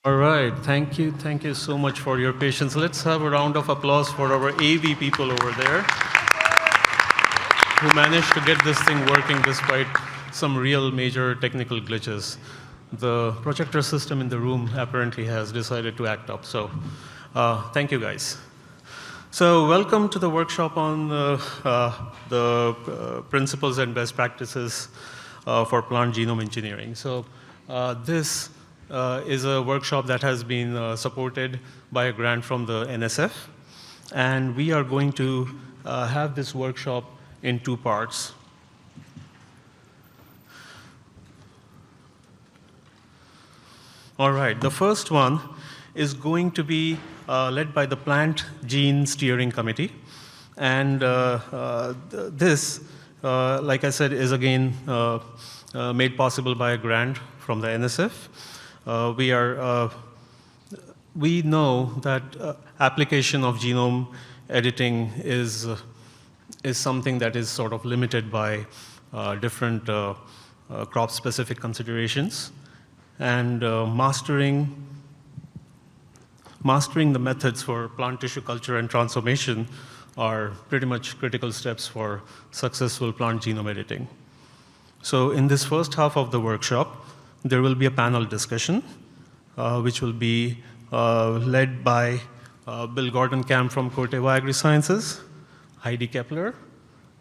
All right, thank you so much for your patience. Let's have a round of applause for our AV people over there who managed to get this thing working despite some real major technical glitches. The projector system in the room apparently has decided to act up, so thank you guys. So welcome to the workshop on the principles and best practices for plant genome engineering. So this is a workshop that has been supported by a grant from the NSF. And we are going to have this workshop in two parts. All right, the first one is going to be led by the PlantGENE Steering Committee. And this, like I said, is again made possible by a grant from the NSF. We know that application of genome editing is something that is sort of limited by different crop-specific considerations. And mastering the methods for plant tissue culture and transformation are pretty much critical steps for successful plant genome editing. So in this first half of the workshop, there will be a panel discussion, which will be led by Bill Gordon-Camp from Corteva Agri-Sciences, Heidi Kepler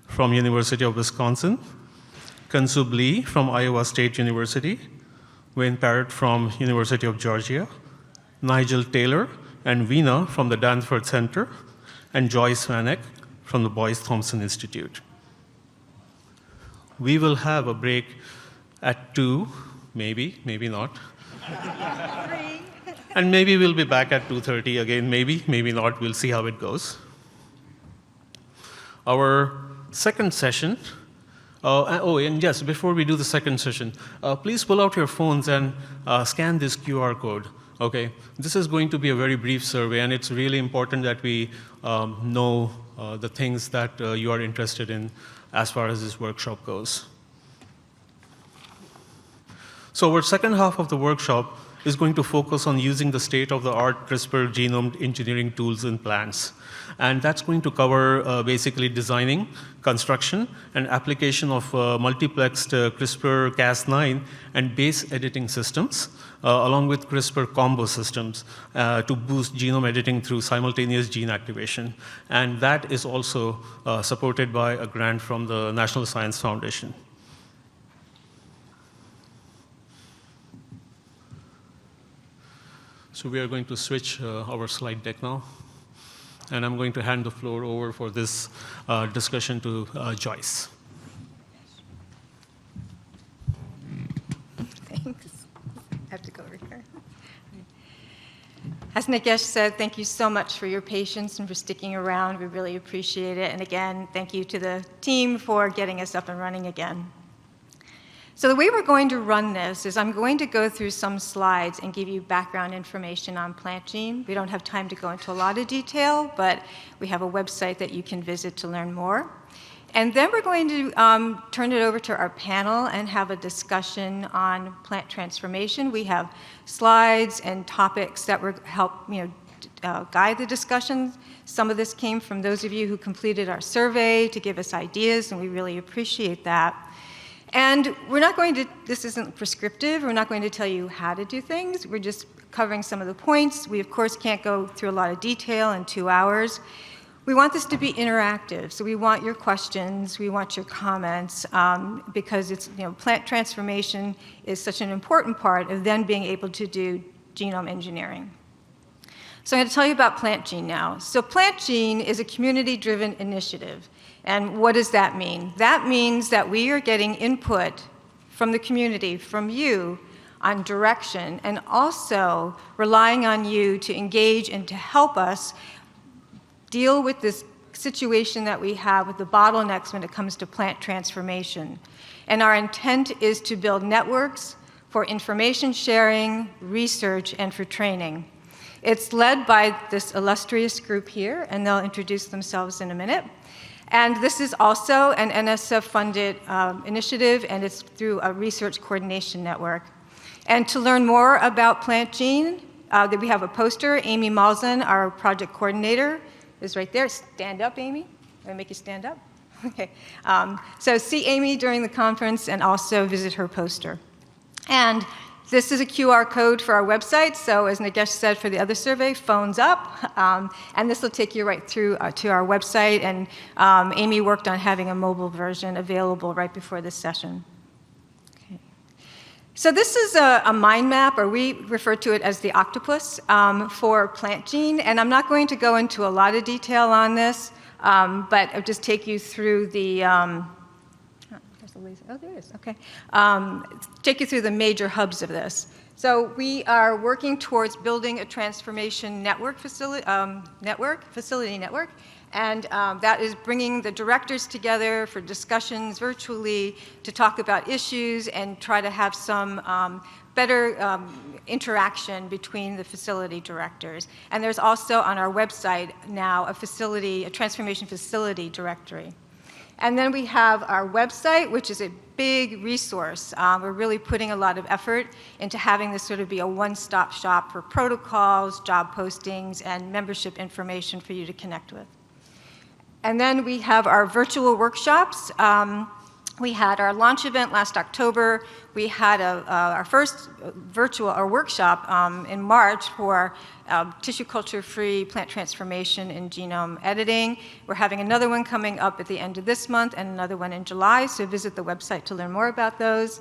from University of Wisconsin, Kansub Lee from Iowa State University, Wayne Parrott from University of Georgia, Nigel Taylor and Veena from the Danforth Center, and Joyce Vanek from the Boyce Thompson Institute. We will have a break at 2, maybe not. And maybe we'll be back at 2:30 again, maybe not. We'll see how it goes. Our second session, and yes, before we do the second session, please pull out your phones and scan this QR code. Okay, this is going to be a very brief survey, and it's really important that we know the things that you are interested in as far as this workshop goes. So our second half of the workshop is going to focus on using the state-of-the-art CRISPR genome engineering tools in plants. And that's going to cover basically designing, construction, and application of multiplexed CRISPR-Cas9 and base editing systems, along with CRISPR combo systems to boost genome editing through simultaneous gene activation. And that is also supported by a grant from the National Science Foundation. So we are going to switch our slide deck now. And I'm going to hand the floor over for this discussion to Joyce. Thanks. I have to go over here. As Nagesh said, thank you so much for your patience and for sticking around. We really appreciate it. And again, thank you to the team for getting us up and running again. So the way we're going to run this is I'm going to go through some slides and give you background information on PlantGENE. We don't have time to go into a lot of detail, but we have a website that you can visit to learn more. And then we're going to turn it over to our panel and have a discussion on plant transformation. We have slides and topics that will help guide the discussions. Some of this came from those of you who completed our survey to give us ideas, and we really appreciate that. And we're not going to, this isn't prescriptive, we're not going to tell you how to do things, we're just covering some of the points. We, of course, can't go through a lot of detail in 2 hours. We want this to be interactive, so we want your questions, we want your comments, because it's, plant transformation is such an important part of then being able to do genome engineering. So I'm going to tell you about PlantGENE now. So PlantGENE is a community-driven initiative. And what does that mean? That means that we are getting input from the community, from you, on direction, and also relying on you to engage and to help us deal with this situation that we have with the bottlenecks when it comes to plant transformation. And our intent is to build networks for information sharing, research, and for training. It's led by this illustrious group here, and they'll introduce themselves in a minute. And this is also an NSF-funded initiative, and it's through a research coordination network. And to learn more about PlantGENE, we have a poster. Amy Malzahn, our project coordinator, is right there. Stand up, Amy. Let me make you stand up. Okay. So see Amy during the conference and also visit her poster. And this is a QR code for our website. So as Nagesh said for the other survey, phones up. And this will take you right through to our website. And Amy worked on having a mobile version available right before this session. Okay. So this is a mind map, or we refer to it as the octopus, for PlantGENE. And I'm not going to go into a lot of detail on this, but I'll just take you through the oh, there it is, okay. Take you through the major hubs of this. So we are working towards building a transformation facility network, and that is bringing the directors together for discussions virtually to talk about issues and try to have some better interaction between the facility directors. And there's also on our website now a transformation facility directory. And then we have our website, which is a big resource. We're really putting a lot of effort into having this sort of be a one-stop shop for protocols, job postings, and membership information for you to connect with. And then we have our virtual workshops. We had our launch event last October. We had our first virtual workshop in March for tissue culture-free plant transformation and genome editing. We're having another one coming up at the end of this month and another one in July, so visit the website to learn more about those.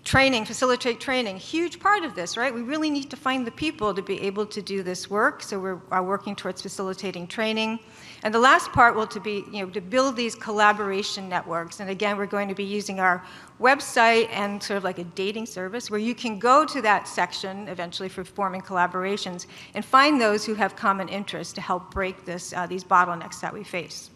Training, facilitate training, huge part of this, right? We really need to find the people to be able to do this work, so we're working towards facilitating training. And the last part will be to build these collaboration networks. And again, we're going to be using our website and sort of like a dating service where you can go to that section eventually for forming collaborations and find those who have common interests to help break these bottlenecks that we face.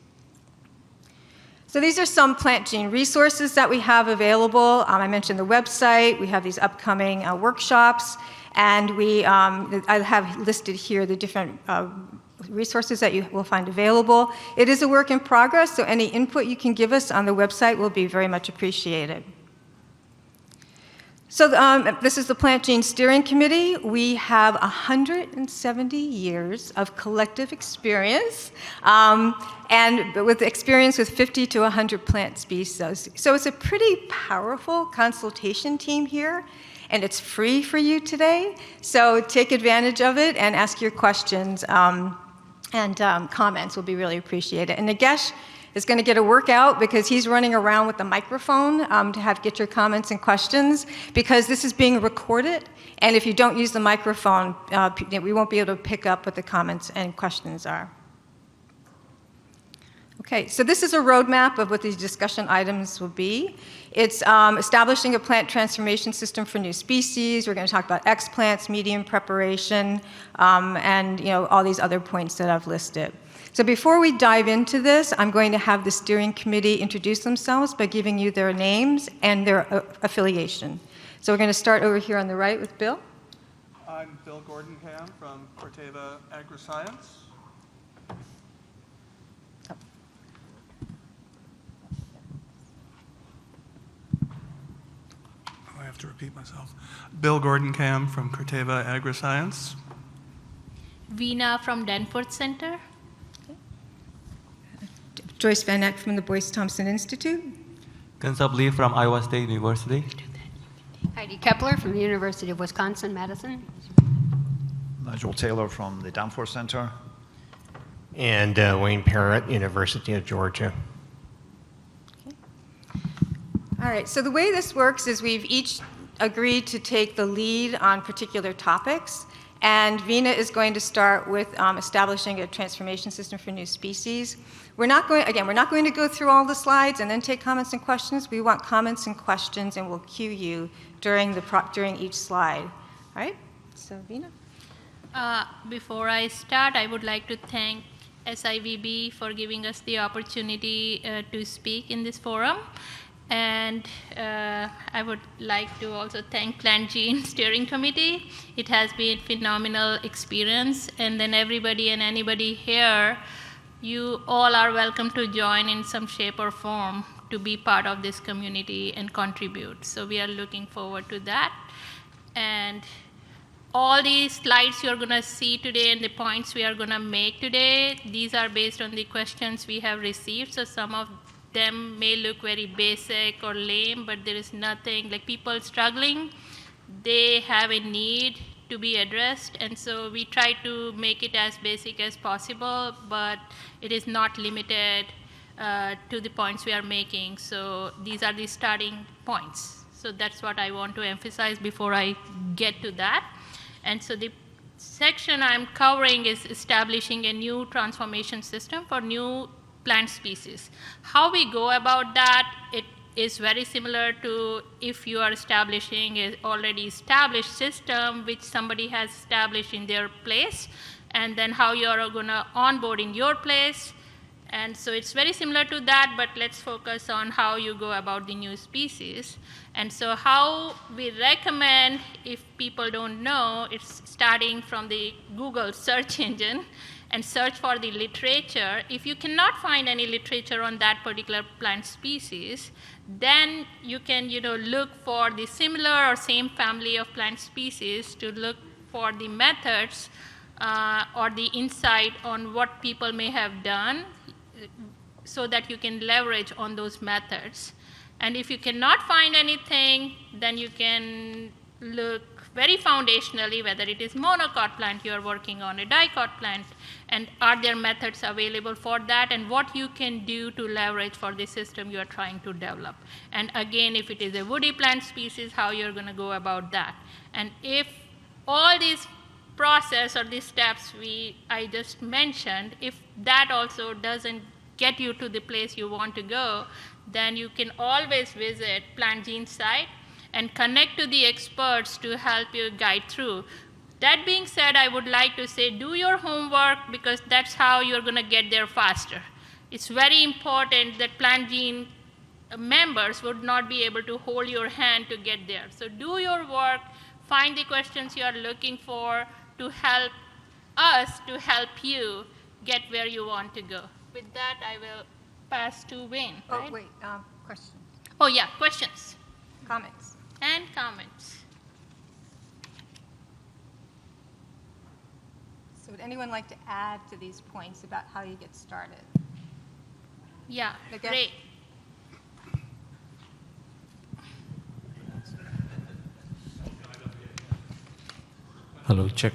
So these are some PlantGENE resources that we have available. I mentioned the website. We have these upcoming workshops. And I have listed here the different resources that you will find available. It is a work in progress, so any input you can give us on the website will be very much appreciated. So this is the PlantGENE Steering Committee. We have 170 years of collective experience, and with experience with 50 to 100 plant species. So it's a pretty powerful consultation team here, and it's free for you today. So take advantage of it and ask your questions. And comments will be really appreciated. And Nagesh is going to get a workout because he's running around with the microphone to get your comments and questions, because this is being recorded, and if you don't use the microphone, we won't be able to pick up what the comments and questions are. Okay, so this is a roadmap of what these discussion items will be. It's establishing a plant transformation system for new species. We're going to talk about explants, medium preparation, and all these other points that I've listed. So before we dive into this, I'm going to have the steering committee introduce themselves by giving you their names and their affiliation. So we're going to start over here on the right with Bill. I'm Bill Gordon-Cam from Corteva Agriscience. I have to repeat myself. Bill Gordon-Cam from Corteva Agriscience. Veena from Danforth Center. Joyce Van Eck from the Boyce Thompson Institute. Gunsub Lee from Iowa State University. Heidi Kepler from the University of Wisconsin-Madison. Nigel Taylor from the Danforth Center. And Wayne Parrott, University of Georgia. Okay. All right, so the way this works is we've each agreed to take the lead on particular topics. And Veena is going to start with establishing a transformation system for new species. We're not going to go through all the slides and then take comments and questions. We want comments and questions, and we'll cue you during each slide. All right, so Veena. Before I start, I would like to thank SIVB for giving us the opportunity to speak in this forum. And I would like to also thank PlantGENE Steering Committee. It has been a phenomenal experience. And then everybody and anybody here, you all are welcome to join in some shape or form to be part of this community and contribute. So we are looking forward to that. And all these slides you're going to see today and the points we are going to make today, these are based on the questions we have received. So some of them may look very basic or lame, but there is nothing, like people struggling, they have a need to be addressed. And so we try to make it as basic as possible, but it is not limited to the points we are making. So these are the starting points. So that's what I want to emphasize before I get to that. And so the section I'm covering is establishing a new transformation system for new plant species. How we go about that, it is very similar to if you are establishing an already established system which somebody has established in their place, and then how you are going to onboard in your place. And so it's very similar to that, but let's focus on how you go about the new species. And so how we recommend, if people don't know, it's starting from the Google search engine and search for the literature. If you cannot find any literature on that particular plant species, then you can look for the similar or same family of plant species to look for the methods or the insight on what people may have done, so that you can leverage on those methods. And if you cannot find anything, then you can look very foundationally whether it is monocot plant you are working on, a dicot plant, and are there methods available for that, and what you can do to leverage for the system you are trying to develop. And again, if it is a woody plant species, how you're going to go about that. And if all these process or these steps I just mentioned, if that also doesn't get you to the place you want to go, then you can always visit PlantGENE site and connect to the experts to help you guide through. That being said, I would like to say do your homework, because that's how you're going to get there faster. It's very important that PlantGENE members would not be able to hold your hand to get there. So do your work, find the questions you are looking for to help us to help you get where you want to go. With that, I will pass to Wayne. Oh, right? wait, questions, Oh, yeah, questions comments? and comments. So would anyone like to add to these points about how you get started? Yeah, Okay. great. Hello, check.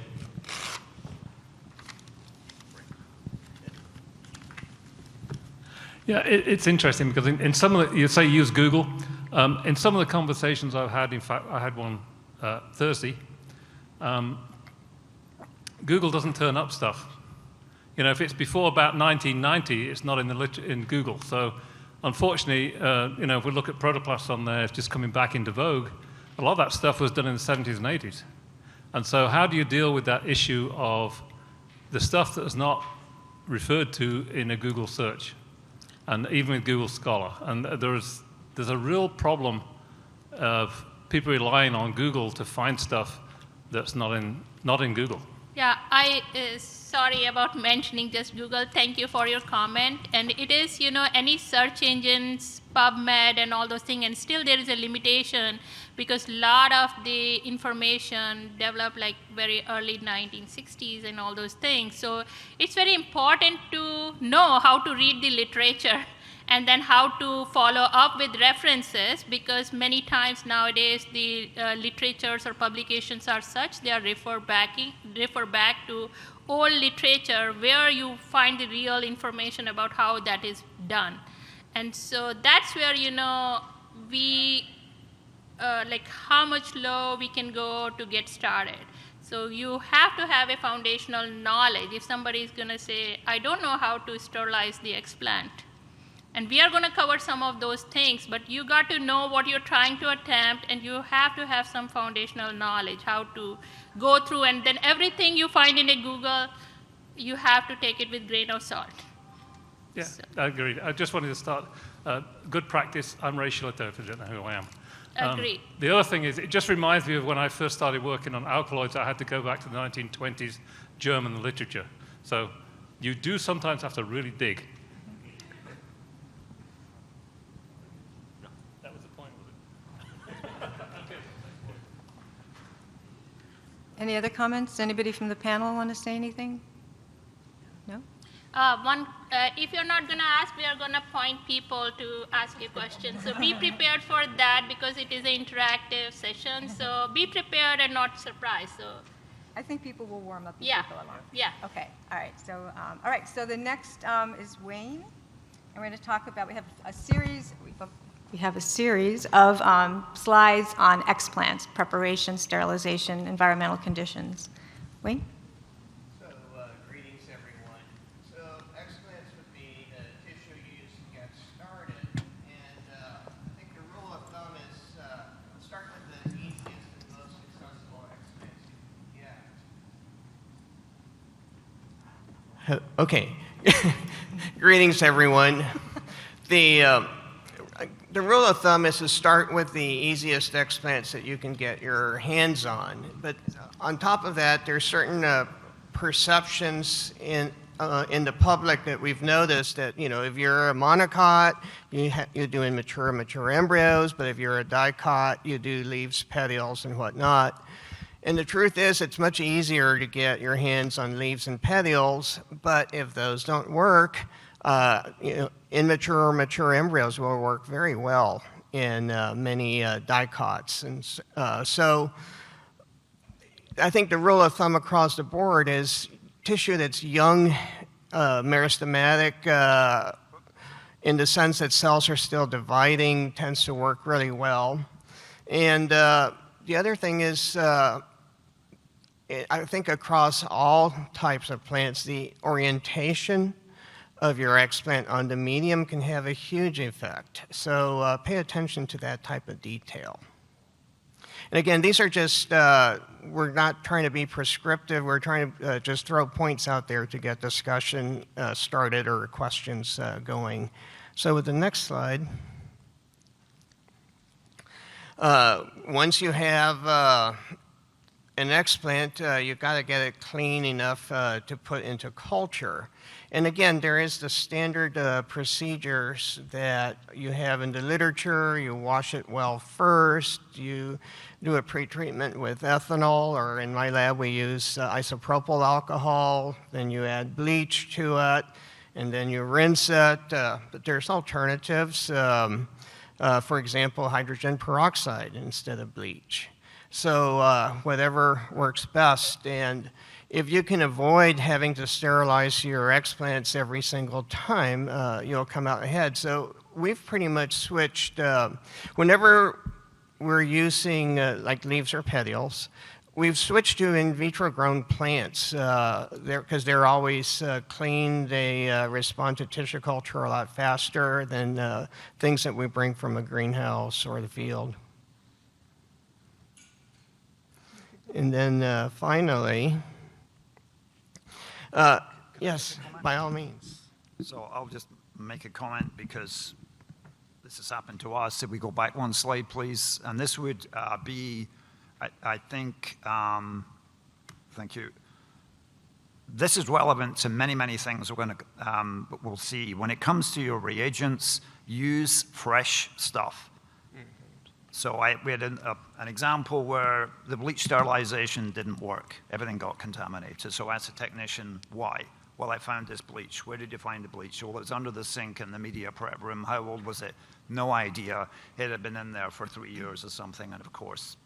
Yeah, it's interesting because in some of the, you say use Google. In some of the conversations I've had, in fact, I had one Thursday, Google doesn't turn up stuff. If it's before about 1990, it's not in Google. So unfortunately, if we look at protoplasts on there, it's just coming back into vogue. A lot of that stuff was done in the 70s and 80s. And so how do you deal with that issue of the stuff that is not referred to in a Google search, and even with Google Scholar? And there's a real problem of people relying on Google to find stuff that's not in Google. Yeah, sorry about mentioning just Google. Thank you for your comment. And it is, any search engines, PubMed and all those things, and still there is a limitation because a lot of the information developed like very early 1960s and all those things. So it's very important to know how to read the literature and then how to follow up with references, because many times nowadays the literatures or publications are such, they are refer back to old literature where you find the real information about how that is done. And so that's where, we, like how much low we can go to get started. So you have to have a foundational knowledge. If somebody is going to say, I don't know how to sterilize the explant, and we are going to cover some of those things, but you got to know what you're trying to attempt, and you have to have some foundational knowledge, how to go through, and then everything you find in a Google, you have to take it with grain of salt. Yeah, so. I agree. I just wanted to start, good practice, I'm Ray Schlitter, if you don't know who I am. Agreed. The other thing is, it just reminds me of when I first started working on alkaloids, I had to go back to the 1920s German literature. So you do sometimes have to really dig. Any other comments? Anybody from the panel want to say anything? No? If you're not going to ask, we are going to point people to ask you questions. So be prepared for that because it is an interactive session. So be prepared and not surprised. So I think people will warm up as yeah, we go along. yeah. Okay, all right. So, So the next is Wayne, and we're going to talk about. We have a series. We have a series of slides on explants, preparation, sterilization, environmental conditions. Wayne. So, greetings, everyone. So, explants would be tissue used to get started, and I think the rule of thumb is start with the easiest and most accessible explants you can get. Okay. Greetings, everyone. The rule of thumb is to start with the easiest explants that you can get your hands on. But on top of that, there's certain perceptions in the public that we've noticed that, if you're a monocot, you're doing mature embryos, but if you're a dicot, you do leaves, petioles, and whatnot. And the truth is, it's much easier to get your hands on leaves and petioles, but if those don't work, immature or mature embryos will work very well in many dicots. And so I think the rule of thumb across the board is tissue that's young, meristematic, in the sense that cells are still dividing, tends to work really well. And the other thing is, I think across all types of plants, the orientation of your explant on the medium can have a huge effect. So pay attention to that type of detail. And again, these are just, we're not trying to be prescriptive. We're trying to just throw points out there to get discussion started or questions going. So with the next slide, once you have an explant, you've got to get it clean enough to put into culture. And again, there is the standard procedures that you have in the literature. You wash it well first. You do a pretreatment with ethanol, or in my lab we use isopropyl alcohol. Then you add bleach to it, and then you rinse it. But there's alternatives. For example, hydrogen peroxide instead of bleach. So whatever works best. And if you can avoid having to sterilize your explants every single time, you'll come out ahead. So we've pretty much switched, whenever we're using like leaves or petioles, we've switched to in vitro grown plants because they're always clean. They respond to tissue culture a lot faster than things that we bring from a greenhouse or the field. And then finally, yes, by all means. So I'll just make a comment because this has happened to us. If we go back one slide, please. And this would be, I think, thank you. This is relevant to many, many things we'll see. When it comes to your reagents, use fresh stuff. So we had an example where the bleach sterilization didn't work. Everything got contaminated. So as a technician, why? Well, I found this bleach. Where did you find the bleach? Well, it's under the sink in the media prep room. How old was it? No idea. It had been in there for 3 years or something, and of course,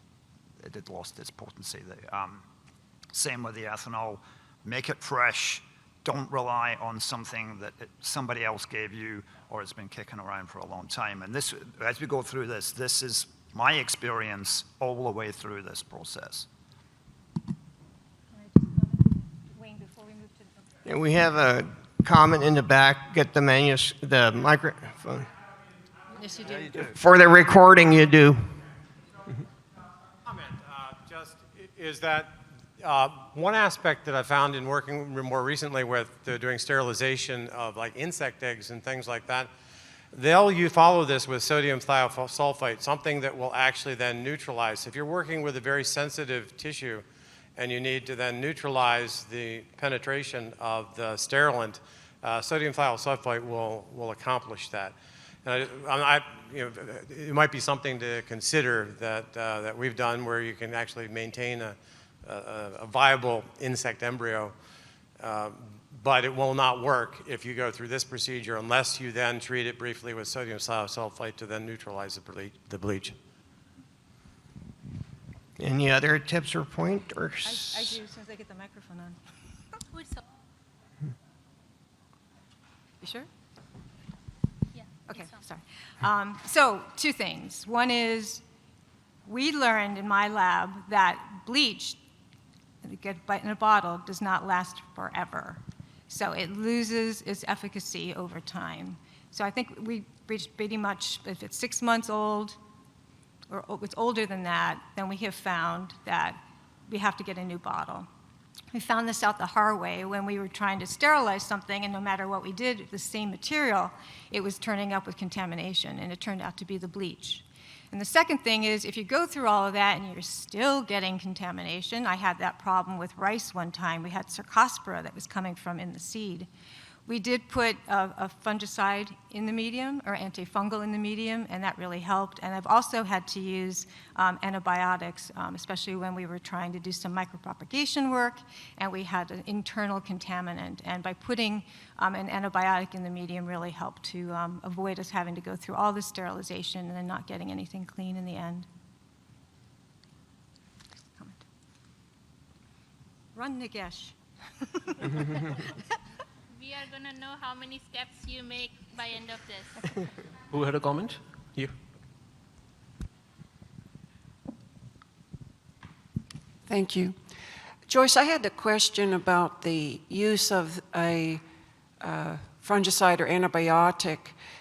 it had lost its potency. Same with the ethanol. Make it fresh. Don't rely on something that somebody else gave you or has been kicking around for a long time. And this, as we go through this, this is my experience all the way through this process. Wayne, before we move to And we have a comment in the back. Get the microphone. Yes, you do. For the recording, you do. Comment just is that one aspect that I found in working more recently with doing sterilization of like insect eggs and things like that, you follow this with sodium thiosulfate, something that will actually then neutralize. If you're working with a very sensitive tissue and you need to then neutralize the penetration of the sterilant, sodium thiosulfate will accomplish that. And it might be something to consider that we've done where you can actually maintain a viable insect embryo, but it will not work if you go through this procedure unless you then treat it briefly with sodium thiosulfate to then neutralize the bleach. Any other tips or pointers? I do, as soon as I get the microphone on. You sure? Yeah. Okay, sorry. So, two things. One is, we learned in my lab that bleach, you get in a bottle, does not last forever. So it loses its efficacy over time. So I think we reached pretty much, if it's 6 months old, or it's older than that, then we have found that we have to get a new bottle. We found this out the hard way when we were trying to sterilize something, and no matter what we did, the same material, it was turning up with contamination, and it turned out to be the bleach. And the second thing is, if you go through all of that and you're still getting contamination, I had that problem with rice one time. We had Cercospora that was coming from in the seed. We did put a fungicide in the medium, or antifungal in the medium, and that really helped. And I've also had to use antibiotics, especially when we were trying to do some micropropagation work, and we had an internal contaminant. And by putting an antibiotic in the medium really helped to avoid us having to go through all this sterilization and then not getting anything clean in the end. Comment. Run, Nagesh. We are going to know how many steps you make by end of this. Who had a comment? You. Thank you. Joyce, I had a question about the use of a fungicide or antibiotic.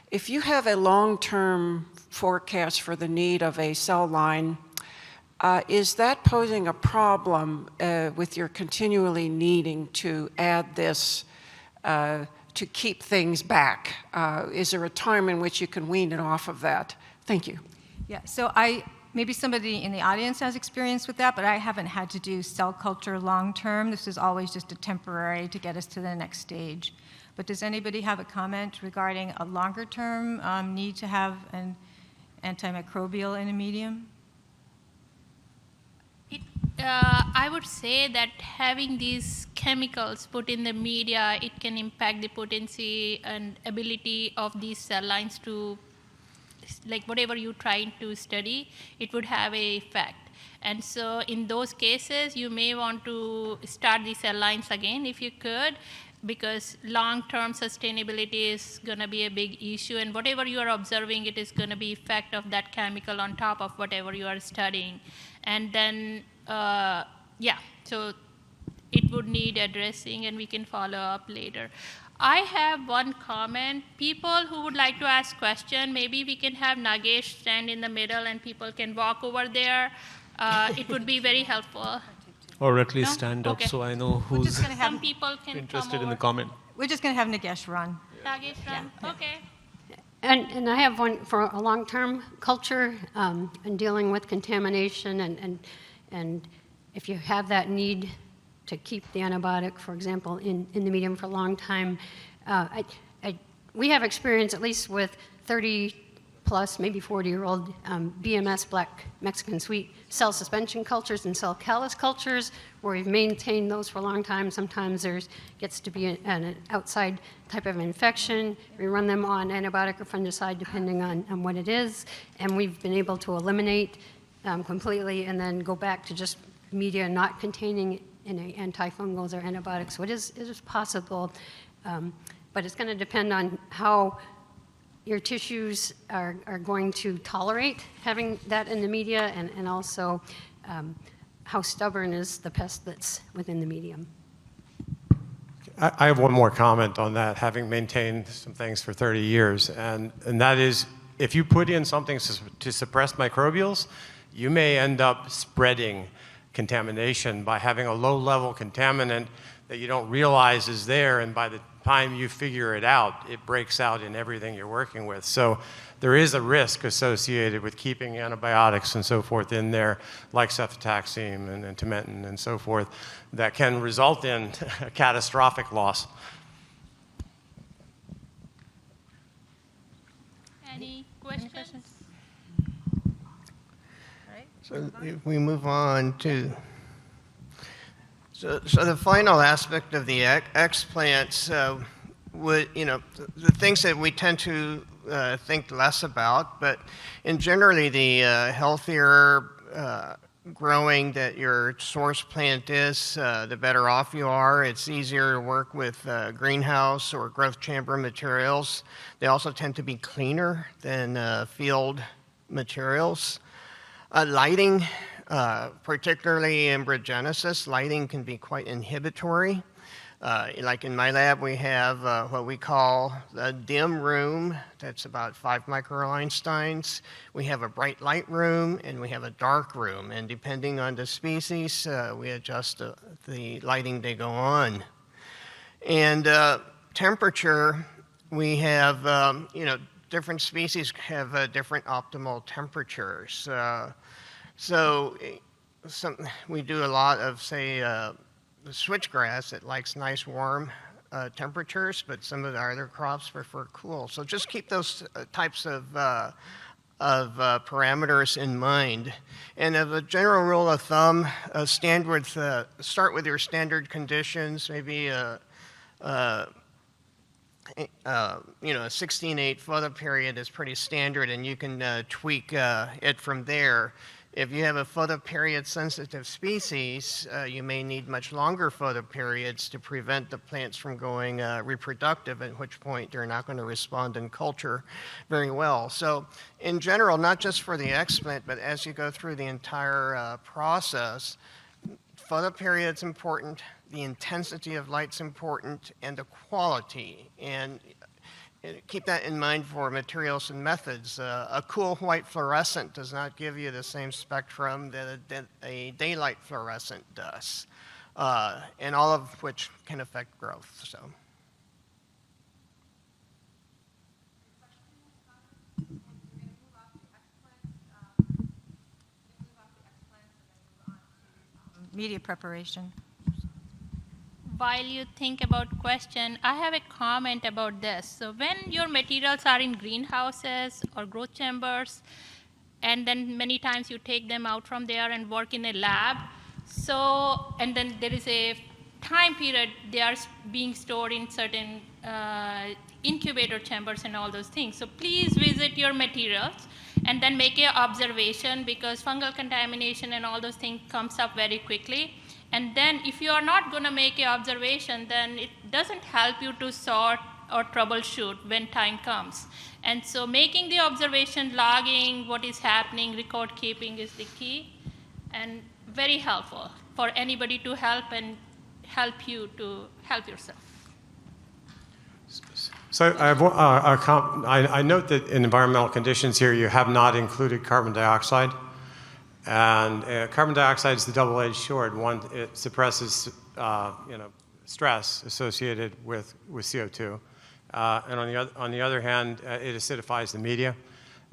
If you have a long-term forecast for the need of a cell line, is that posing a problem with your continually needing to add this to keep things back? Is there a time in which you can wean it off of that? Thank you. Yeah, so maybe somebody in the audience has experience with that, but I haven't had to do cell culture long term. This is always just a temporary to get us to the next stage. But does anybody have a comment regarding a longer term need to have an antimicrobial in a medium? I would say that having these chemicals put in the media, it can impact the potency and ability of these cell lines to, like whatever you're trying to study, it would have an effect. And so in those cases, you may want to start the cell lines again if you could, because long-term sustainability is going to be a big issue, and whatever you are observing, it is going to be effect of that chemical on top of whatever you are studying. And then, so it would need addressing, and we can follow up later. I have one comment. People who would like to ask question, maybe we can have Nagesh stand in the middle and people can walk over there. It would be very helpful. Or at least No? stand up Okay. so I know who's Some people can interested come in the over. comment. We're just going to have Nagesh run. Nagesh, run. Yeah. Okay. And I have one for a long-term culture and dealing with contamination and if you have that need to keep the antibiotic, for example, in the medium for a long time, we have experience at least with 30 plus, maybe 40-year-old BMS, black Mexican sweet cell suspension cultures and cell callus cultures, where we've maintained those for a long time. Sometimes there gets to be an outside type of infection. We run them on antibiotic or fungicide, depending on what it is, and we've been able to eliminate completely and then go back to just media not containing any antifungals or antibiotics. So it is possible, but it's going to depend on how your tissues are going to tolerate having that in the media, and also how stubborn is the pest that's within the medium. I have one more comment on that, having maintained some things for 30 years, and that is, if you put in something to suppress microbials, you may end up spreading contamination by having a low-level contaminant that you don't realize is there, and by the time you figure it out, it breaks out in everything you're working with. So there is a risk associated with keeping antibiotics and so forth in there, like cefotaxime and timentin and so forth, that can result in a catastrophic loss. Any questions? So if we move on to So the final aspect of the explants would, the things that we tend to think less about, but in generally the healthier growing that your source plant is, the better off you are. It's easier to work with greenhouse or growth chamber materials. They also tend to be cleaner than field materials. Lighting, particularly embryogenesis, lighting can be quite inhibitory. Like in my lab, we have what we call a dim room that's about 5 microeinsteins. We have a bright light room, and we have a dark room. And depending on the species, we adjust the lighting they go on. And temperature, we have, different species have different optimal temperatures. We do a lot of, say, the switchgrass. It likes nice warm temperatures, but some of the other crops prefer cool. So just keep those types of parameters in mind. And as a general rule of thumb, start with your standard conditions, maybe a 16-8 photoperiod is pretty standard, and you can tweak it from there. If you have a photoperiod sensitive species, you may need much longer photoperiods to prevent the plants from going reproductive, at which point they're not going to respond in culture very well. So in general, not just for the explant, but as you go through the entire process, photoperiod's important, the intensity of light's important, and the quality. And keep that in mind for materials and methods. A cool white fluorescent does not give you the same spectrum that a daylight fluorescent does, and all of which can affect growth. So. Media preparation. While you think about question, I have a comment about this. So when your materials are in greenhouses or growth chambers, and then many times you take them out from there and work in a lab, and then there is a time period they are being stored in certain incubator chambers and all those things. So please visit your materials and then make an observation, because fungal contamination and all those things comes up very quickly. And then if you are not going to make an observation, then it doesn't help you to sort or troubleshoot when time comes. And so making the observation, logging what is happening, record keeping is the key, and very helpful for anybody to help and help you to help yourself. So I have I note that in environmental conditions here, you have not included carbon dioxide. And carbon dioxide is the double-edged sword. One, it suppresses stress associated with CO2, and on the other hand, it acidifies the media.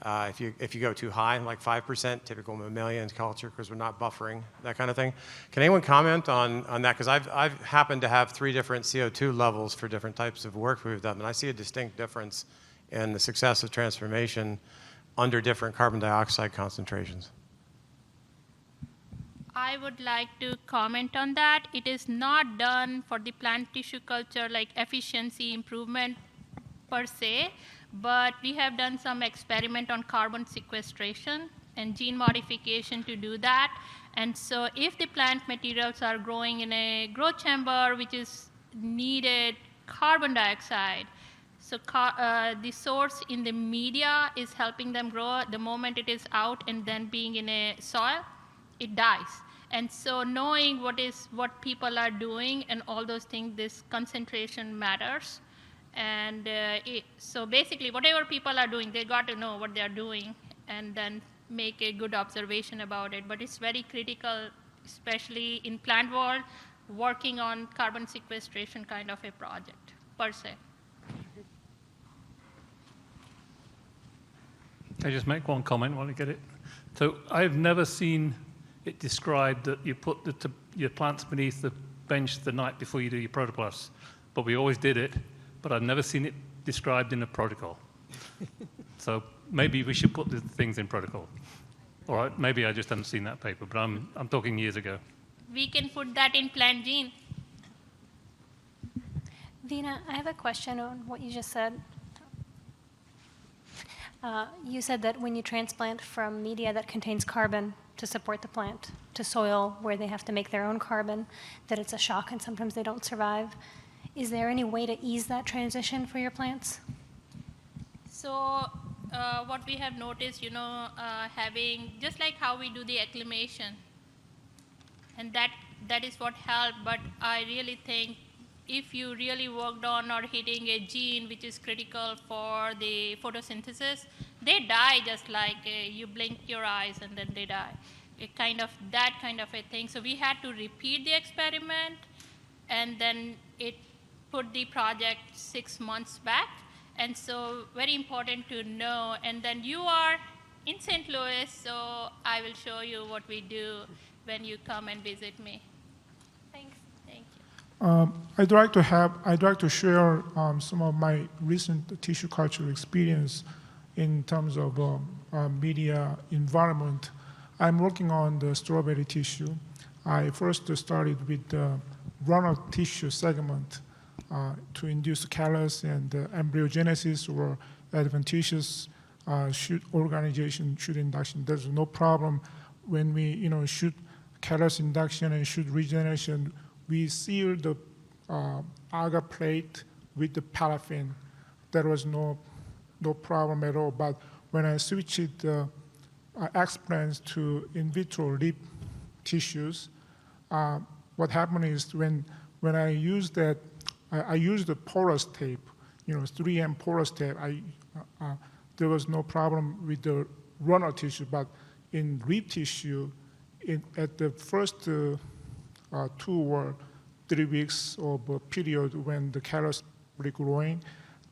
If you go too high, like 5%, typical mammalian culture, because we're not buffering, that kind of thing. Can anyone comment on that? Because I've happened to have 3 different CO2 levels for different types of work we've done, and I see a distinct difference in the success of transformation under different carbon dioxide concentrations. I would like to comment on that. It is not done for the plant tissue culture like efficiency improvement per se, but we have done some experiment on carbon sequestration and gene modification to do that. And so if the plant materials are growing in a growth chamber, which is needed carbon dioxide, so the source in the media is helping them grow. The moment it is out and then being in a soil, it dies. And so knowing what people are doing and all those things, this concentration matters. And so basically, whatever people are doing, they got to know what they're doing and then make a good observation about it. But it's very critical, especially in plant world, working on carbon sequestration kind of a project, per se. Can I just make one comment while you get it? So I've never seen it described that you put your plants beneath the bench the night before you do your protoplasts, but we always did it, but I've never seen it described in a protocol. So maybe we should put the things in protocol. All right, maybe I just haven't seen that paper, but I'm talking years ago. we can put that in PlantGENE. Veena, I have a question on what you just said. You said that when you transplant from media that contains carbon to support the plant to soil where they have to make their own carbon, that it's a shock and sometimes they don't survive. Is there any way to ease that transition for your plants? So what we have noticed, having, just like how we do the acclimation, and that is what helped, but I really think if you really worked on or hitting a gene which is critical for the photosynthesis, they die just like you blink your eyes and then they die. That kind of a thing. So we had to repeat the experiment, and then it put the project 6 months back. And so very important to know. And then you are in St. Louis, so I will show you what we do when you come and visit me. Thanks. Thank you. I'd like to share some of my recent tissue culture experience in terms of media environment. I'm working on the strawberry tissue. I first started with the runner tissue segment to induce callus and embryogenesis or adventitious shoot organization, shoot induction. There's no problem when we shoot callus induction and shoot regeneration. We seal the agar plate with the paraffin. There was no problem at all. But when I switched explants to in vitro lip tissues, what happened is when I used that, I used the porous tape, 3M porous tape. There was no problem with the runner tissue, but in lip tissue, at the first 2 or 3 weeks of a period when the callus were growing,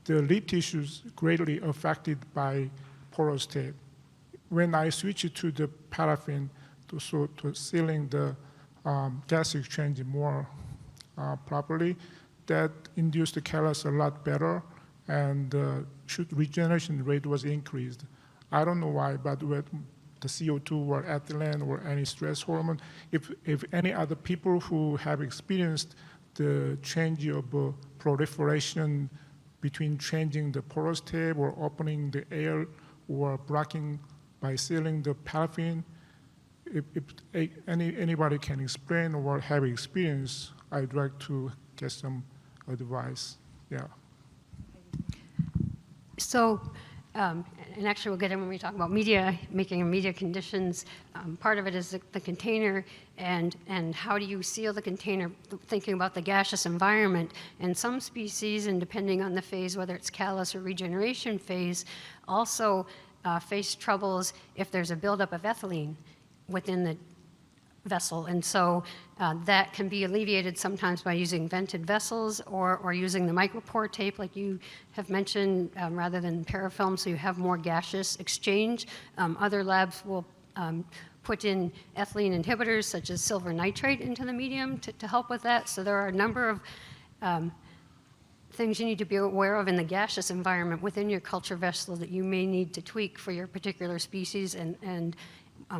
the lip tissue is greatly affected by porous tape. When I switched to the paraffin to sealing the gas exchange more properly, that induced the callus a lot better, and shoot regeneration rate was increased. I don't know why, but with the CO2 or ethylene or any stress hormone, if any other people who have experienced the change of proliferation between changing the porous tape or opening the air or blocking by sealing the paraffin, if anybody can explain or have experience, I'd like to get some advice. Yeah. So, and actually we'll get in when we talk about media, making media conditions. Part of it is the container and how do you seal the container, thinking about the gaseous environment. And some species, and depending on the phase, whether it's callus or regeneration phase, also face troubles if there's a buildup of ethylene within the vessel. And so that can be alleviated sometimes by using vented vessels or using the micropore tape like you have mentioned rather than parafilm, so you have more gaseous exchange. Other labs will put in ethylene inhibitors such as silver nitrate into the medium to help with that. So there are a number of things you need to be aware of in the gaseous environment within your culture vessel that you may need to tweak for your particular species and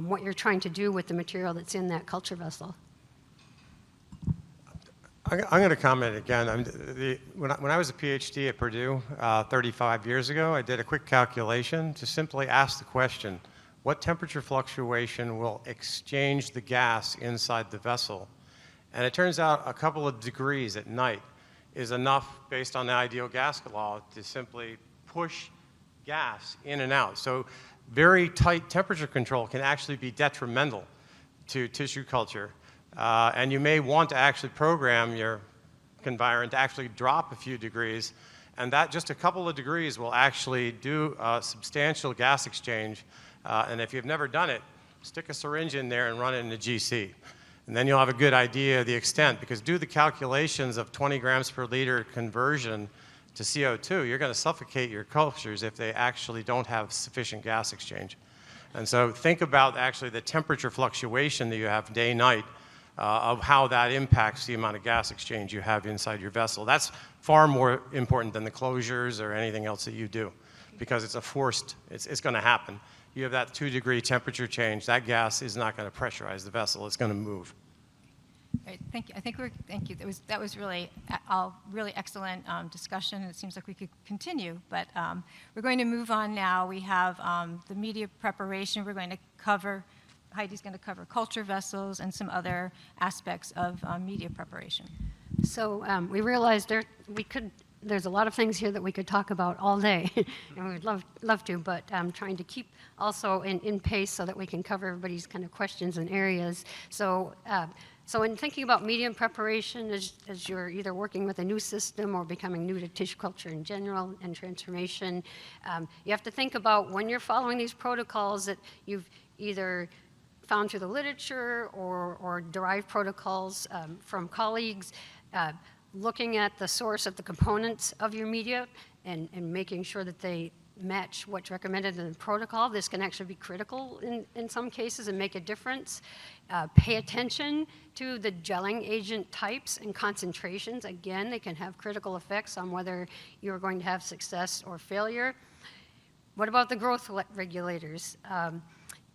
what you're trying to do with the material that's in that culture vessel. I'm going to comment again. When I was a PhD at Purdue 35 years ago, I did a quick calculation to simply ask the question, what temperature fluctuation will exchange the gas inside the vessel? And it turns out a couple of degrees at night is enough, based on the ideal gas law, to simply push gas in and out. So very tight temperature control can actually be detrimental to tissue culture. And you may want to actually program your convirant to actually drop a few degrees, and that just a couple of degrees will actually do a substantial gas exchange. And if you've never done it, stick a syringe in there and run it in a GC. And then you'll have a good idea of the extent, because do the calculations of 20 grams per liter conversion to CO2, you're going to suffocate your cultures if they actually don't have sufficient gas exchange. And so think about actually the temperature fluctuation that you have day-night of how that impacts the amount of gas exchange you have inside your vessel. That's far more important than the closures or anything else that you do, because it's a forced, it's going to happen. You have that 2-degree temperature change, that gas is not going to pressurize the vessel, it's going to move. Great. Thank you. Thank you. That was really a really excellent discussion. It seems like we could continue, but we're going to move on now. We have the media preparation. We're going to cover, Heidi's going to cover culture vessels and some other aspects of media preparation. So we realized there's a lot of things here that we could talk about all day, and we'd love to, but I'm trying to keep also in pace so that we can cover everybody's kind of questions and areas. So in thinking about media preparation, as you're either working with a new system or becoming new to tissue culture in general and transformation, you have to think about when you're following these protocols that you've either found through the literature or derived protocols from colleagues, looking at the source of the components of your media and making sure that they match what's recommended in the protocol. This can actually be critical in some cases and make a difference. Pay attention to the gelling agent types and concentrations. Again, they can have critical effects on whether you're going to have success or failure. What about the growth regulators?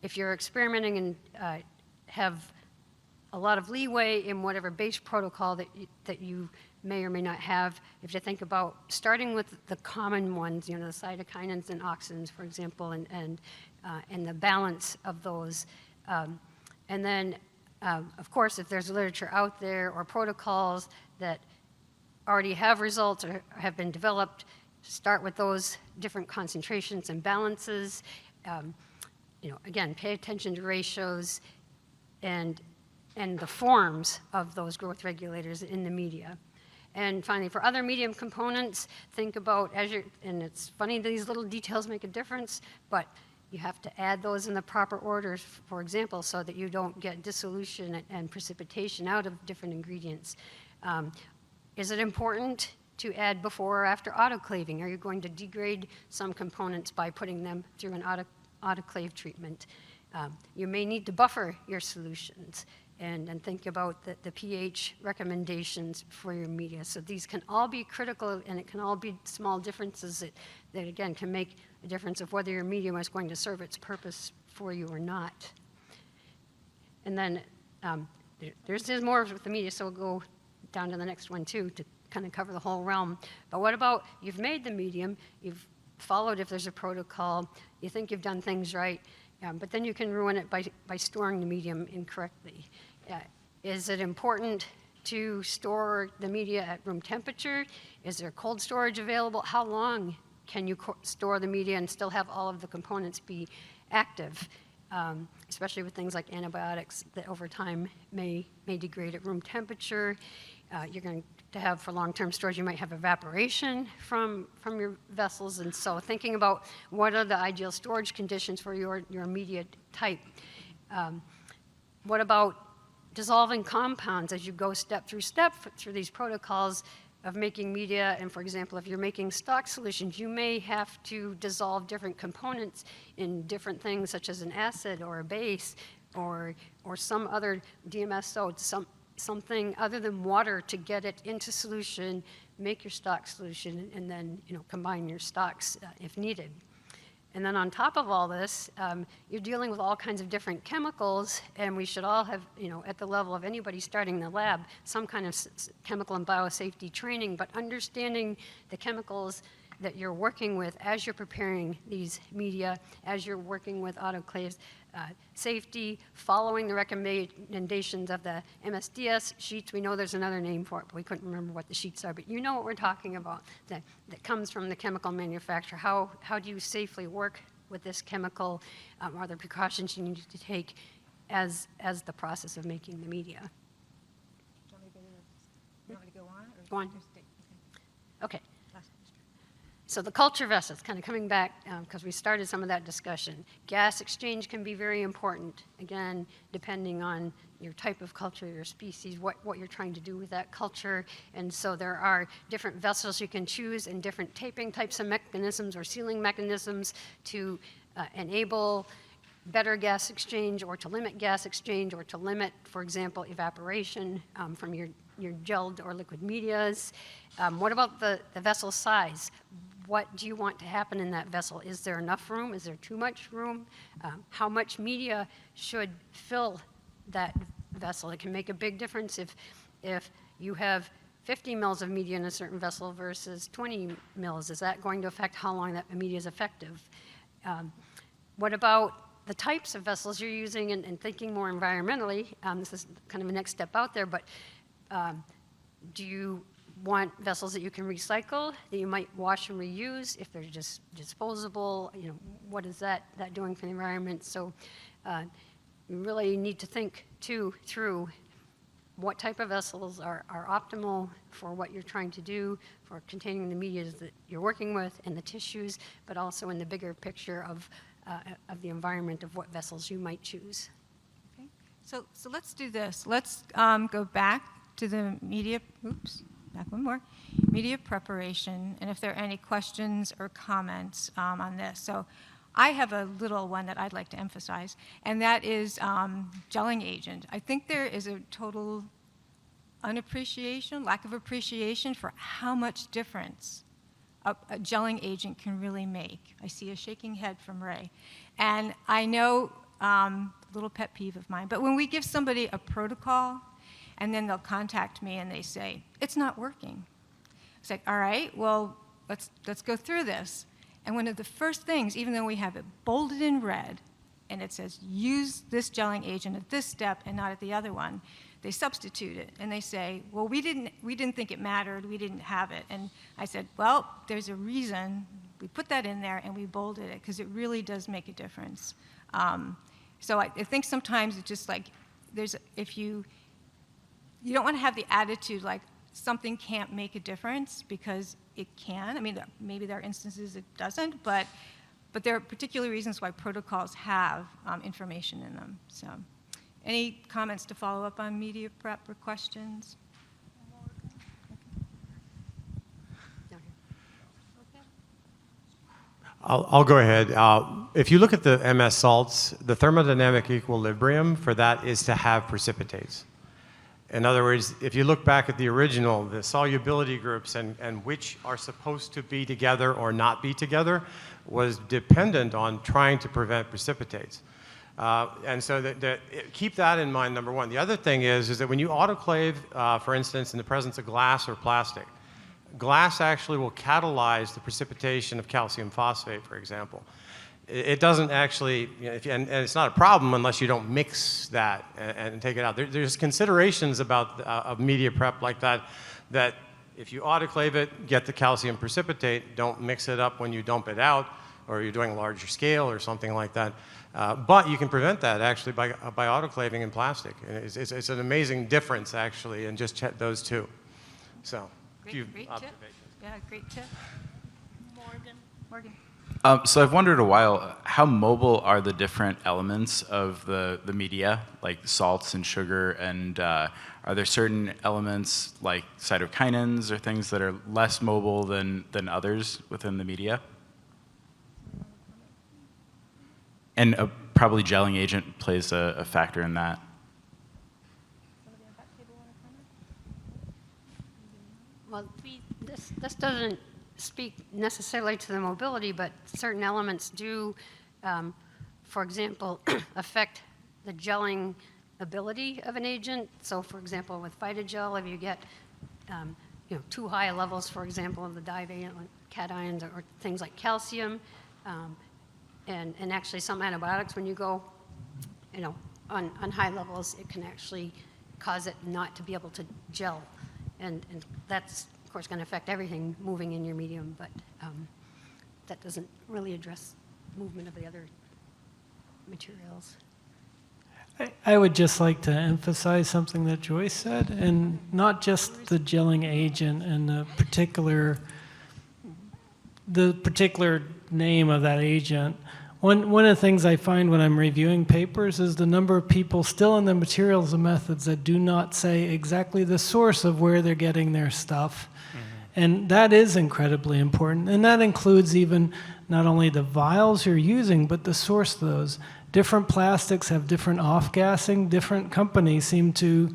If you're experimenting and have a lot of leeway in whatever base protocol that you may or may not have, if you think about starting with the common ones, the cytokinins and auxins, for example, and the balance of those. And then, of course, if there's literature out there or protocols that already have results or have been developed, start with those different concentrations and balances. Again, pay attention to ratios and the forms of those growth regulators in the media. And finally, for other medium components, think about and it's funny, these little details make a difference, but you have to add those in the proper order, for example, so that you don't get dissolution and precipitation out of different ingredients. Is it important to add before or after autoclaving? Are you going to degrade some components by putting them through an autoclave treatment? You may need to buffer your solutions and think about the pH recommendations for your media. So these can all be critical, and it can all be small differences that again, can make a difference of whether your medium is going to serve its purpose for you or not. And then there's more with the media, so we'll go down to the next one too to kind of cover the whole realm. But what about, you've made the medium, you've followed if there's a protocol, you think you've done things right, but then you can ruin it by storing the medium incorrectly. Is it important to store the media at room temperature? Is there cold storage available? How long can you store the media and still have all of the components be active? Especially with things like antibiotics that over time may degrade at room temperature. You're going to have, for long-term storage, you might have evaporation from your vessels. And so thinking about what are the ideal storage conditions for your media type. What about dissolving compounds as you go step through these protocols of making media? And for example, if you're making stock solutions, you may have to dissolve different components in different things, such as an acid or a base or some other DMSO, something other than water to get it into solution, make your stock solution, and then combine your stocks if needed. And then on top of all this, you're dealing with all kinds of different chemicals, and we should all have, at the level of anybody starting in the lab, some kind of chemical and biosafety training, but understanding the chemicals that you're working with as you're preparing these media, as you're working with autoclaves, safety, following the recommendations of the MSDS sheets. We know there's another name for it, but we couldn't remember what the sheets are. But you know what we're talking about, that comes from the chemical manufacturer. How do you safely work with this chemical? Are there precautions you need to take as the process of making the media? Do you want me to go on? Or Go on. Okay. Last question. So the culture vessels, kind of coming back, because we started some of that discussion. Gas exchange can be very important, again, depending on your type of culture, your species, what you're trying to do with that culture. And so there are different vessels you can choose and different taping types of mechanisms or sealing mechanisms to enable better gas exchange or to limit gas exchange or to limit, for example, evaporation from your gelled or liquid medias. What about the vessel size? What do you want to happen in that vessel? Is there enough room? Is there too much room? How much media should fill that vessel. It can make a big difference if you have 50 mils of media in a certain vessel versus 20 mils. Is that going to affect how long that media is effective? What about the types of vessels you're using and thinking more environmentally? This is kind of a next step out there, but do you want vessels that you can recycle, that you might wash and reuse if they're just disposable? You know, what is that doing for the environment? So you really need to think too through what type of vessels are optimal for what you're trying to do, for containing the media that you're working with and the tissues, but also in the bigger picture of the environment of what vessels you might choose. Okay. So let's do this. Let's go back to the media, back one more, media preparation, and if there are any questions or comments on this. So I have a little one that I'd like to emphasize, and that is gelling agent. I think there is a total lack of appreciation for how much difference a gelling agent can really make. I see a shaking head from Ray. And I know, little pet peeve of mine, but when we give somebody a protocol and then they'll contact me and they say, it's not working. It's like, all right, well, let's go through this. And one of the first things, even though we have it bolded in red, and it says, use this gelling agent at this step and not at the other one, they substitute it. And they say, well, we didn't think it mattered. We didn't have it. And I said, well, there's a reason. We put that in there and we bolded it because it really does make a difference. So I think sometimes it's just like, you don't want to have the attitude like something can't make a difference, because it can. I mean, maybe there are instances it doesn't, but there are particular reasons why protocols have information in them. So, any comments to follow up on media prep or questions? I'll go ahead. If you look at the MS salts, the thermodynamic equilibrium for that is to have precipitates. In other words, if you look back at the original, the solubility groups and which are supposed to be together or not be together was dependent on trying to prevent precipitates. And so keep that in mind, number one. The other thing is that when you autoclave, for instance, in the presence of glass or plastic, glass actually will catalyze the precipitation of calcium phosphate, for example. It doesn't actually, and it's not a problem unless you don't mix that and take it out. There's considerations about of media prep like that if you autoclave it, get the calcium precipitate, don't mix it up when you dump it out, or you're doing a larger scale or something like that. But you can prevent that actually by autoclaving in plastic. And it's an amazing difference actually in just those two. So, Great tip. Yeah, great tip. Morgan. So I've wondered a while, how mobile are the different elements of the media, like salts and sugar, and are there certain elements like cytokinins or things that are less mobile than others within the media? And probably gelling agent plays a factor in that. Well, this doesn't speak necessarily to the mobility, but certain elements do, for example, affect the gelling ability of an agent. So, for example, with Phytogel, if you get too high levels, for example, of the divalent cations or things like calcium, and actually some antibiotics, when you go, on high levels, it can actually cause it not to be able to gel, and that's of course going to affect everything moving in your medium, but that doesn't really address movement of the other materials. I would just like to emphasize something that Joyce said, and not just the gelling agent and the particular name of that agent. One of the things I find when I'm reviewing papers is the number of people still in the materials and methods that do not say exactly the source of where they're getting their stuff. And that is incredibly important. And that includes even not only the vials you're using, but the source of those. Different plastics have different off-gassing. Different companies seem to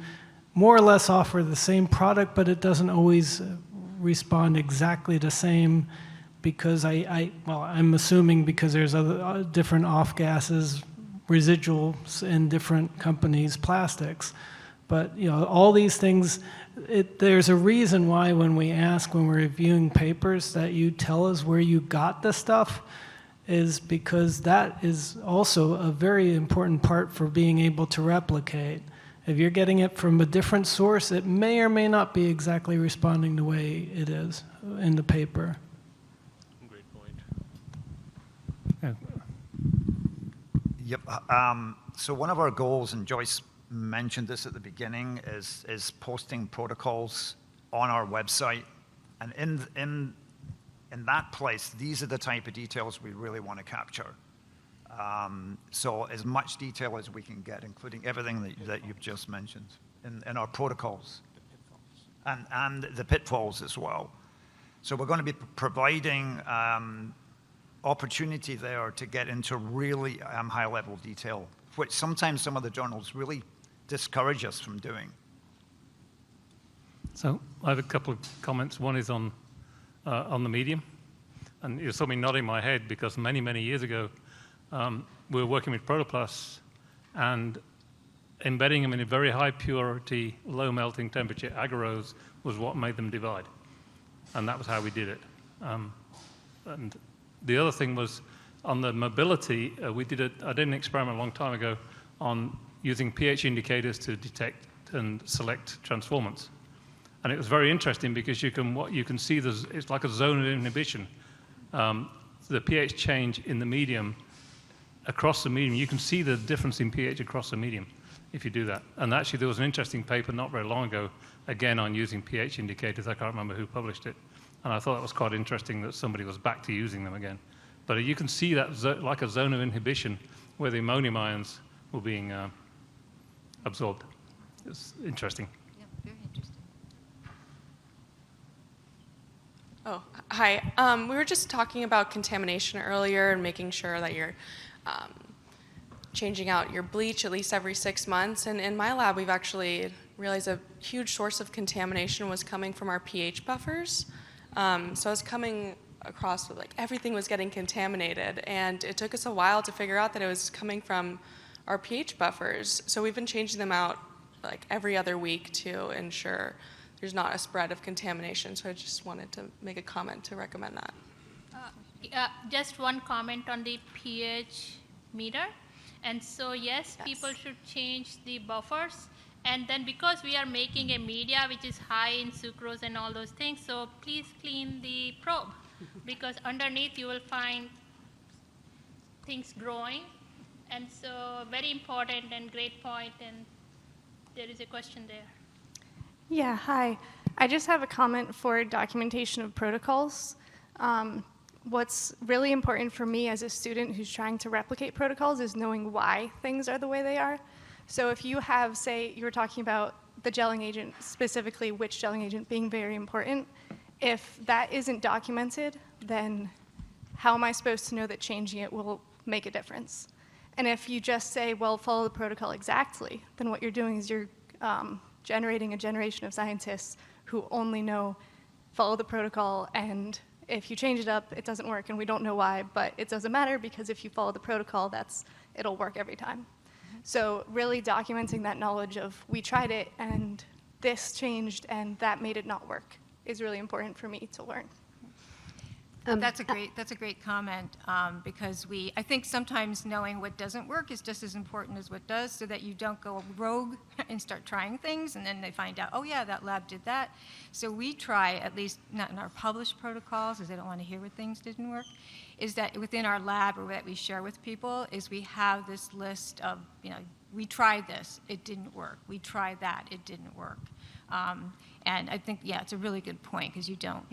more or less offer the same product, but it doesn't always respond exactly the same, because I'm assuming because there's other different off-gases, residuals in different companies' plastics. But all these things, there's a reason why when we're reviewing papers, that you tell us where you got the stuff, is because that is also a very important part for being able to replicate. If you're getting it from a different source, it may or may not be exactly responding the way it is in the paper. Great point. Yep. So one of our goals, and Joyce mentioned this at the beginning, is posting protocols on our website. And in that place, these are the type of details we really want to capture. So as much detail as we can get, including everything that you've just mentioned in our protocols. And the pitfalls as well. So we're going to be providing opportunity there to get into really high-level detail, which sometimes some of the journals really discourage us from doing. So I have a couple of comments. One is on the medium. And you saw me nodding my head because many, many years ago, we were working with protoplasts and embedding them in a very high purity, low melting temperature agarose was what made them divide. And that was how we did it. And the other thing was on the mobility, I did an experiment a long time ago on using pH indicators to detect and select transformants. And it was very interesting because what you can see, it's like a zone of inhibition. The pH change in the medium, across the medium, you can see the difference in pH across the medium if you do that. And actually there was an interesting paper not very long ago, again on using pH indicators. I can't remember who published it. And I thought that was quite interesting that somebody was back to using them again. But you can see that like a zone of inhibition where the ammonium ions were being absorbed. It's interesting. Yeah, very interesting. Oh, hi. We were just talking about contamination earlier and making sure that you're changing out your bleach at least every 6 months. And in my lab, we've actually realized a huge source of contamination was coming from our pH buffers. So I was coming across with everything was getting contaminated, and it took us a while to figure out that it was coming from our pH buffers. So we've been changing them out every other week to ensure there's not a spread of contamination. So I just wanted to make a comment to recommend that. Just one comment on the pH meter. And so yes, people should change the buffers. And then because we are making a media which is high in sucrose and all those things, so please clean the probe because underneath you will find things growing. And so very important and great point, and there is a question there. Yeah, hi. I just have a comment for documentation of protocols. What's really important for me as a student who's trying to replicate protocols is knowing why things are the way they are. So if you have, say, you were talking about the gelling agent, specifically which gelling agent being very important, if that isn't documented, then how am I supposed to know that changing it will make a difference? And if you just say, well, follow the protocol exactly, then what you're doing is you're generating a generation of scientists who only know follow the protocol, and if you change it up, it doesn't work, and we don't know why, but it doesn't matter because if you follow the protocol, it'll work every time. So really documenting that knowledge of we tried it and this changed and that made it not work is really important for me to learn. That's a great comment because I think sometimes knowing what doesn't work is just as important as what does, so that you don't go rogue and start trying things and then they find out, oh yeah, that lab did that. So we try, at least not in our published protocols, as they don't want to hear what things didn't work, is that within our lab or that we share with people is we have this list of, we tried this, it didn't work. We tried that, it didn't work. And I think, yeah, it's a really good point because you don't,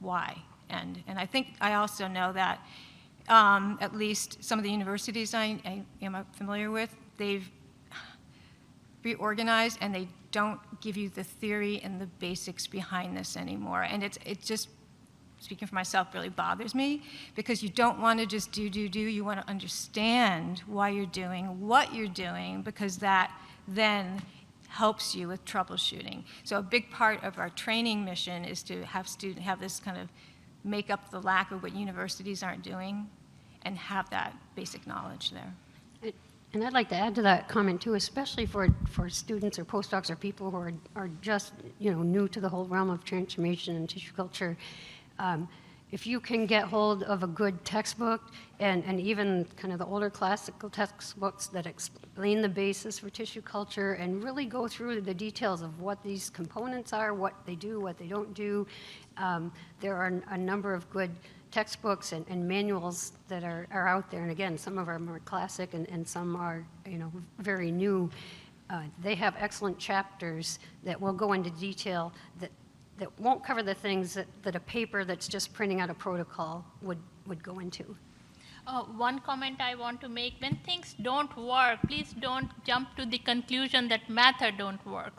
why? And I think I also know that at least some of the universities I am familiar with, they've reorganized and they don't give you the theory and the basics behind this anymore. And it just, speaking for myself, really bothers me because you don't want to just do. You want to understand why you're doing what you're doing because that then helps you with troubleshooting. So a big part of our training mission is to have students have this kind of make up the lack of what universities aren't doing and have that basic knowledge there. And I'd like to add to that comment too, especially for students or postdocs or people who are just new to the whole realm of transformation and tissue culture. If you can get hold of a good textbook and even kind of the older classical textbooks that explain the basis for tissue culture and really go through the details of what these components are, what they do, what they don't do, there are a number of good textbooks and manuals that are out there. And again, some of them are classic and some are very new. They have excellent chapters that will go into detail that won't cover the things that a paper that's just printing out a protocol would go into. One comment I want to make, when things don't work, please don't jump to the conclusion that method don't work.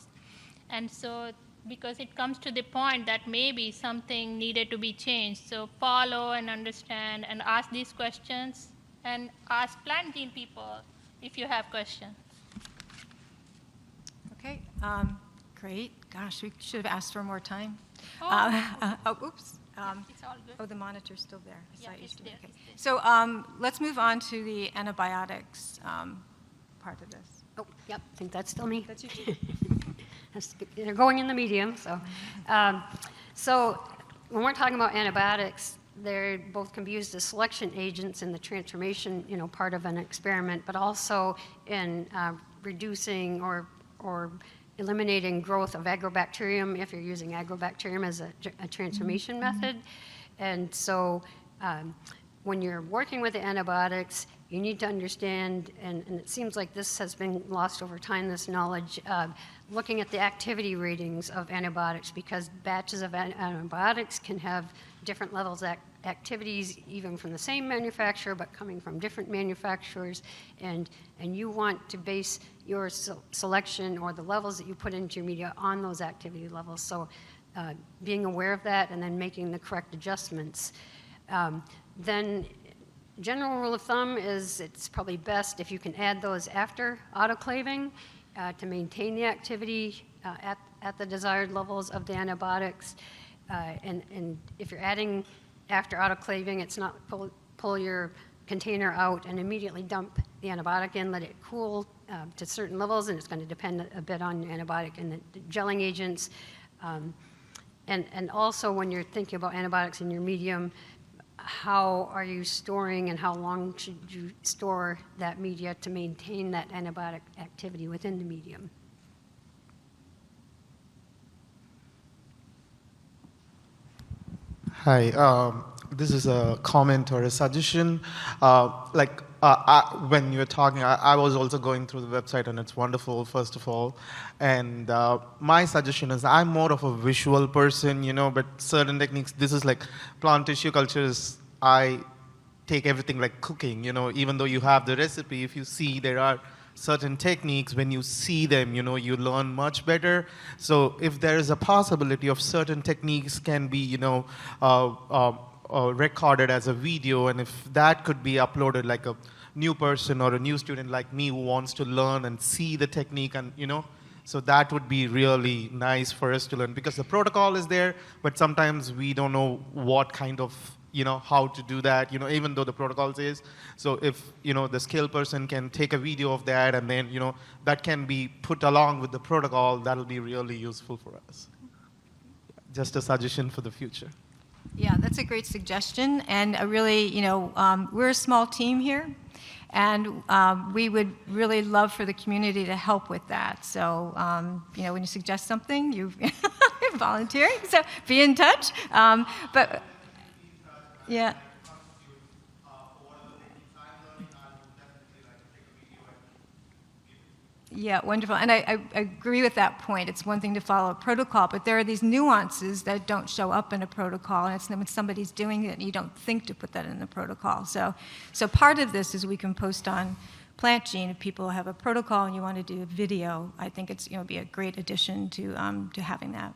And so, because it comes to the point that maybe something needed to be changed. So follow and understand and ask these questions and ask PlantGENE people if you have questions. Okay, great. Gosh, we should have asked for more time. Oops. It's all good. Oh, the monitor's still there. I saw it used to be. there, Okay. it's there. So let's move on to the antibiotics part of this. Oh, yep, I think that's still me. That's you too. They're going in the medium, so. So when we're talking about antibiotics, they both can be used as selection agents in the transformation, part of an experiment, but also in reducing or eliminating growth of agrobacterium if you're using agrobacterium as a transformation method. And so when you're working with the antibiotics, you need to understand, and it seems like this has been lost over time, this knowledge, looking at the activity ratings of antibiotics, because batches of antibiotics can have different levels of activities, even from the same manufacturer, but coming from different manufacturers, and you want to base your selection or the levels that you put into your media on those activity levels. So being aware of that and then making the correct adjustments. Then general rule of thumb is it's probably best if you can add those after autoclaving to maintain the activity at the desired levels of the antibiotics. And if you're adding after autoclaving, it's not pull your container out and immediately dump the antibiotic in, let it cool to certain levels, and it's going to depend a bit on the antibiotic and the gelling agents. And also when you're thinking about antibiotics in your medium, how are you storing and how long should you store that media to maintain that antibiotic activity within the medium? Hi, this is a comment or a suggestion. When you were talking, I was also going through the website and it's wonderful, first of all. And my suggestion is I'm more of a visual person, but certain techniques, this is like plant tissue cultures, I take everything like cooking, even though you have the recipe, if you see there are certain techniques, when you see them, you learn much better. So if there is a possibility of certain techniques can be, recorded as a video, and if that could be uploaded like a new person or a new student like me who wants to learn and see the technique, and so that would be really nice for us to learn, because the protocol is there, but sometimes we don't know what kind of how to do that, even though the protocol says. So if, the skilled person can take a video of that and then, that can be put along with the protocol, that'll be really useful for us. Just a suggestion for the future. Yeah, that's a great suggestion. And really, we're a small team here, and we would really love for the community to help with that. So, when you suggest something, you're volunteering, so be in touch. Yeah. Yeah, wonderful. And I agree with that point. It's one thing to follow a protocol, but there are these nuances that don't show up in a protocol, and it's when somebody's doing it, you don't think to put that in the protocol. So part of this is we can post on PlantGENE if people have a protocol and you want to do a video. I think it's be a great addition to having that.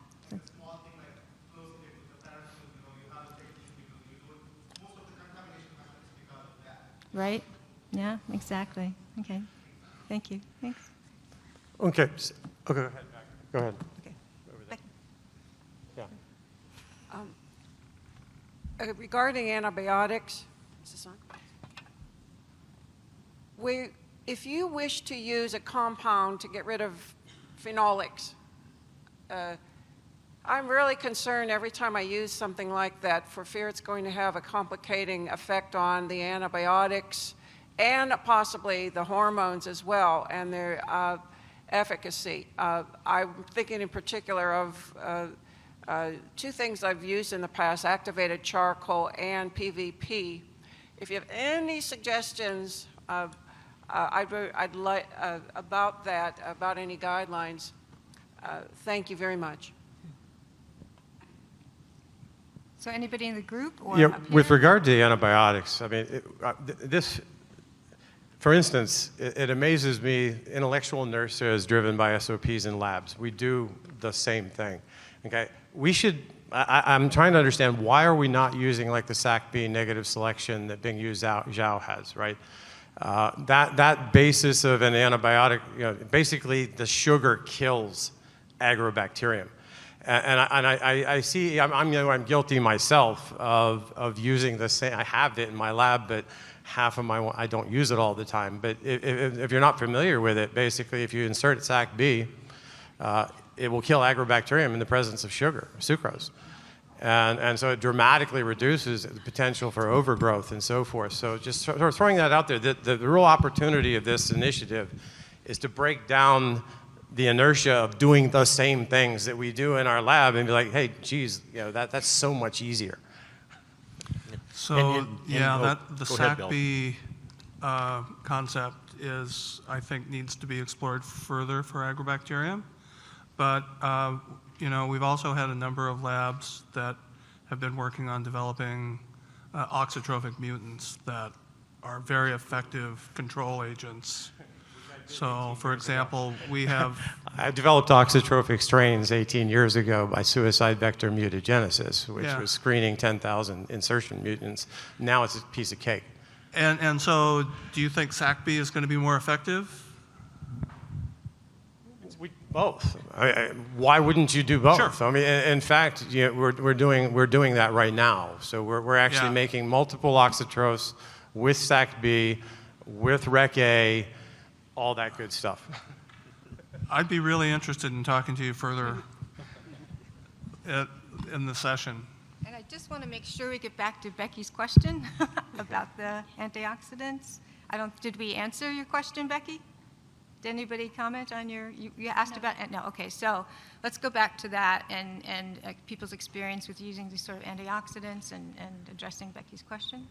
Right? Yeah, exactly. Okay. Thank you. Thanks. Okay. Okay, go ahead. Go ahead. Okay. Over there. Yeah. Regarding antibiotics, is this on? if you wish to use a compound to get rid of phenolics, I'm really concerned every time I use something like that for fear it's going to have a complicating effect on the antibiotics and possibly the hormones as well and their efficacy. I'm thinking in particular of two things I've used in the past, activated charcoal and PVP. If you have any suggestions I'd like about that, about any guidelines, thank you very much. So anybody in the group? Or Yeah, up here? with regard to the antibiotics, I mean, this, for instance, it amazes me, intellectual inertia is driven by SOPs in labs. We do the same thing, okay? We should, I'm trying to understand, why are we not using like the SAC-B negative selection that Bing Yu Zhao has, right? That basis of an antibiotic, you know, basically the sugar kills agrobacterium. And I see, I'm guilty myself of using the same, I have it in my lab, but half of my, I don't use it all the time. But if you're not familiar with it, basically if you insert SAC-B, it will kill agrobacterium in the presence of sugar, sucrose. And so it dramatically reduces the potential for overgrowth and so forth. So just sort of throwing that out there, the real opportunity of this initiative is to break down the inertia of doing the same things that we do in our lab and be like, hey, geez, you know, that's so much easier. So, yeah, the SAC-B concept is, I think, needs to be explored further for agrobacterium. But, you know, we've also had a number of labs that have been working on developing oxytrophic mutants that are very effective control agents. So, for example, we have... I developed oxytrophic strains 18 years ago by suicide vector mutagenesis, which was screening 10,000 insertion mutants. Now it's a piece of cake. And so, do you think SAC-B is going to be more effective? Both. Why wouldn't you do both? Sure. I mean, in fact, you know, we're doing that right now. So we're actually making multiple oxytropes with SAC-B, with Rec-A, all that good stuff. I'd be really interested in talking to you further in the session. And I just want to make sure we get back to Becky's question about the antioxidants. Did we answer your question, Becky? Did anybody comment on you asked about, no, okay, so let's go back to that and people's experience with using these sort of antioxidants and addressing Becky's question.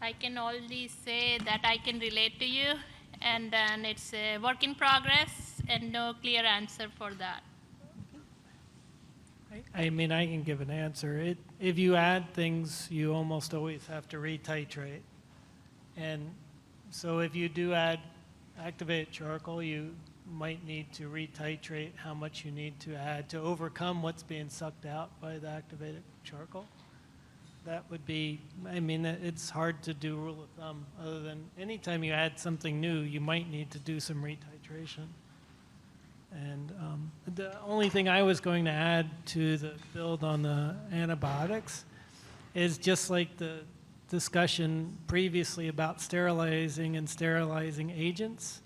I can only say that I can relate to you, and then it's a work in progress and no clear answer for that. I mean, I can give an answer. If you add things, you almost always have to retitrate. And so if you do add activated charcoal, you might need to retitrate how much you need to add to overcome what's being sucked out by the activated charcoal. That would be, I mean, it's hard to do rule of thumb other than anytime you add something new, you might need to do some retitration. And the only thing I was going to add to the build on the antibiotics is just like the discussion previously about sterilizing and sterilizing agents.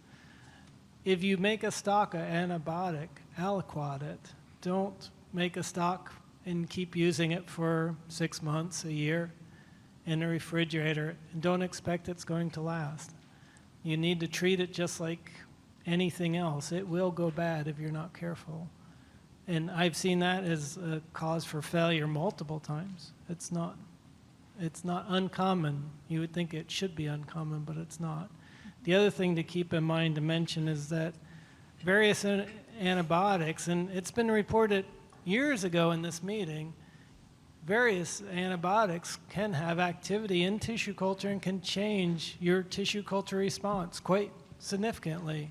If you make a stock of antibiotic, aliquot it. Don't make a stock and keep using it for 6 months, a year in a refrigerator, and don't expect it's going to last. You need to treat it just like anything else. It will go bad if you're not careful. And I've seen that as a cause for failure multiple times. It's not uncommon. You would think it should be uncommon, but it's not. The other thing to keep in mind to mention is that various antibiotics, and it's been reported years ago in this meeting, various antibiotics can have activity in tissue culture and can change your tissue culture response quite significantly.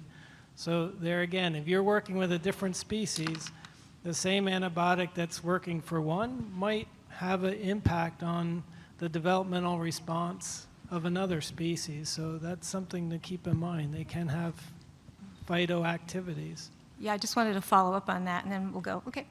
So there again, if you're working with a different species, the same antibiotic that's working for one might have an impact on the developmental response of another species. So that's something to keep in mind. They can have phytoactivities. Yeah, I just wanted to follow up on that, and then we'll go. Okay.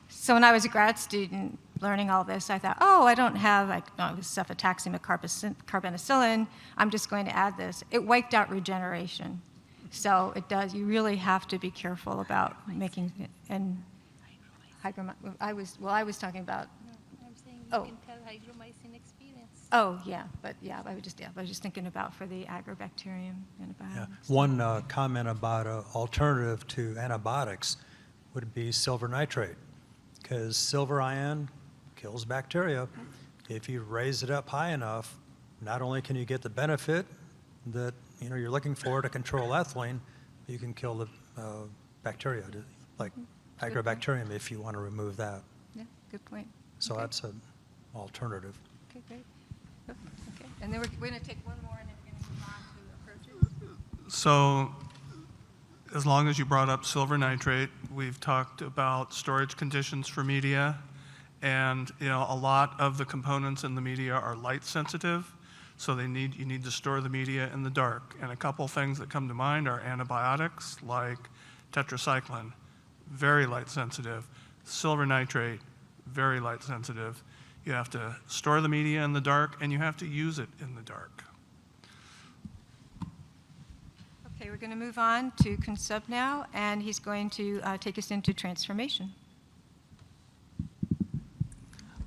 So when I was a grad student, learning all this, I thought, oh, I don't have like cefotaxime carbonicillin. I'm just going to add this. It wiped out regeneration. So it does. You really have to be careful about making it. And I was talking about. I'm saying you Oh. can tell hygromycin experience. Oh yeah, but yeah, I was just thinking about for the agrobacterium antibiotics. Yeah. One comment about an alternative to antibiotics would be silver nitrate, because silver ion kills bacteria. If you raise it up high enough, not only can you get the benefit that you're looking for to control ethylene, you can kill the bacteria, like agrobacterium, if you want to remove that. Yeah, good point. So Okay. that's an alternative. Okay, great. Oh, okay, and then we're going to take one more and then we're going to move on to approaches. So as long as you brought up silver nitrate, we've talked about storage conditions for media, and a lot of the components in the media are light sensitive, so you need to store the media in the dark. And a couple things that come to mind are antibiotics like tetracycline, very light sensitive. Silver nitrate, very light sensitive. You have to store the media in the dark, and you have to use it in the dark. Okay, we're going to move on to Consub now, and he's going to take us into transformation.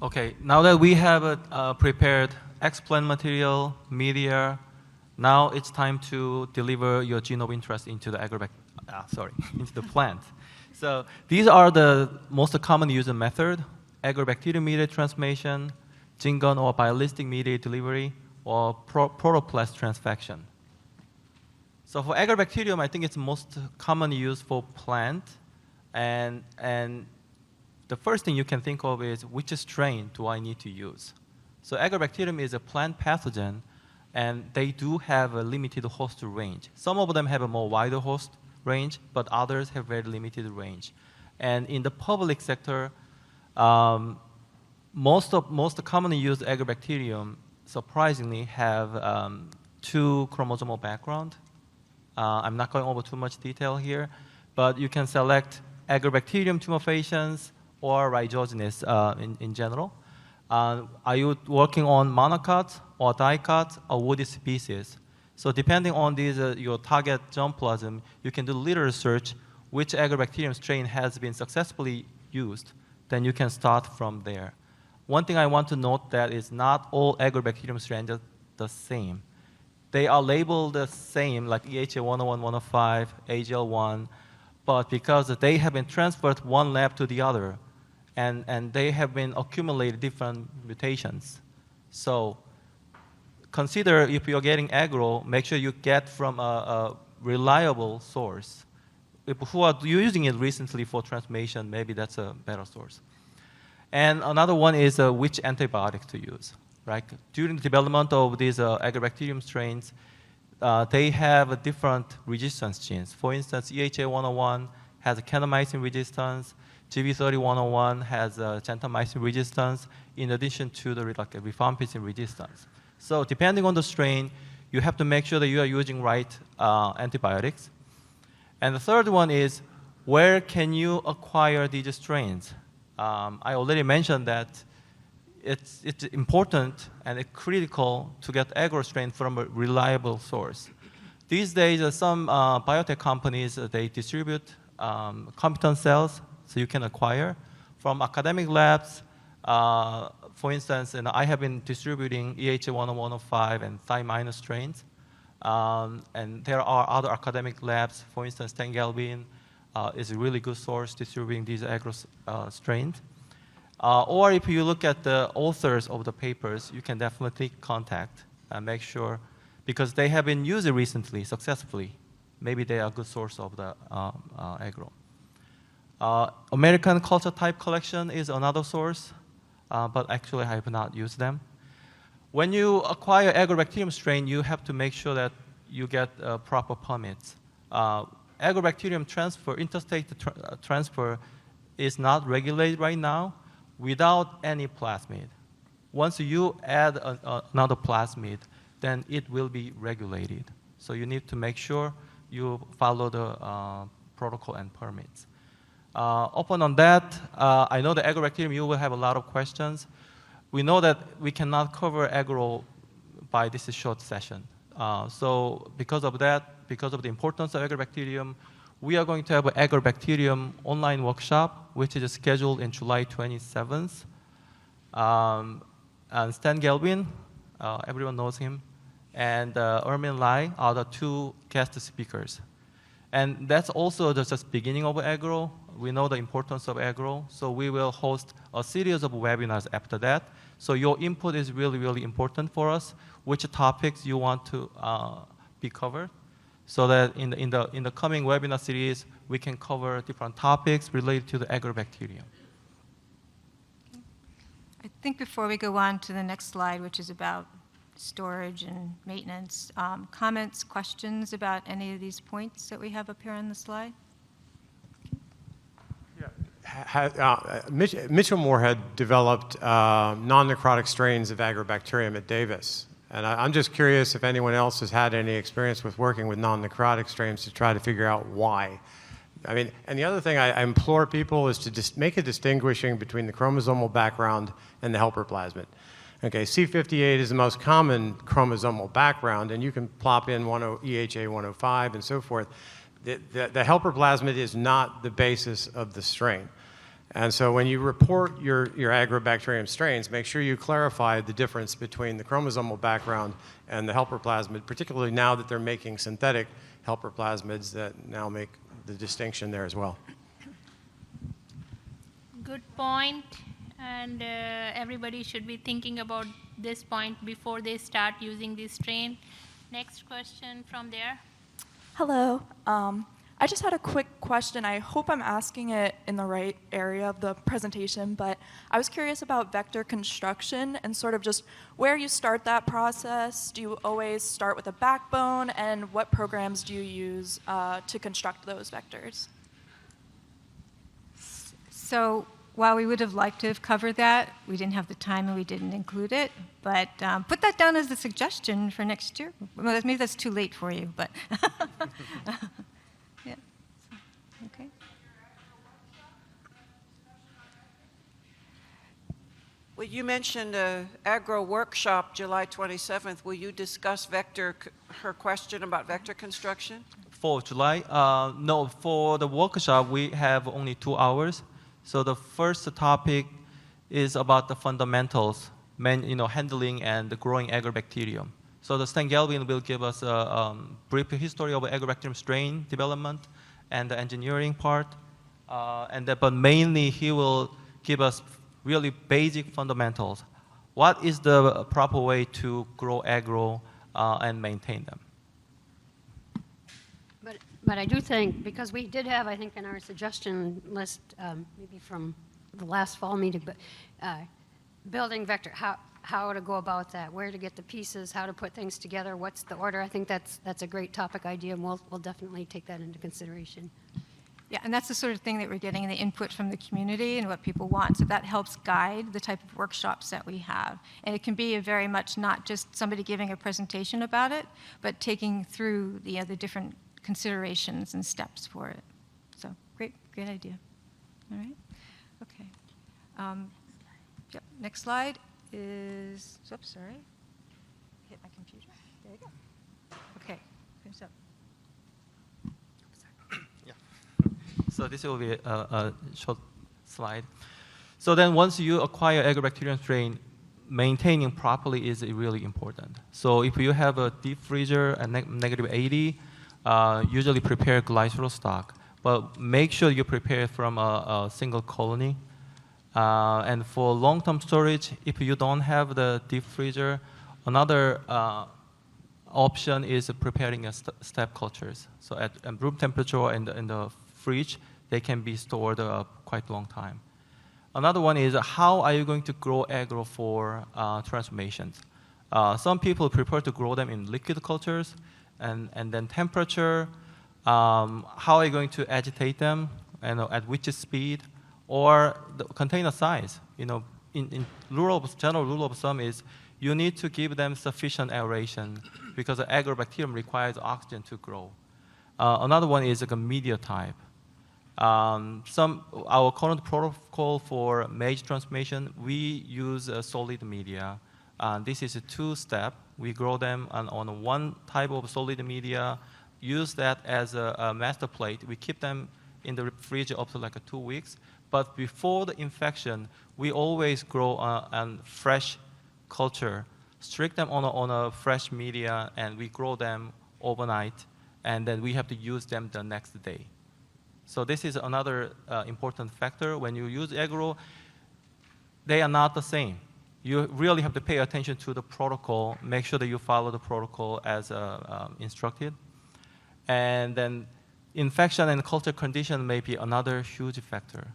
Okay, now that we have prepared explant material, media, now it's time to deliver your gene of interest into the into the plant. So these are the most common used method: agrobacterium mediated transformation, gene gun or biolistic mediated delivery, or protoplast transfection. So for agrobacterium, I think it's most commonly used for plant, and the first thing you can think of is which strain do I need to use? So agrobacterium is a plant pathogen, and they do have a limited host range. Some of them have a more wider host range, but others have very limited range. And in the public sector, most commonly used agrobacterium surprisingly have 2 chromosomal background. I'm not going over too much detail here, but you can select agrobacterium tumefaciens or rhizogenes in general. Are you working on monocot or dicot or woody species? So depending on these, your target germplasm, you can do litter search which agrobacterium strain has been successfully used. Then you can start from there. One thing I want to note that is not all agrobacterium strains are the same. They are labeled the same, like EHA 101, 105, AGL1, but because they have been transferred one lab to the other, and they have been accumulated different mutations. So consider if you're getting agro, make sure you get from a reliable source. People who are using it recently for transformation, maybe that's a better source. And another one is which antibiotics to use. Right? During the development of these agrobacterium strains, they have different resistance genes. For instance, EHA 101 has a kanamycin resistance. GB30 101 has gentamicin resistance, in addition to the rifampicin resistance. So depending on the strain, you have to make sure that you are using right antibiotics. And the third one is, where can you acquire these strains? I already mentioned that it's important and it's critical to get agro strain from a reliable source. These days, some biotech companies, they distribute competent cells so you can acquire. From academic labs, for instance, and I have been distributing EHA 101, 105 and Thi- strains. And there are other academic labs, for instance, Tengelbin is a really good source distributing these agro strains. Or if you look at the authors of the papers, you can definitely contact and make sure, because they have been used recently successfully. Maybe they are a good source of the agro. American culture type collection is another source, but actually I have not used them. When you acquire agrobacterium strain, you have to make sure that you get proper permits. Agrobacterium transfer, interstate transfer is not regulated right now without any plasmid. Once you add another plasmid, then it will be regulated. So you need to make sure you follow the protocol and permits. Upon on that, I know the agrobacterium, you will have a lot of questions. We know that we cannot cover agro by this short session. So because of that, because of the importance of agrobacterium, we are going to have an agrobacterium online workshop, which is scheduled in July 27th. And Stan Galvin, everyone knows him, and Ermin Lai are the two guest speakers. And that's also just the beginning of agro. We know the importance of agro, so we will host a series of webinars after that. So your input is really, really important for us, which topics you want to be covered, so that in the coming webinar series, we can cover different topics related to the agrobacterium. I think before we go on to the next slide, which is about storage and maintenance, comments, questions about any of these points that we have up here on the slide? Mitchell Moore had developed non-necrotic strains of agrobacterium at Davis. And I'm just curious if anyone else has had any experience with working with non-necrotic strains to try to figure out why. I mean, and the other thing I implore people is to just make a distinguishing between the chromosomal background and the helper plasmid. Okay, C58 is the most common chromosomal background, and you can plop in EHA 105 and so forth. The helper plasmid is not the basis of the strain. And so when you report your agrobacterium strains, make sure you clarify the difference between the chromosomal background and the helper plasmid, particularly now that they're making synthetic helper plasmids that now make the distinction there as well. Good point, and everybody should be thinking about this point before they start using this strain. Next question from there. Hello. I just had a quick question. I hope I'm asking it in the right area of the presentation, but I was curious about vector construction and sort of just where you start that process. Do you always start with a backbone, and what programs do you use to construct those vectors? So while we would have liked to have covered that, we didn't have the time and we didn't include it. But put that down as a suggestion for next year. Well, maybe that's too late for you, but yeah. Okay. Well, you mentioned an agro workshop July 27th. Will you discuss her question about vector construction? For July? No, for the workshop, we have only 2 hours. So the first topic is about the fundamentals, handling and growing agrobacterium. So the Stan Galvin will give us a brief history of agrobacterium strain development and the engineering part. But mainly he will give us really basic fundamentals. What is the proper way to grow agro and maintain them? But I do think, because we did have, I think, in our suggestion list, maybe from the last fall meeting, but building vector, how to go about that, where to get the pieces, how to put things together, what's the order. I think that's a great topic idea, and we'll definitely take that into consideration. Yeah, and that's the sort of thing that we're getting the input from the community and what people want. So that helps guide the type of workshops that we have. And it can be a very much not just somebody giving a presentation about it, but taking through the different considerations and steps for it. So great idea. All right. Okay. Yep. Next slide is. Oops, sorry. Hit my computer. There you go. Okay. Finish up. So this will be a short slide. So then once you acquire agrobacterium strain, maintaining properly is really important. So if you have a deep freezer at negative 80, usually prepare glycerol stock. But make sure you prepare from a single colony. And for long-term storage, if you don't have the deep freezer, another option is preparing a step cultures. So at room temperature in the fridge, they can be stored quite a long time. Another one is how are you going to grow agro for transformations? Some people prefer to grow them in liquid cultures, and then temperature. How are you going to agitate them, and at which speed, or the container size? In general rule of thumb is you need to give them sufficient aeration because the agrobacterium requires oxygen to grow. Another one is like a media type. Our current protocol for maize transformation, we use solid media. This is a two-step. We grow them on one type of solid media, use that as a master plate. We keep them in the fridge up to like 2 weeks. But before the infection, we always grow a fresh culture, strict them on a fresh media, and we grow them overnight, and then we have to use them the next day. So this is another important factor. When you use agro, they are not the same. You really have to pay attention to the protocol, make sure that you follow the protocol as instructed. And then infection and culture condition may be another huge factor.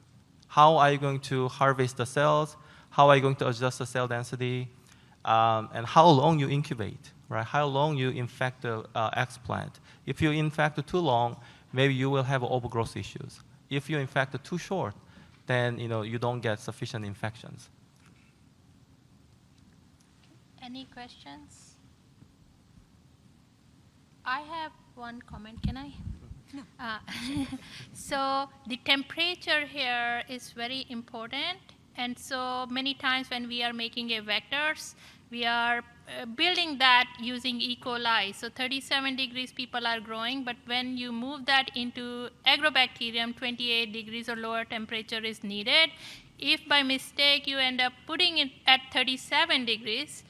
How are you going to harvest the cells? How are you going to adjust the cell density? And how long you incubate, right? How long you infect the explant. If you infect too long, maybe you will have overgrowth issues. If you infect too short, then you don't get sufficient infections. Any questions? I have one comment. Can I? No. So the temperature here is very important. And so many times when we are making a vectors, we are building that using E. coli. So 37 degrees people are growing, but when you move that into agrobacterium, 28 degrees or lower temperature is needed. If by mistake you end up putting it at 37 degrees,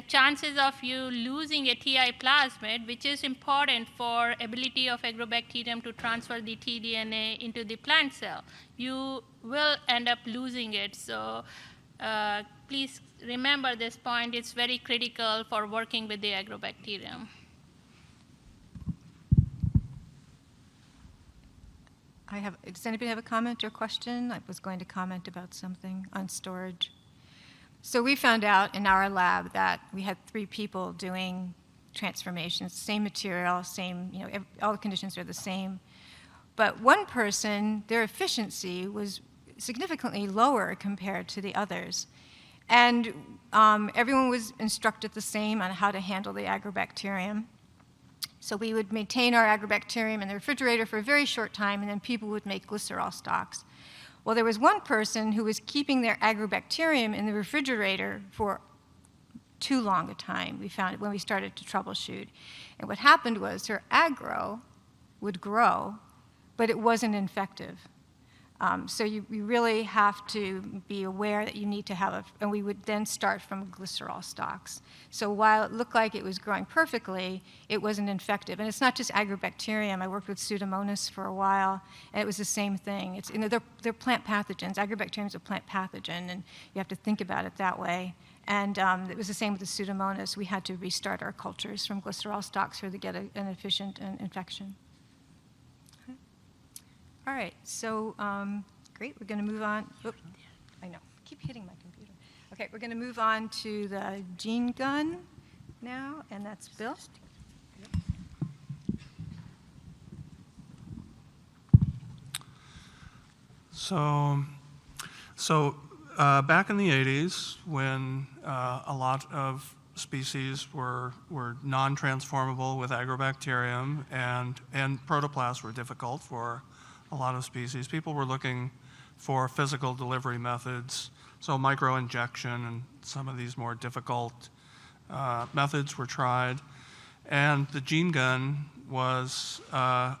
chances of you losing a TI plasmid, which is important for ability of agrobacterium to transfer the tDNA into the plant cell, you will end up losing it. So please remember this point. It's very critical for working with the agrobacterium. Does anybody have a comment or question? I was going to comment about something on storage. So we found out in our lab that we had 3 people doing transformations, same material, same, all the conditions are the same. But one person, their efficiency was significantly lower compared to the others. And everyone was instructed the same on how to handle the agrobacterium. So we would maintain our agrobacterium in the refrigerator for a very short time, and then people would make glycerol stocks. Well, there was one person who was keeping their agrobacterium in the refrigerator for too long a time. We found it when we started to troubleshoot. And what happened was her agro would grow, but it wasn't infective. So you really have to be aware that you need to have and we would then start from glycerol stocks. So while it looked like it was growing perfectly, it wasn't infective. And it's not just agrobacterium. I worked with Pseudomonas for a while, and it was the same thing. It's, they're plant pathogens. Agrobacterium is a plant pathogen, and you have to think about it that way. And it was the same with the Pseudomonas. We had to restart our cultures from glycerol stocks to get an efficient infection. All right, so great, we're going to move on. Oops, I know, I keep hitting my computer. Okay, we're going to move on to the gene gun now, and that's Bill. So back in the 80s, when a lot of species were non-transformable with agrobacterium, and protoplasts were difficult for a lot of species, people were looking for physical delivery methods, so microinjection and some of these more difficult methods were tried. And the gene gun was a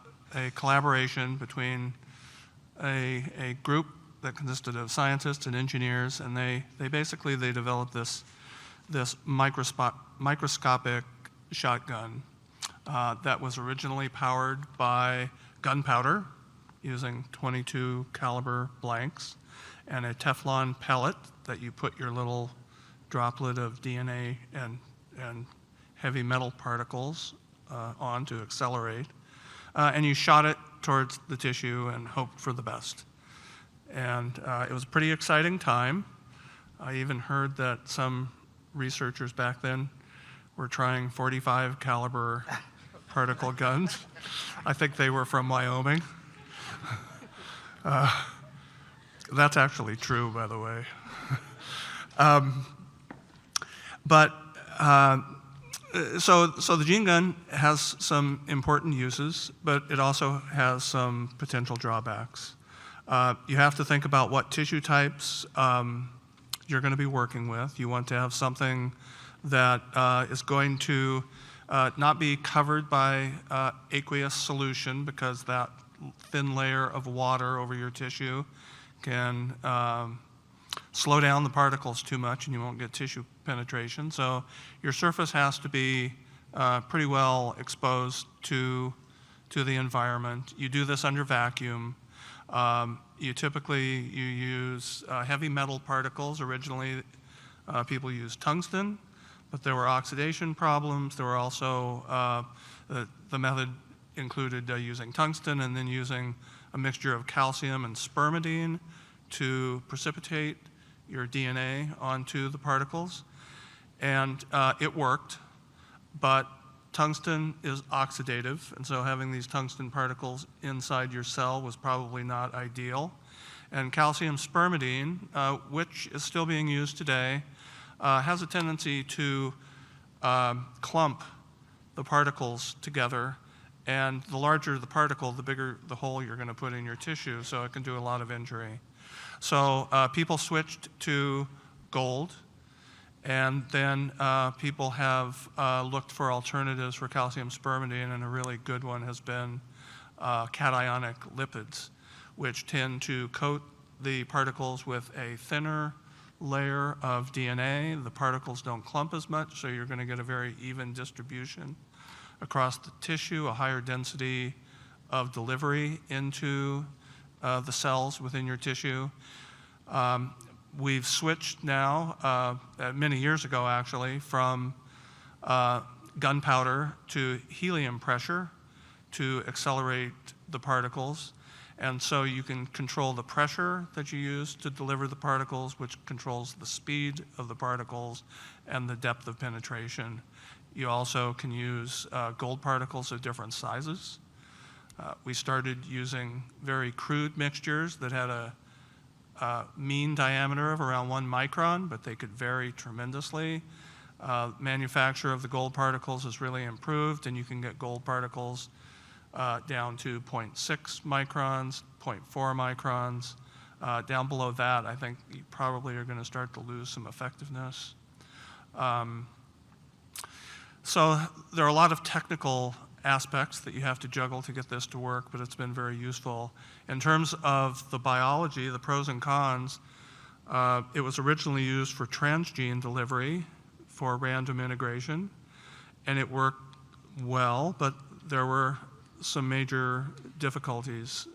collaboration between a group that consisted of scientists and engineers, and they developed this microscopic shotgun that was originally powered by gunpowder using .22 caliber blanks and a Teflon pellet that you put your little droplet of DNA and heavy metal particles on to accelerate. And you shot it towards the tissue and hoped for the best. And it was a pretty exciting time. I even heard that some researchers back then were trying .45 caliber particle guns. I think they were from Wyoming. That's actually true, by the way. So the gene gun has some important uses, but it also has some potential drawbacks. You have to think about what tissue types you're going to be working with. You want to have something that is going to not be covered by aqueous solution, because that thin layer of water over your tissue can slow down the particles too much and you won't get tissue penetration. So your surface has to be pretty well exposed to the environment. You do this under vacuum. You typically use heavy metal particles. Originally, people used tungsten, but there were oxidation problems. There were also, the method included using tungsten and then using a mixture of calcium and spermidine to precipitate your DNA onto the particles. And it worked, but tungsten is oxidative, and so having these tungsten particles inside your cell was probably not ideal. And calcium spermidine, which is still being used today, has a tendency to clump the particles together, and the larger the particle, the bigger the hole you're going to put in your tissue, so it can do a lot of injury. So people switched to gold. And then people have looked for alternatives for calcium spermidine, and a really good one has been cationic lipids, which tend to coat the particles with a thinner layer of DNA. The particles don't clump as much, so you're going to get a very even distribution across the tissue, a higher density of delivery into the cells within your tissue. We've switched now, many years ago actually, from gunpowder to helium pressure to accelerate the particles. And so you can control the pressure that you use to deliver the particles, which controls the speed of the particles and the depth of penetration. You also can use gold particles of different sizes. We started using very crude mixtures that had a mean diameter of around 1 micron, but they could vary tremendously. Manufacture of the gold particles has really improved, and you can get gold particles down to 0.6 microns, 0.4 microns. Down below that, I think you probably are going to start to lose some effectiveness. So there are a lot of technical aspects that you have to juggle to get this to work, but it's been very useful. In terms of the biology, the pros and cons, it was originally used for transgene delivery for random integration, and it worked well, but there were some major difficulties.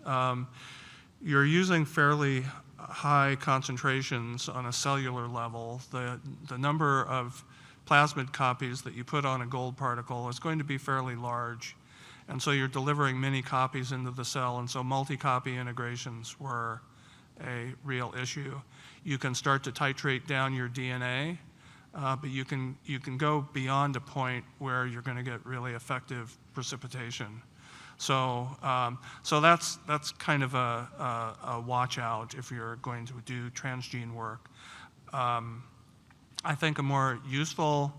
You're using fairly high concentrations on a cellular level. The number of plasmid copies that you put on a gold particle is going to be fairly large. And so you're delivering many copies into the cell, and so multi-copy integrations were a real issue. You can start to titrate down your DNA, but you can go beyond a point where you're going to get really effective precipitation. So that's kind of a watch out if you're going to do transgene work. I think a more useful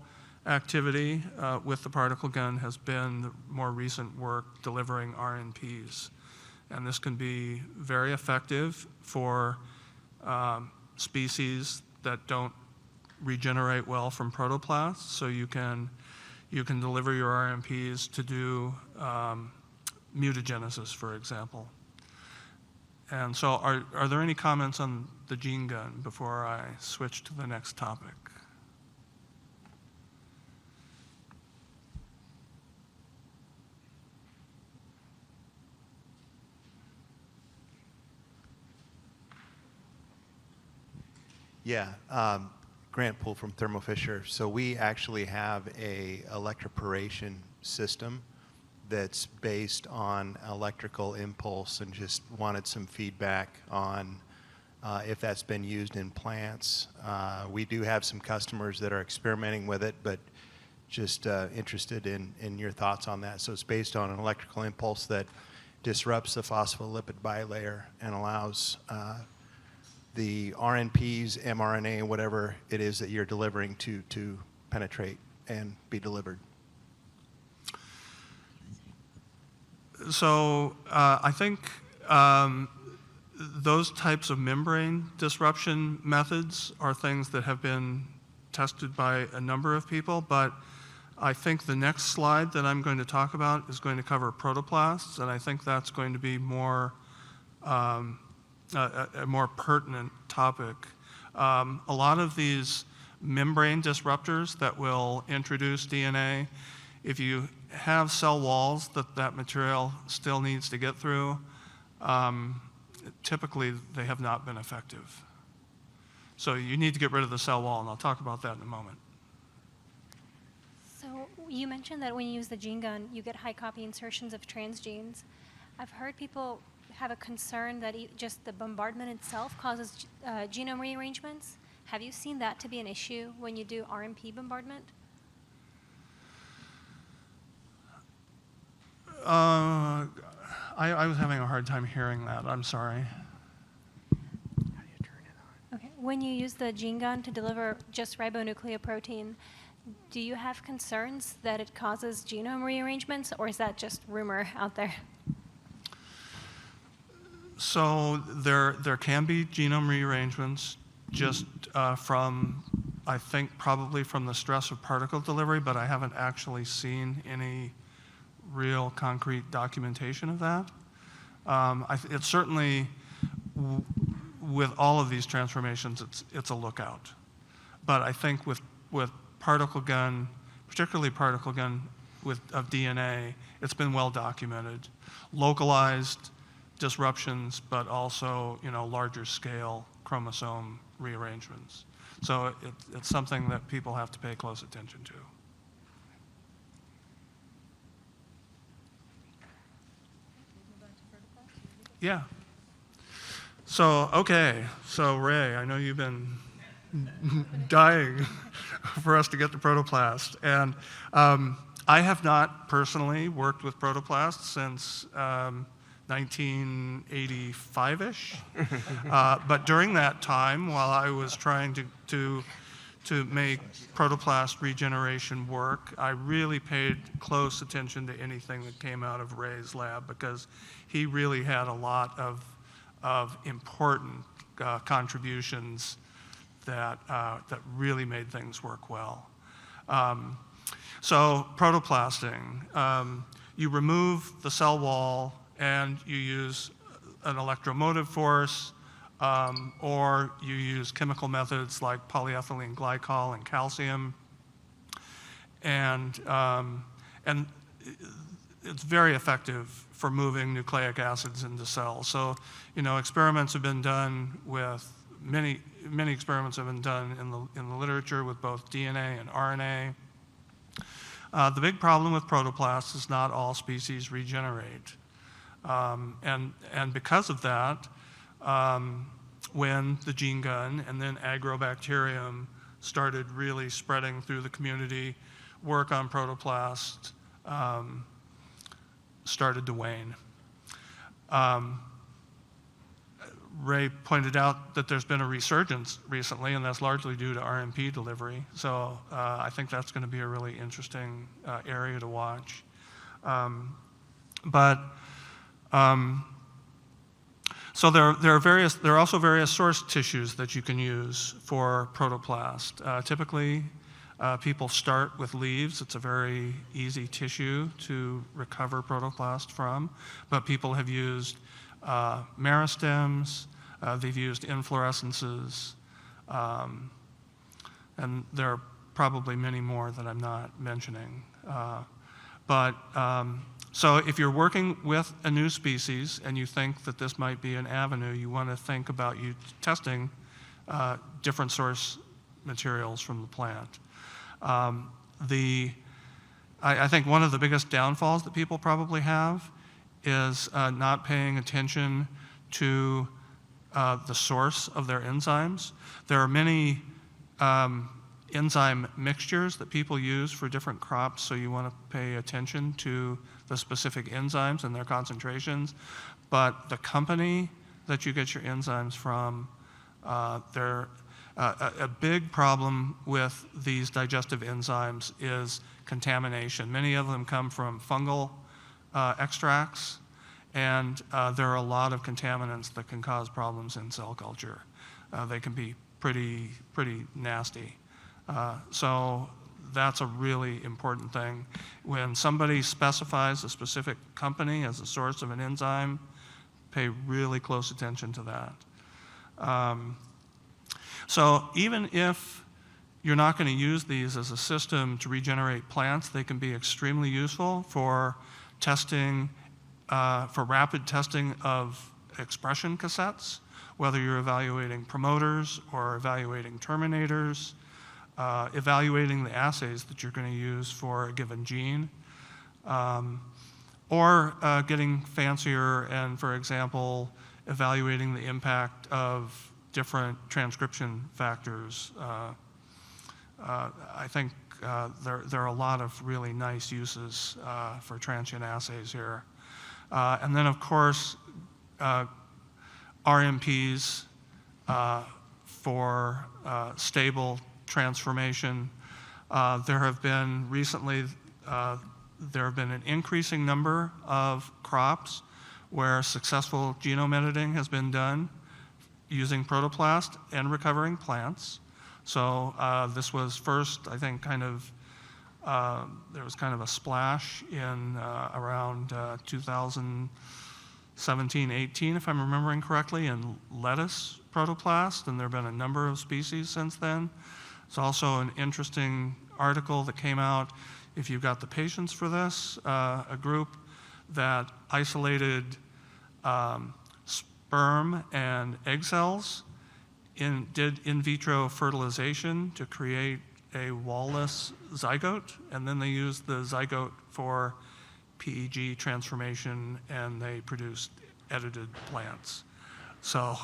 activity with the particle gun has been the more recent work delivering RNPs. And this can be very effective for species that don't regenerate well from protoplasts. So you can deliver your RNPs to do mutagenesis, for example. And so are there any comments on the gene gun before I switch to the next topic? Yeah, Grant Poole from Thermo Fisher. So we actually have a electroporation system that's based on electrical impulse, and just wanted some feedback on if that's been used in plants. We do have some customers that are experimenting with it, but just interested in your thoughts on that. So it's based on an electrical impulse that disrupts the phospholipid bilayer and allows the RNPs, mRNA, whatever it is that you're delivering to penetrate and be delivered. So I think those types of membrane disruption methods are things that have been tested by a number of people, but I think the next slide that I'm going to talk about is going to cover protoplasts, and I think that's going to be more a more pertinent topic. A lot of these membrane disruptors that will introduce DNA, if you have cell walls that material still needs to get through, typically they have not been effective. So you need to get rid of the cell wall, and I'll talk about that in a moment. So you mentioned that when you use the gene gun, you get high copy insertions of transgenes. I've heard people have a concern that just the bombardment itself causes genome rearrangements. Have you seen that to be an issue when you do RMP bombardment? I was having a hard time hearing that. I'm sorry. Okay. When you use the gene gun to deliver just ribonucleoprotein, do you have concerns that it causes genome rearrangements, or is that just rumor out there? So there can be genome rearrangements just from, I think, probably from the stress of particle delivery, but I haven't actually seen any real concrete documentation of that. It's certainly, with all of these transformations, it's a lookout. But I think with particle gun, particularly particle gun of DNA, it's been well documented. Localized disruptions, but also, larger scale chromosome rearrangements. So it's something that people have to pay close attention to. Yeah. So Ray, I know you've been dying for us to get to protoplast. And I have not personally worked with protoplasts since 1985-ish. But during that time, while I was trying to make protoplast regeneration work, I really paid close attention to anything that came out of Ray's lab, because he really had a lot of important contributions that really made things work well. So protoplasting, you remove the cell wall and you use an electromotive force, or you use chemical methods like polyethylene glycol and calcium, and it's very effective for moving nucleic acids into cells. So, experiments have been done with many experiments have been done in the literature with both DNA and RNA. The big problem with protoplasts is not all species regenerate. And because of that, when the gene gun and then agrobacterium started really spreading through the community, work on protoplast started to wane. Ray pointed out that there's been a resurgence recently, and that's largely due to RMP delivery. So I think that's going to be a really interesting area to watch. So there are also various source tissues that you can use for protoplast. Typically, people start with leaves. It's a very easy tissue to recover protoplast from, but people have used meristems, they've used inflorescences, and there are probably many more that I'm not mentioning. So if you're working with a new species and you think that this might be an avenue, you want to think about you testing different source materials from the plant. I think one of the biggest downfalls that people probably have is not paying attention to the source of their enzymes. There are many enzyme mixtures that people use for different crops, so you want to pay attention to the specific enzymes and their concentrations. But the company that you get your enzymes from, a big problem with these digestive enzymes is contamination. Many of them come from fungal extracts, And there are a lot of contaminants that can cause problems in cell culture. They can be pretty nasty. So that's a really important thing. When somebody specifies a specific company as a source of an enzyme, pay really close attention to that. So even if you're not going to use these as a system to regenerate plants, they can be extremely useful for testing, for rapid testing of expression cassettes, whether you're evaluating promoters or evaluating terminators, evaluating the assays that you're going to use for a given gene, or getting fancier and, for example, evaluating the impact of different transcription factors. I think there are a lot of really nice uses for transient assays here. And then, of course, RMPs for stable transformation. There have been recently, there have been an increasing number of crops where successful genome editing has been done using protoplast and recovering plants. So this was first, I think, kind of, there was kind of a splash in around 2017, 18, if I'm remembering correctly, in lettuce protoplast, and there have been a number of species since then. It's also an interesting article that came out, if you've got the patience for this, a group that isolated sperm and egg cells, did in vitro fertilization to create a wall-less zygote, and then they used the zygote for PEG transformation, and they produced edited plants. So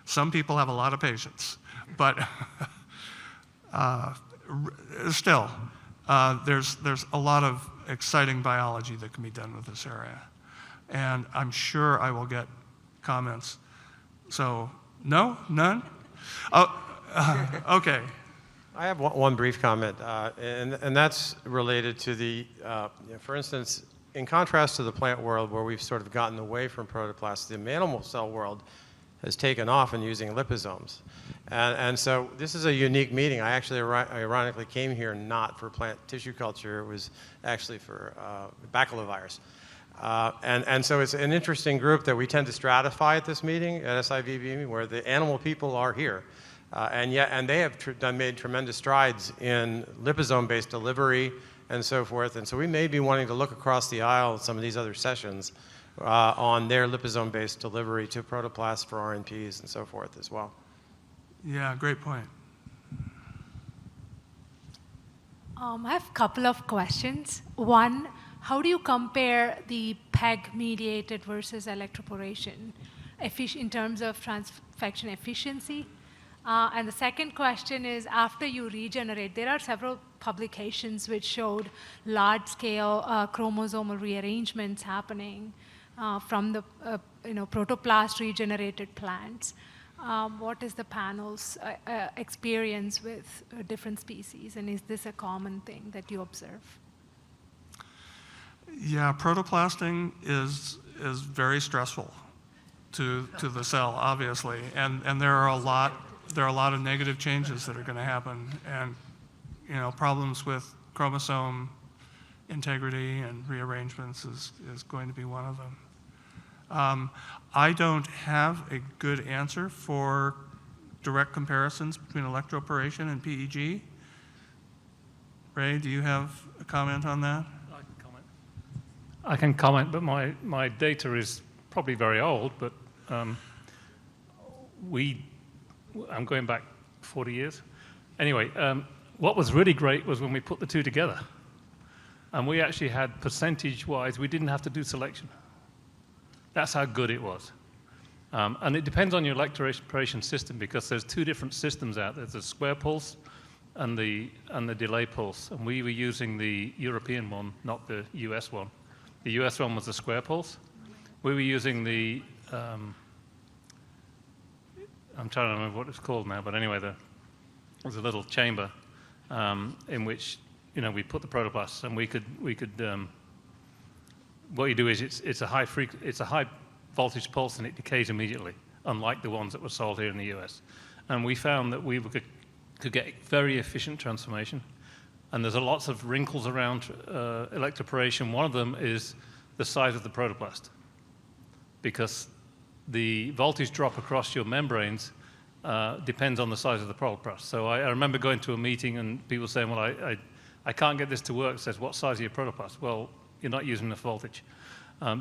some people have a lot of patience, but still, there's a lot of exciting biology that can be done with this area. And I'm sure I will get comments. So, no? None? Oh, okay. I have one brief comment, and that's related to the, for instance, in contrast to the plant world where we've sort of gotten away from protoplasts, the animal cell world has taken off in using liposomes. And so this is a unique meeting. I actually ironically came here not for plant tissue culture. It was actually for baculovirus. And so it's an interesting group that we tend to stratify at this meeting, at SIVB, where the animal people are here. And they have made tremendous strides in liposome-based delivery and so forth. And so we may be wanting to look across the aisle at some of these other sessions on their liposome-based delivery to protoplasts for RNPs and so forth as well. Yeah, great point. I have a couple of questions. One, how do you compare the PEG-mediated versus electroporation in terms of transfection efficiency? And the second question is, after you regenerate, there are several publications which showed large-scale chromosomal rearrangements happening from the protoplast regenerated plants. What is the panel's experience with different species, and is this a common thing that you observe? Yeah, protoplasting is very stressful to the cell, obviously, and there are a lot of negative changes that are going to happen, and problems with chromosome integrity and rearrangements is going to be one of them. I don't have a good answer for direct comparisons between electroporation and PEG. Ray, do you have a comment on that? I can comment, but my data is probably very old, but I'm going back 40 years. Anyway, what was really great was when we put the two together. And we actually had percentage-wise, we didn't have to do selection. That's how good it was. And it depends on your electroporation system, because there's two different systems out there. There's the square pulse and the delay pulse. And we were using the European one, not the US one. The US one was the square pulse. We were using the, I'm trying to remember what it's called now, but anyway, there was a little chamber in which we put the protoplasts, and we could what you do is it's a high voltage pulse and it decays immediately, unlike the ones that were sold here in the US. And we found that we could get very efficient transformation. And there's lots of wrinkles around electroporation. One of them is the size of the protoplast, because the voltage drop across your membranes depends on the size of the protoplast. So I remember going to a meeting and people saying, well, I can't get this to work. It says, what size are your protoplasts? Well, you're not using enough voltage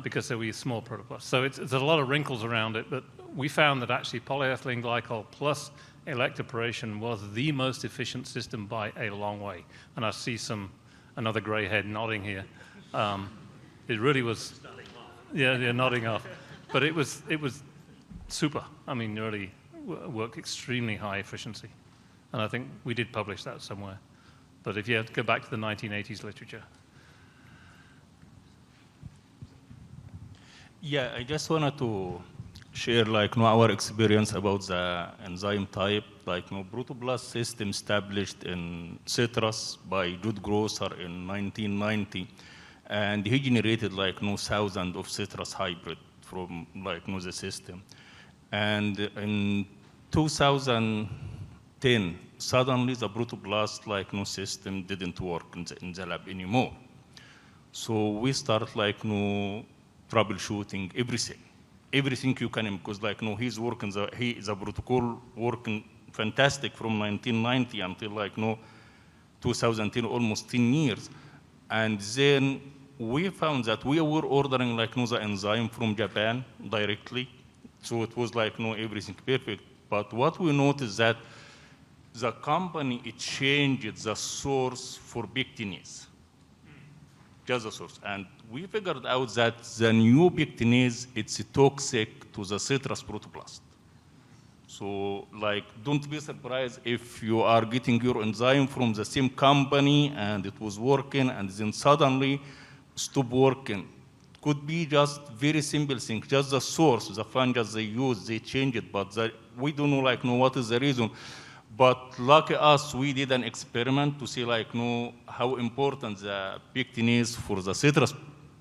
because they were small protoplasts. So there's a lot of wrinkles around it, but we found that actually polyethylene glycol plus electroporation was the most efficient system by a long way. And I see another gray head nodding here. It really was, yeah, they're nodding off. But it was super. I mean, really worked extremely high efficiency. And I think we did publish that somewhere. But if you have to go back to the 1980s literature. Yeah, I just wanted to share our experience about the enzyme type. Protoplast system established in citrus by Jude Grosser in 1990. And he generated thousands of citrus hybrid from the system. And in 2010, suddenly the protoplast system didn't work in the lab anymore. So we start troubleshooting everything you can, because he's working the protocol working fantastic from 1990 until 2010, almost 10 years. And then we found that we were ordering the enzyme from Japan directly, so it was everything perfect. But what we noticed that the company, it changed the source for pectinase, just the source. And we figured out that the new pectinase, it's toxic to the citrus protoplast. So don't be surprised if you are getting your enzyme from the same company and it was working and then suddenly stop working. Could be just very simple thing, just the source, the fungus they use, they change it, but we don't know what is the reason. But lucky us, we did an experiment to see how important the pectinase for the citrus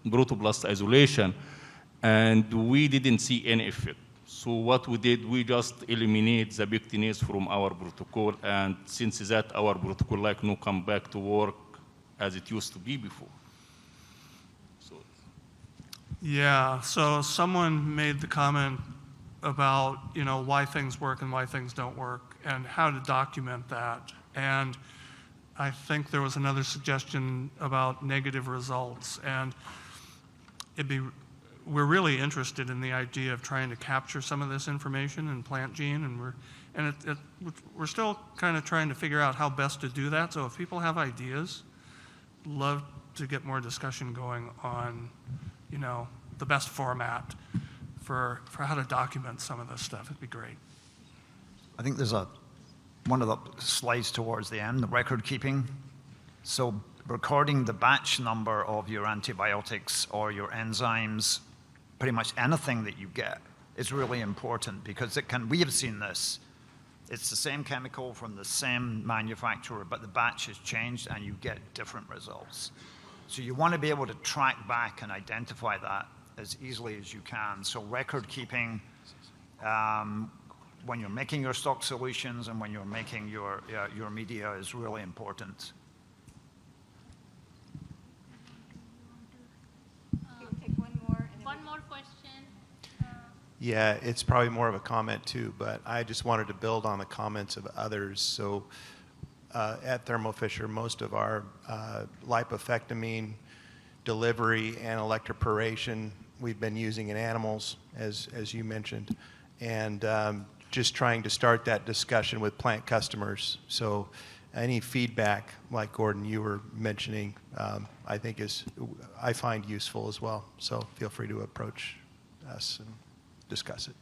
protoplast isolation, and we didn't see any effect. So what we did, we just eliminate the pectinase from our protocol, and since that, our protocol come back to work as it used to be before. Yeah, so someone made the comment about why things work and why things don't work and how to document that. And I think there was another suggestion about negative results. And we're really interested in the idea of trying to capture some of this information in PlantGENE, and we're still kind of trying to figure out how best to do that. So if people have ideas, love to get more discussion going on the best format for how to document some of this stuff. It'd be great. I think there's one of the slides towards the end, the record keeping. So recording the batch number of your antibiotics or your enzymes, pretty much anything that you get is really important, because we have seen this. It's the same chemical from the same manufacturer, but the batch has changed and you get different results. So you want to be able to track back and identify that as easily as you can. So record keeping, when you're making your stock solutions and when you're making your media, is really important. One more question. Yeah, it's probably more of a comment too, but I just wanted to build on the comments of others. So at Thermo Fisher, most of our lipofectamine delivery and electroporation we've been using in animals, as you mentioned, and just trying to start that discussion with plant customers. So any feedback, like Gordon, you were mentioning, I find useful as well. So feel free to approach us and discuss it.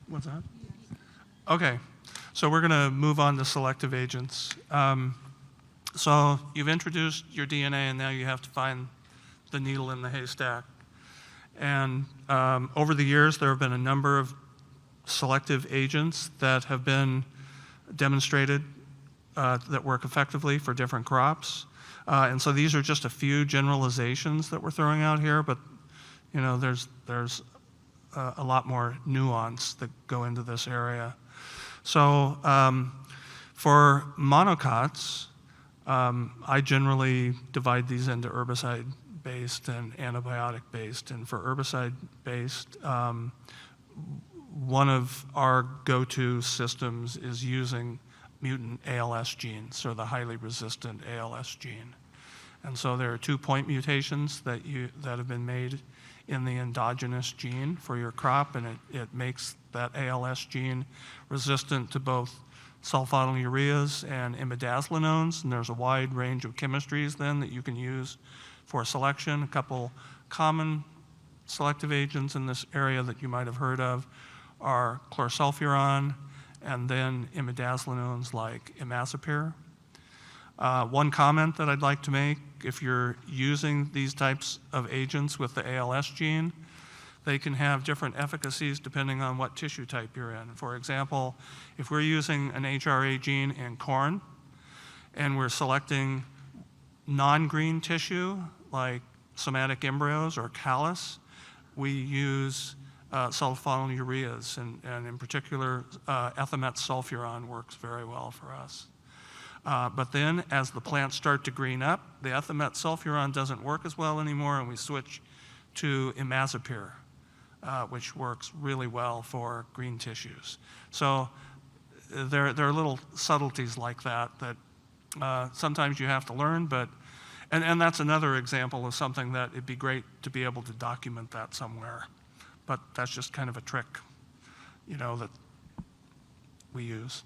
What's that? Okay, so we're going to move on to selective agents. So you've introduced your DNA, and now you have to find the needle in the haystack. And over the years, there have been a number of selective agents that have been demonstrated that work effectively for different crops. And so these are just a few generalizations that we're throwing out here, but you know, there's a lot more nuance that go into this area. So for monocots, I generally divide these into herbicide-based and antibiotic-based. And for herbicide-based, one of our go-to systems is using mutant ALS genes, so the highly resistant ALS gene. And so there are 2 point mutations that have been made in the endogenous gene for your crop, and it makes that ALS gene resistant to both sulfonylureas and imidazolinones, and there's a wide range of chemistries then that you can use for selection. A couple common selective agents in this area that you might have heard of are chlorsulfuron and then imidazolinones like imazapyr. One comment that I'd like to make, if you're using these types of agents with the ALS gene, they can have different efficacies depending on what tissue type you're in. For example, if we're using an HRA gene in corn and we're selecting non-green tissue like somatic embryos or callus, we use sulfonylureas, and in particular, ethymetsulfuron works very well for us. But then, as the plants start to green up, the ethymetsulfuron doesn't work as well anymore, and we switch to imazapyr, which works really well for green tissues. So there are little subtleties like that sometimes you have to learn, but and that's another example of something that it'd be great to be able to document that somewhere. But that's just kind of a trick, you know, that we use.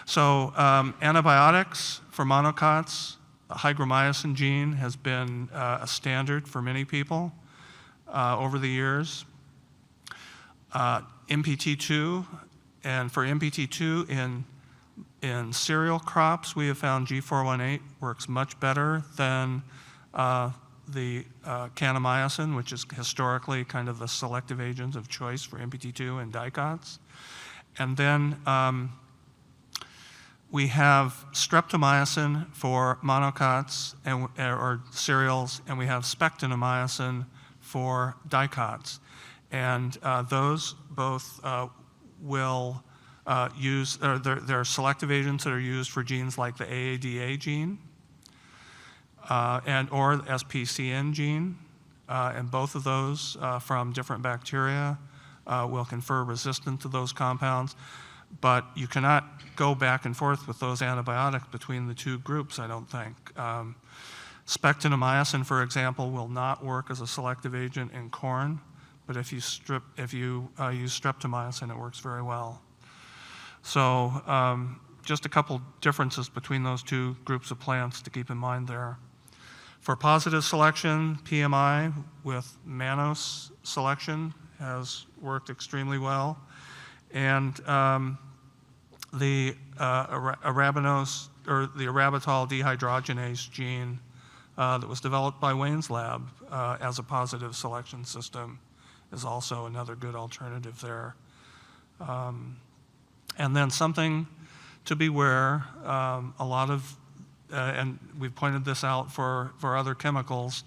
So antibiotics for monocots, the hygromycin gene has been a standard for many people over the years. MPT2, and for MPT2 in cereal crops, we have found G418 works much better than the kanamycin, which is historically kind of the selective agent of choice for MPT2 and dicots. And then we have streptomycin for monocots or cereals, and we have spectinomycin for dicots. And those both will use, there are selective agents that are used for genes like the AADA gene or the SPCN gene, and both of those from different bacteria will confer resistance to those compounds. But you cannot go back and forth with those antibiotics between the two groups, I don't think. Spectinomycin, for example, will not work as a selective agent in corn, but if you use streptomycin, it works very well. So just a couple differences between those two groups of plants to keep in mind there. For positive selection, PMI with mannose selection has worked extremely well. And the arabinose, or the arabitol dehydrogenase gene that was developed by Wayne's lab as a positive selection system is also another good alternative there. And then something to beware, a lot of, and we've pointed this out for other chemicals,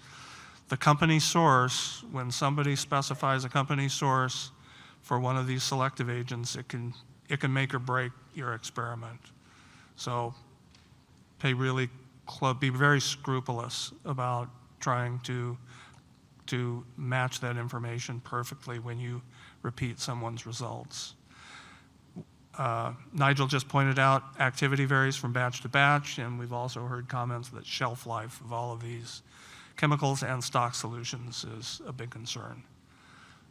the company source, when somebody specifies a company source for one of these selective agents, it can make or break your experiment. So be very scrupulous about trying to match that information perfectly when you repeat someone's results. Nigel just pointed out activity varies from batch to batch, and we've also heard comments that shelf life of all of these chemicals and stock solutions is a big concern.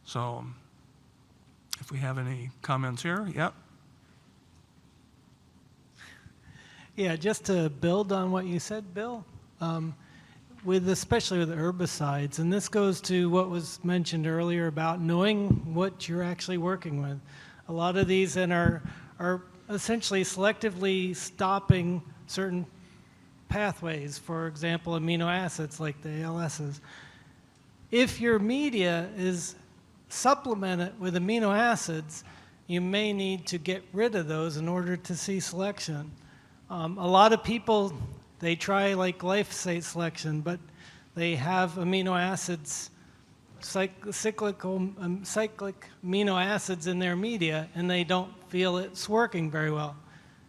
So if we have any comments here, yep. Yeah, just to build on what you said, Bill, especially with herbicides, and this goes to what was mentioned earlier about knowing what you're actually working with. A lot of these are essentially selectively stopping certain pathways, for example, amino acids like the ALSs. If your media is supplemented with amino acids, you may need to get rid of those in order to see selection. A lot of people They try like glyphosate selection, but they have amino acids, cyclic amino acids in their media, and they don't feel it's working very well.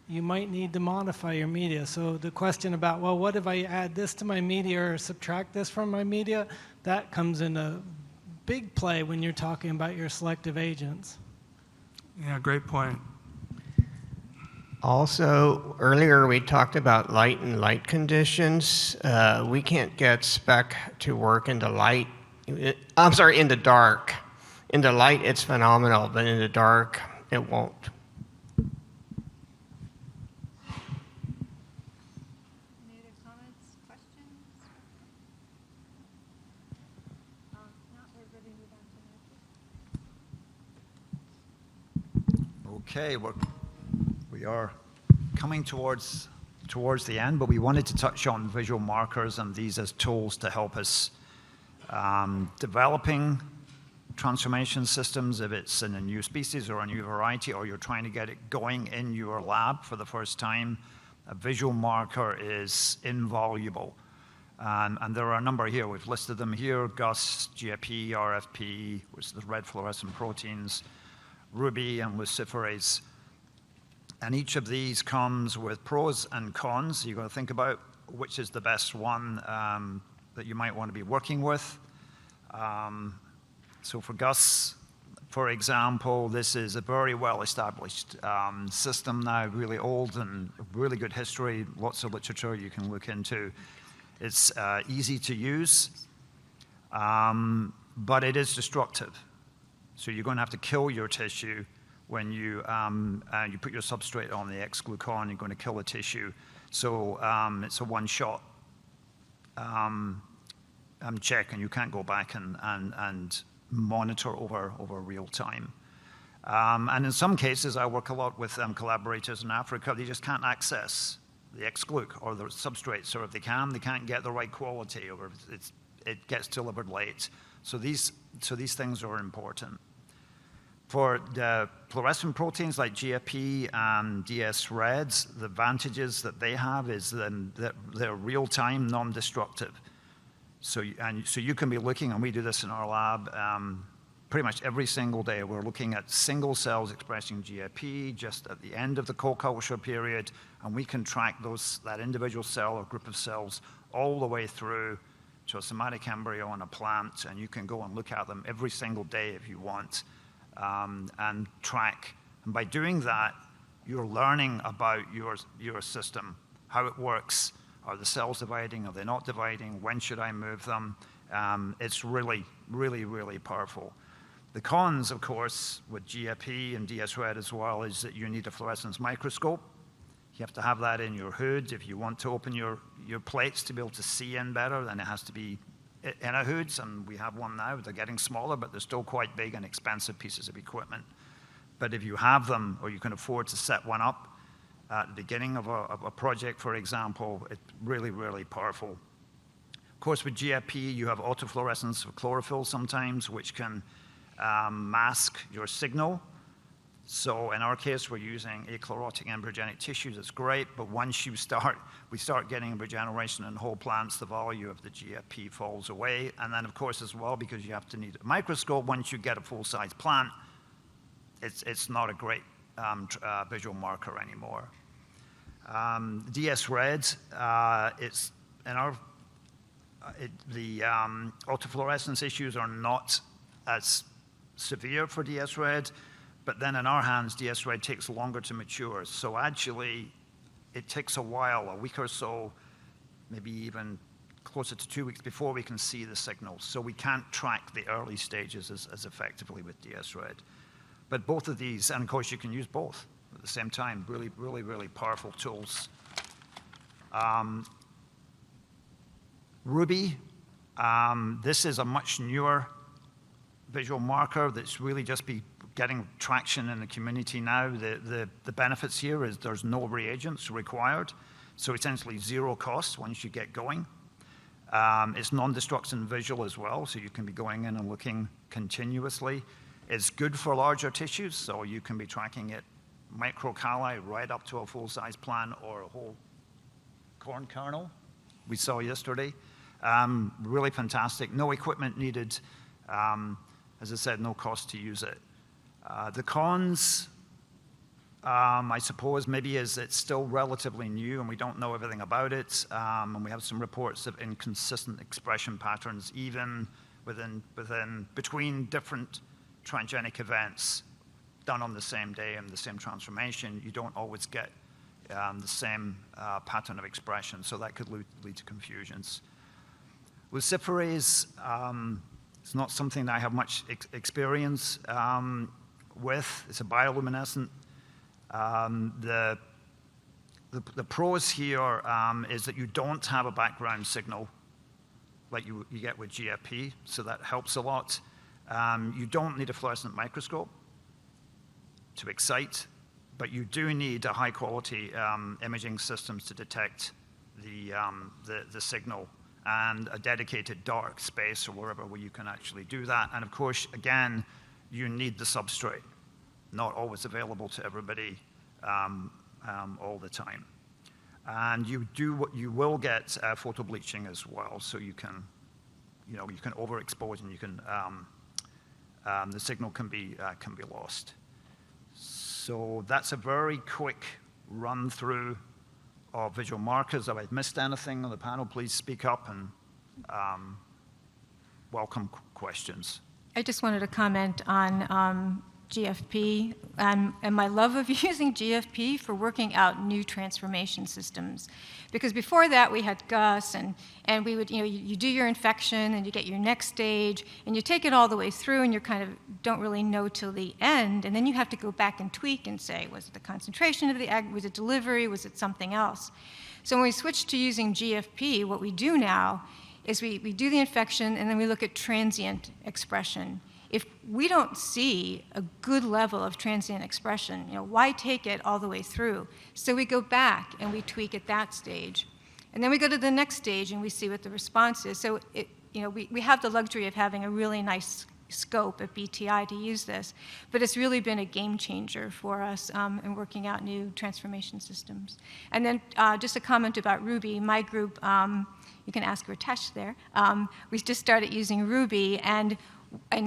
You might need to modify your media. So the question about, well, what if I add this to my media or subtract this from my media? That comes into big play when you're talking about your selective agents. Yeah, great point. Also, earlier we talked about light and light conditions. We can't get spec to work in the light. I'm sorry, in the dark. In the light, it's phenomenal, but in the dark, it won't. Any other comments, questions? Not, we're ready to move on to Okay, we are coming towards the end, but we wanted to touch on visual markers and these as tools to help us developing transformation systems, if it's in a new species or a new variety, or you're trying to get it going in your lab for the first time. A visual marker is invaluable. And there are a number here. We've listed them here: GUS, GFP, RFP, which is the red fluorescent proteins, Ruby, and luciferase. And each of these comes with pros and cons. You've got to think about which is the best one that you might want to be working with. So for GUS, for example, this is a very well-established system now, really old and really good history, lots of literature you can look into. It's easy to use, but it is destructive. So you're going to have to kill your tissue when you put your substrate on the X-glucon, you're going to kill the tissue. So it's a one-shot check, and you can't go back and monitor over real time. And in some cases, I work a lot with collaborators in Africa. They just can't access the X-gluc or the substrates, or if they can't get the right quality, or it gets delivered late. So these things are important. For the fluorescent proteins like GFP and DS-REDs, the advantages that they have is that they're real-time, non-destructive. So you can be looking, and we do this in our lab, pretty much every single day. We're looking at single cells expressing GFP just at the end of the co-culture period, and we can track that individual cell or group of cells all the way through to a somatic embryo on a plant, and you can go and look at them every single day if you want. And track. And by doing that, you're learning about your system, how it works. Are the cells dividing? Are they not dividing? When should I move them? It's really, really, really powerful. The cons, of course, with GFP and DS-RED as well, is that you need a fluorescence microscope. You have to have that in your hood. If you want to open your plates to be able to see in better, then it has to be in a hoods, and we have one now. They're getting smaller, but they're still quite big and expensive pieces of equipment. But if you have them, or you can afford to set one up at the beginning of a project, for example, it's really, really powerful. Of course, with GFP, you have autofluorescence of chlorophyll sometimes, which can mask your signal. So in our case, we're using achlorotic embryogenic tissues. It's great, but once we start getting regeneration in whole plants, the value of the GFP falls away. And then, of course, as well, because you have to need a microscope, once you get a full-size plant, it's not a great visual marker anymore. DS-RED, the autofluorescence issues are not as severe for DS-RED. But then in our hands, DS-RED takes longer to mature. So actually, it takes a while, a week or so, maybe even closer to 2 weeks before we can see the signals. So we can't track the early stages as effectively with DS-RED. But both of these, and of course you can use both at the same time, really, really, really powerful tools. Ruby, this is a much newer visual marker that's really just getting traction in the community now. The benefits here is there's no reagents required, so essentially zero cost once you get going. It's non-destructive visual as well, so you can be going in and looking continuously. It's good for larger tissues, so you can be tracking it microcalli right up to a full-size plant or a whole corn kernel we saw yesterday. Really fantastic. No equipment needed. As I said, no cost to use it. The cons, I suppose, maybe is it's still relatively new and we don't know everything about it. And we have some reports of inconsistent expression patterns, even between different transgenic events done on the same day and the same transformation. You don't always get the same pattern of expression, so that could lead to confusions. Luciferase, it's not something that I have much experience with. It's a bioluminescent. The pros here is that you don't have a background signal like you get with GFP, so that helps a lot. You don't need a fluorescent microscope to excite, but you do need a high-quality imaging systems to detect the signal, and a dedicated dark space or wherever where you can actually do that. And of course, again, you need the substrate, not always available to everybody all the time. And you will get photo bleaching as well, so you can overexpose and you can the signal can be lost. So that's a very quick run through of visual markers. If I've missed anything on the panel, please speak up and welcome questions. I just wanted to comment on GFP and my love of using GFP for working out new transformation systems. Because before that, we had GUS, and we would, you do your infection, and you get your next stage, and you take it all the way through, and you kind of don't really know till the end, and then you have to go back and tweak and say, was it the concentration of the egg, was it delivery, was it something else? So when we switched to using GFP, what we do now is we do the infection, and then we look at transient expression. If we don't see a good level of transient expression, why take it all the way through? So we go back and we tweak at that stage. And then we go to the next stage and we see what the response is. So we have the luxury of having a really nice scope at BTI to use this, but it's really been a game changer for us in working out new transformation systems. And then just a comment about Ruby. My group, you can ask Ritesh there, we just started using Ruby and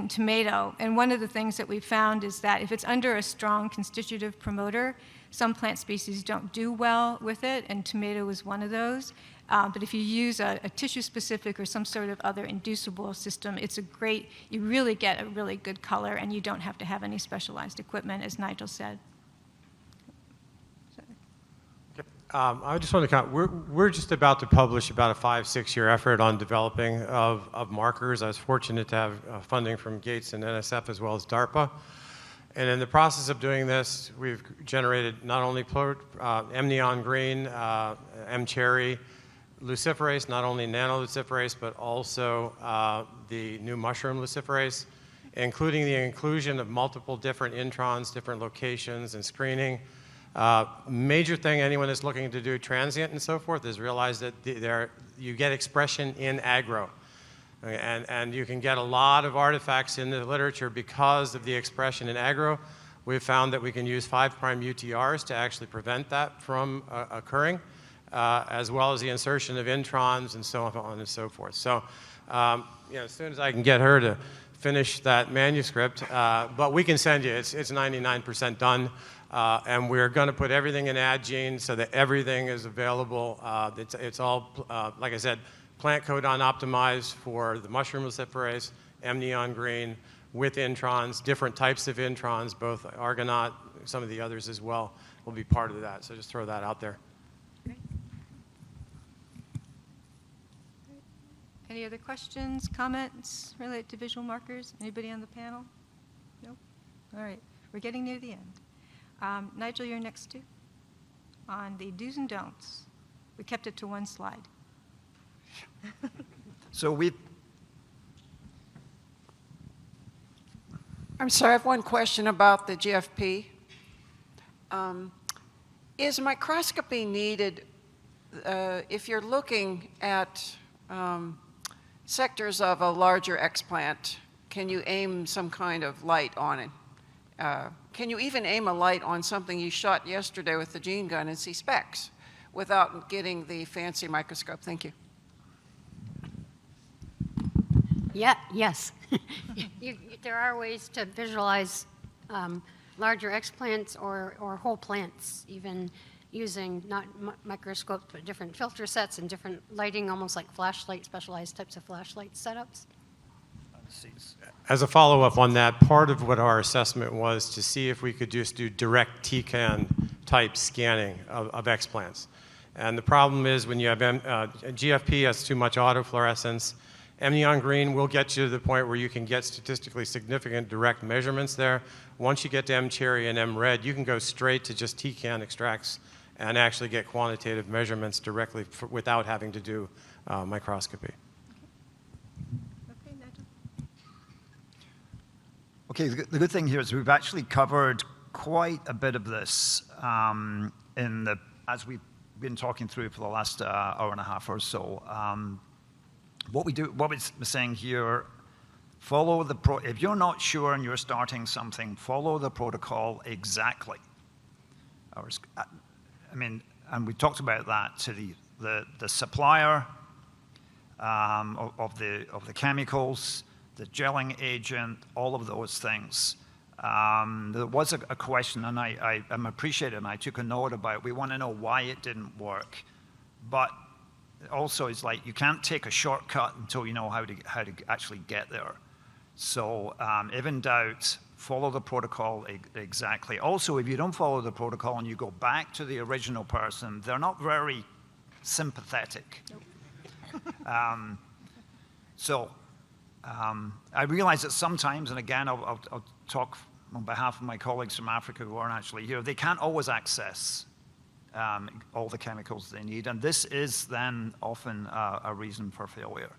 tomato. And one of the things that we found is that if it's under a strong constitutive promoter, some plant species don't do well with it, and tomato is one of those. But if you use a tissue-specific or some sort of other inducible system, you really get a really good color, and you don't have to have any specialized equipment, as Nigel said. I just want to comment, we're just about to publish about a 5-6 year effort on developing of markers. I was fortunate to have funding from Gates and NSF as well as DARPA. And in the process of doing this, we've generated not only M-neon green, M-cherry, luciferase, not only nanoluciferase, but also the new mushroom luciferase, including the inclusion of multiple different introns, different locations, and screening. Major thing anyone is looking to do transient and so forth is realize that you get expression in agro. And you can get a lot of artifacts in the literature because of the expression in agro. We've found that we can use 5' UTRs to actually prevent that from occurring, as well as the insertion of introns and so on and so forth. So as soon as I can get her to finish that manuscript, but we can send you, it's 99% done. And we're going to put everything in AdGene so that everything is available. It's all, like I said, plant codon optimized for the mushroom luciferase, M-neon green, with introns, different types of introns, both Argonaut, some of the others as well, will be part of that. So just throw that out there. Great. Any other questions, comments related to visual markers? Anybody on the panel? Nope. All right. We're getting near the end. Nigel, you're next too. On the do's and don'ts. We kept it to one slide. So I'm sorry, I have one question about the GFP. Is microscopy needed if you're looking at sectors of a larger explant? Can you aim some kind of light on it? Can you even aim a light on something you shot yesterday with the gene gun and see specks? without getting the fancy microscope? Thank you. Yeah, yes. There are ways to visualize larger explants or whole plants, even using not microscopes, but different filter sets and different lighting, almost like flashlight, specialized types of flashlight setups. As a follow-up on that, part of what our assessment was to see if we could just do direct TCAN type scanning of explants. And the problem is when you have GFP has too much autofluorescence. Neon green will get you to the point where you can get statistically significant direct measurements there. Once you get to M cherry and M red, you can go straight to just TCAN extracts and actually get quantitative measurements directly without having to do microscopy. Okay, the good thing here is we've actually covered quite a bit of this as we've been talking through for the last hour and a half or so. What we're saying here, if you're not sure and you're starting something, follow the protocol exactly. I mean, and we talked about that to the supplier of the chemicals, the gelling agent, all of those things. There was a question, and I'm appreciative, and I took a note about, we want to know why it didn't work. But also, it's like you can't take a shortcut until you know how to actually get there. So if in doubt, follow the protocol exactly. Also, if you don't follow the protocol and you go back to the original person, they're not very sympathetic. Nope. I realize that sometimes, and again, I'll talk on behalf of my colleagues from Africa who aren't actually here, they can't always access all the chemicals they need, and this is then often a reason for failure.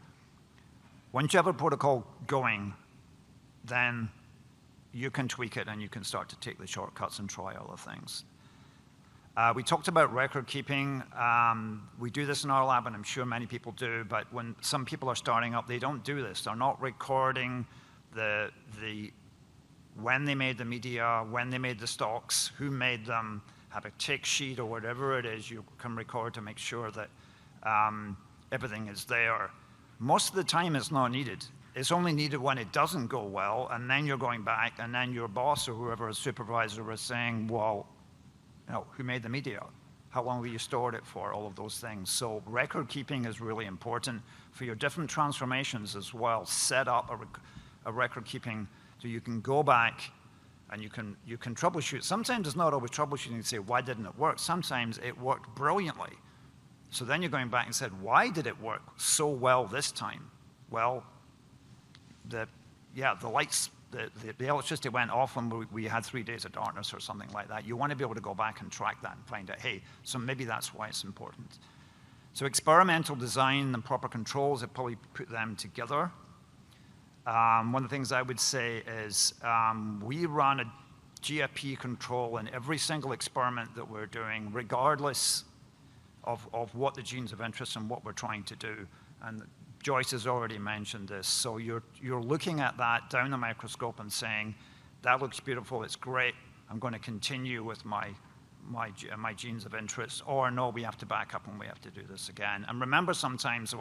Once you have a protocol going, then you can tweak it and you can start to take the shortcuts and try other things. We talked about record keeping. We do this in our lab, and I'm sure many people do, but when some people are starting up, they don't do this. They're not recording when they made the media, when they made the stocks, who made them, have a tick sheet or whatever it is you can record to make sure that everything is there. Most of the time it's not needed. It's only needed when it doesn't go well, and then you're going back, and then your boss or whoever, a supervisor, is saying, well, who made the media? How long were you stored it for? All of those things. So record keeping is really important for your different transformations as well. Set up a record keeping so you can go back and you can troubleshoot. Sometimes it's not always troubleshooting to say, why didn't it work? Sometimes it worked brilliantly. So then you're going back and said, why did it work so well this time? Well, the lights, the electricity went off when we had 3 days of darkness or something like that. You want to be able to go back and track that and find out, hey, so maybe that's why it's important. So experimental design and proper controls, I probably put them together. One of the things I would say is we run a GFP control in every single experiment that we're doing, regardless of what the genes of interest and what we're trying to do. And Joyce has already mentioned this. So you're looking at that down the microscope and saying, that looks beautiful, it's great, I'm going to continue with my genes of interest, or no, we have to back up and we have to do this again. And remember, sometimes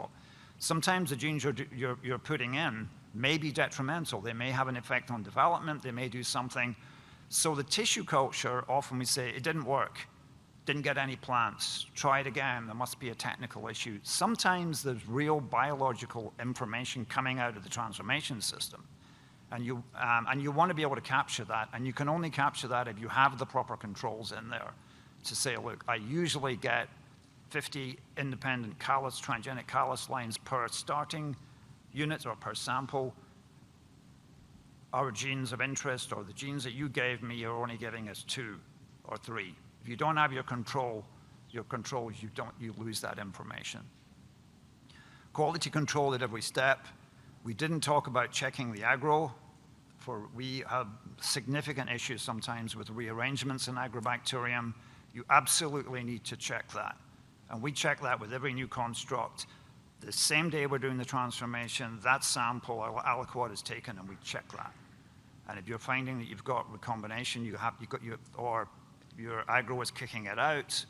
the genes you're putting in may be detrimental. They may have an effect on development, they may do something. So the tissue culture, often we say, it didn't work. Didn't get any plants, try it again, there must be a technical issue. Sometimes there's real biological information coming out of the transformation system. And you want to be able to capture that, and you can only capture that if you have the proper controls in there to say, look, I usually get 50 independent transgenic callus lines per starting unit or per sample. Our genes of interest, or the genes that you gave me, you're only giving us 2 or 3. If you don't have your controls, you lose that information. Quality control at every step. We didn't talk about checking the aggro. We have significant issues sometimes with rearrangements in agrobacterium. You absolutely need to check that. And we check that with every new construct. The same day we're doing the transformation, that sample, aliquot, is taken, and we check that. And if you're finding that you've got recombination, or your aggro is kicking it out,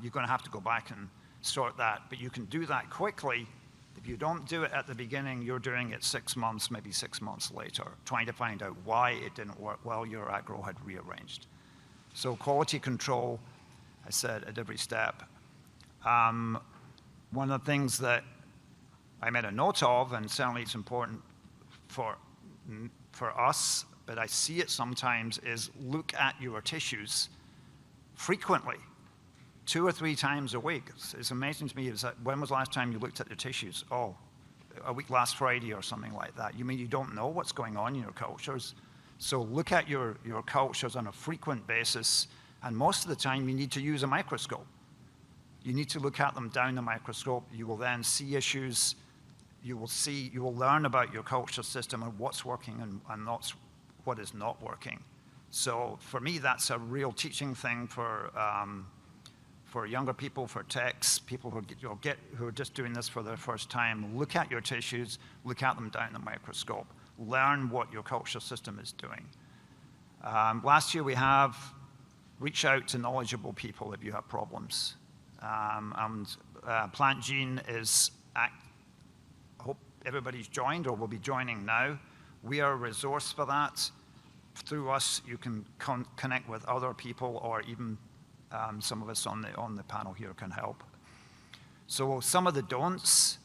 you're going to have to go back and sort that. But you can do that quickly. If you don't do it at the beginning, you're doing it 6 months, maybe 6 months later, trying to find out why it didn't work well your agro had rearranged. So quality control, I said, at every step. One of the things that I made a note of, and certainly it's important for us, but I see it sometimes, is look at your tissues frequently, 2 or 3 times a week. It's amazing to me, is that when was the last time you looked at the tissues? Oh, a week last Friday or something like that. You mean you don't know what's going on in your cultures? So look at your cultures on a frequent basis, and most of the time you need to use a microscope. You need to look at them down the microscope. You will then see issues. You will learn about your culture system and what's working and what is not working. So for me, that's a real teaching thing for younger people, for techs, people who are just doing this for their first time. Look at your tissues, look at them down the microscope. Learn what your culture system is doing. Last year we have reach out to knowledgeable people if you have problems. PlantGENE is, I hope everybody's joined or will be joining now. We are a resource for that. Through us, you can connect with other people, or even some of us on the panel here can help. So some of the don'ts,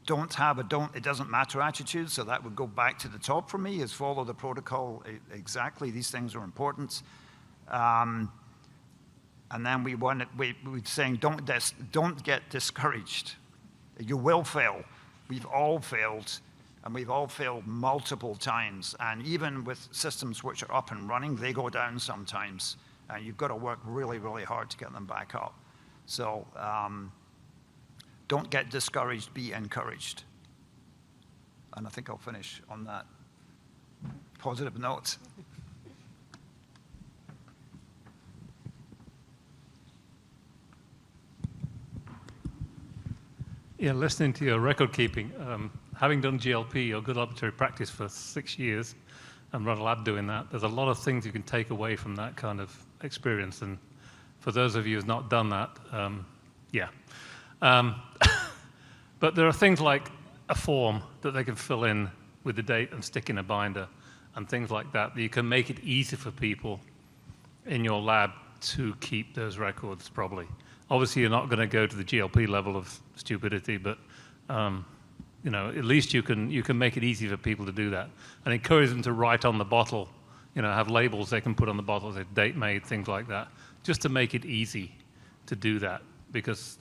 don't have a it doesn't matter attitude, so that would go back to the top for me, is follow the protocol exactly. These things are important. And then we're saying don't get discouraged. You will fail. We've all failed, and we've all failed multiple times. And even with systems which are up and running, they go down sometimes. And you've got to work really, really hard to get them back up. So don't get discouraged, be encouraged. And I think I'll finish on that positive note. Yeah, listening to your record keeping, having done GLP or good laboratory practice for 6 years and run a lab doing that, there's a lot of things you can take away from that kind of experience. And for those of you who've not done that, yeah. But there are things like a form that they can fill in with the date and stick in a binder and things like that you can make it easy for people in your lab to keep those records probably. Obviously, you're not going to go to the GLP level of stupidity, but you know, at least you can make it easy for people to do that, and encourage them to write on the bottle. You know, have labels they can put on the bottle, say date made, things like that, just to make it easy to do that. Because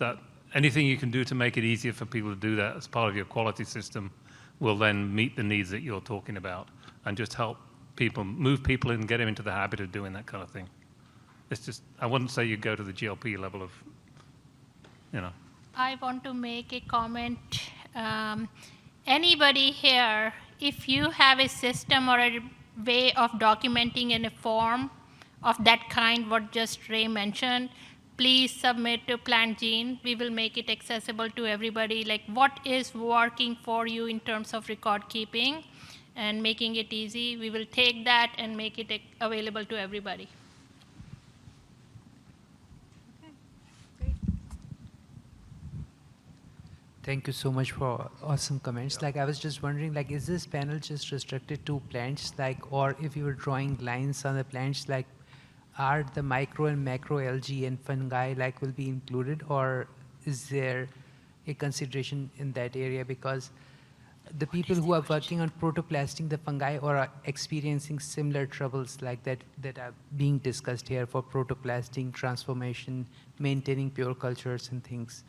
anything you can do to make it easier for people to do that as part of your quality system will then meet the needs that you're talking about, and just help people, move people in, and get them into the habit of doing that kind of thing. It's just, I wouldn't say you go to the GLP level of, you know. I want to make a comment. Anybody here, if you have a system or a way of documenting in a form of that kind, what just Ray mentioned, please submit to PlantGENE. We will make it accessible to everybody, like what is working for you in terms of record keeping and making it easy. We will take that and make it available to everybody. Thank you so much for awesome comments. Like I was just wondering, like, is this panel just restricted to plants, like, or if you were drawing lines on the plants, like, are the micro and macro algae and fungi like will be included, or is there a consideration in that area? Because the people who are working on protoplasting the fungi or are experiencing similar troubles like that are being discussed here for protoplasting, transformation, maintaining pure cultures and things.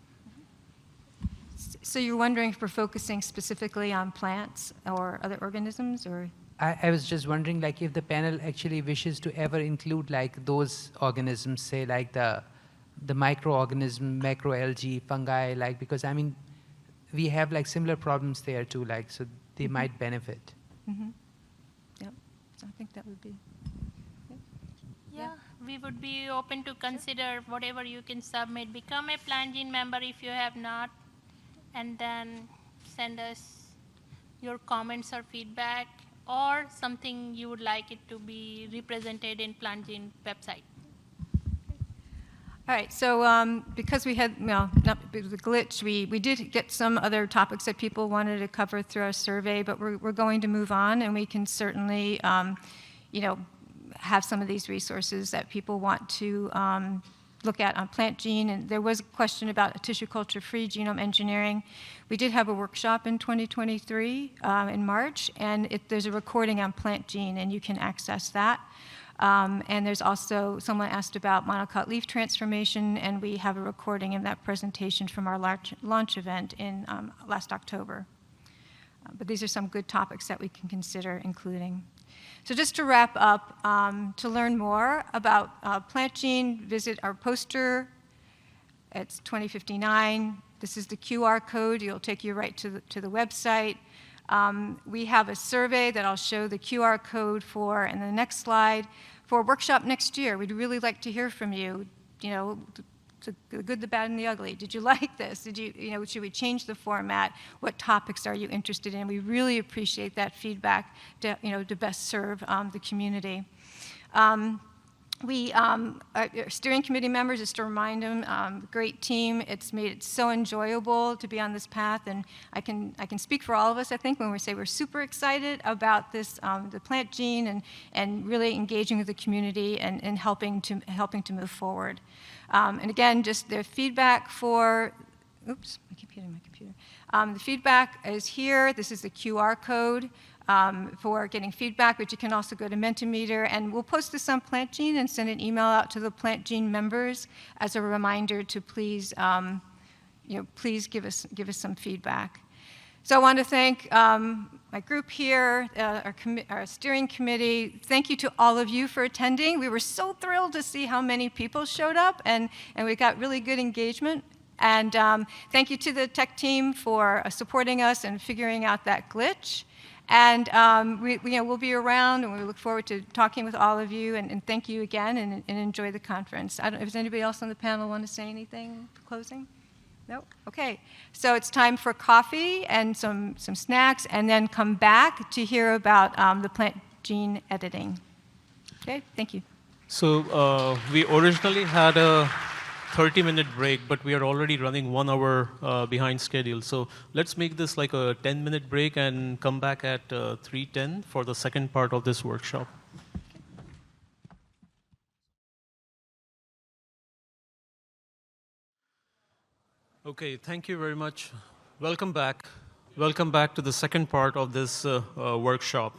So you're wondering if we're focusing specifically on plants or other organisms, or? I was just wondering, like, if the panel actually wishes to ever include, like, those organisms, say, like the microorganism, macroalgae, fungi, like, because, I mean, we have, like, similar problems there, too, like, so they might benefit. Mm-hmm. Yep, so I think that would be. Yeah, we would be open to consider whatever you can submit. Become a PlantGENE member if you have not, and then send us your comments or feedback. or something you would like it to be represented in PlantGENE website? All right, so because we had, well, not the glitch, we did get some other topics that people wanted to cover through our survey, but we're going to move on, and we can certainly, you know, have some of these resources that people want to look at on PlantGENE. And there was a question about tissue culture-free genome engineering. We did have a workshop in 2023 in March, and there's a recording on PlantGENE, and you can access that. And there's also, someone asked about monocot leaf transformation, and we have a recording of that presentation from our launch event in last October. But these are some good topics that we can consider including. So just to wrap up, to learn more about PlantGENE, visit our poster. It's 2059. This is the QR code. It'll take you right to the website. We have a survey that I'll show the QR code for in the next slide for a workshop next year. We'd really like to hear from you, you know, the good, the bad, and the ugly. Did you like this? Did you know, should we change the format? What topics are you interested in? We really appreciate that feedback to, you know, to best serve the community. Our steering committee members, just to remind them, great team. It's made it so enjoyable to be on this path, and I can speak for all of us, I think, when we say we're super excited about this, the PlantGENE, and really engaging with the community and helping to move forward. And again, just the feedback for, oops, I keep hitting my computer. The feedback is here. This is the QR code for getting feedback, but you can also go to Mentimeter, and we'll post this on PlantGENE and send an email out to the PlantGENE members as a reminder to please, you know, please give us some feedback. So I want to thank my group here, our steering committee. Thank you to all of you for attending. We were so thrilled to see how many people showed up, and we got really good engagement. And thank you to the tech team for supporting us and figuring out that glitch. And you know, we'll be around, and we look forward to talking with all of you. And thank you again, and enjoy the conference. I don't know if there's anybody else on the panel want to say anything for closing? No? Okay. So it's time for coffee and some snacks, and then come back to hear about the PlantGENE editing. Okay, thank you. So we originally had a 30-minute break, but we are already running 1 hour behind schedule. So let's make this like a 10-minute break and come back at 3:10 for the second part of this workshop. Okay, thank you very much. Welcome back. Welcome back to the second part of this workshop.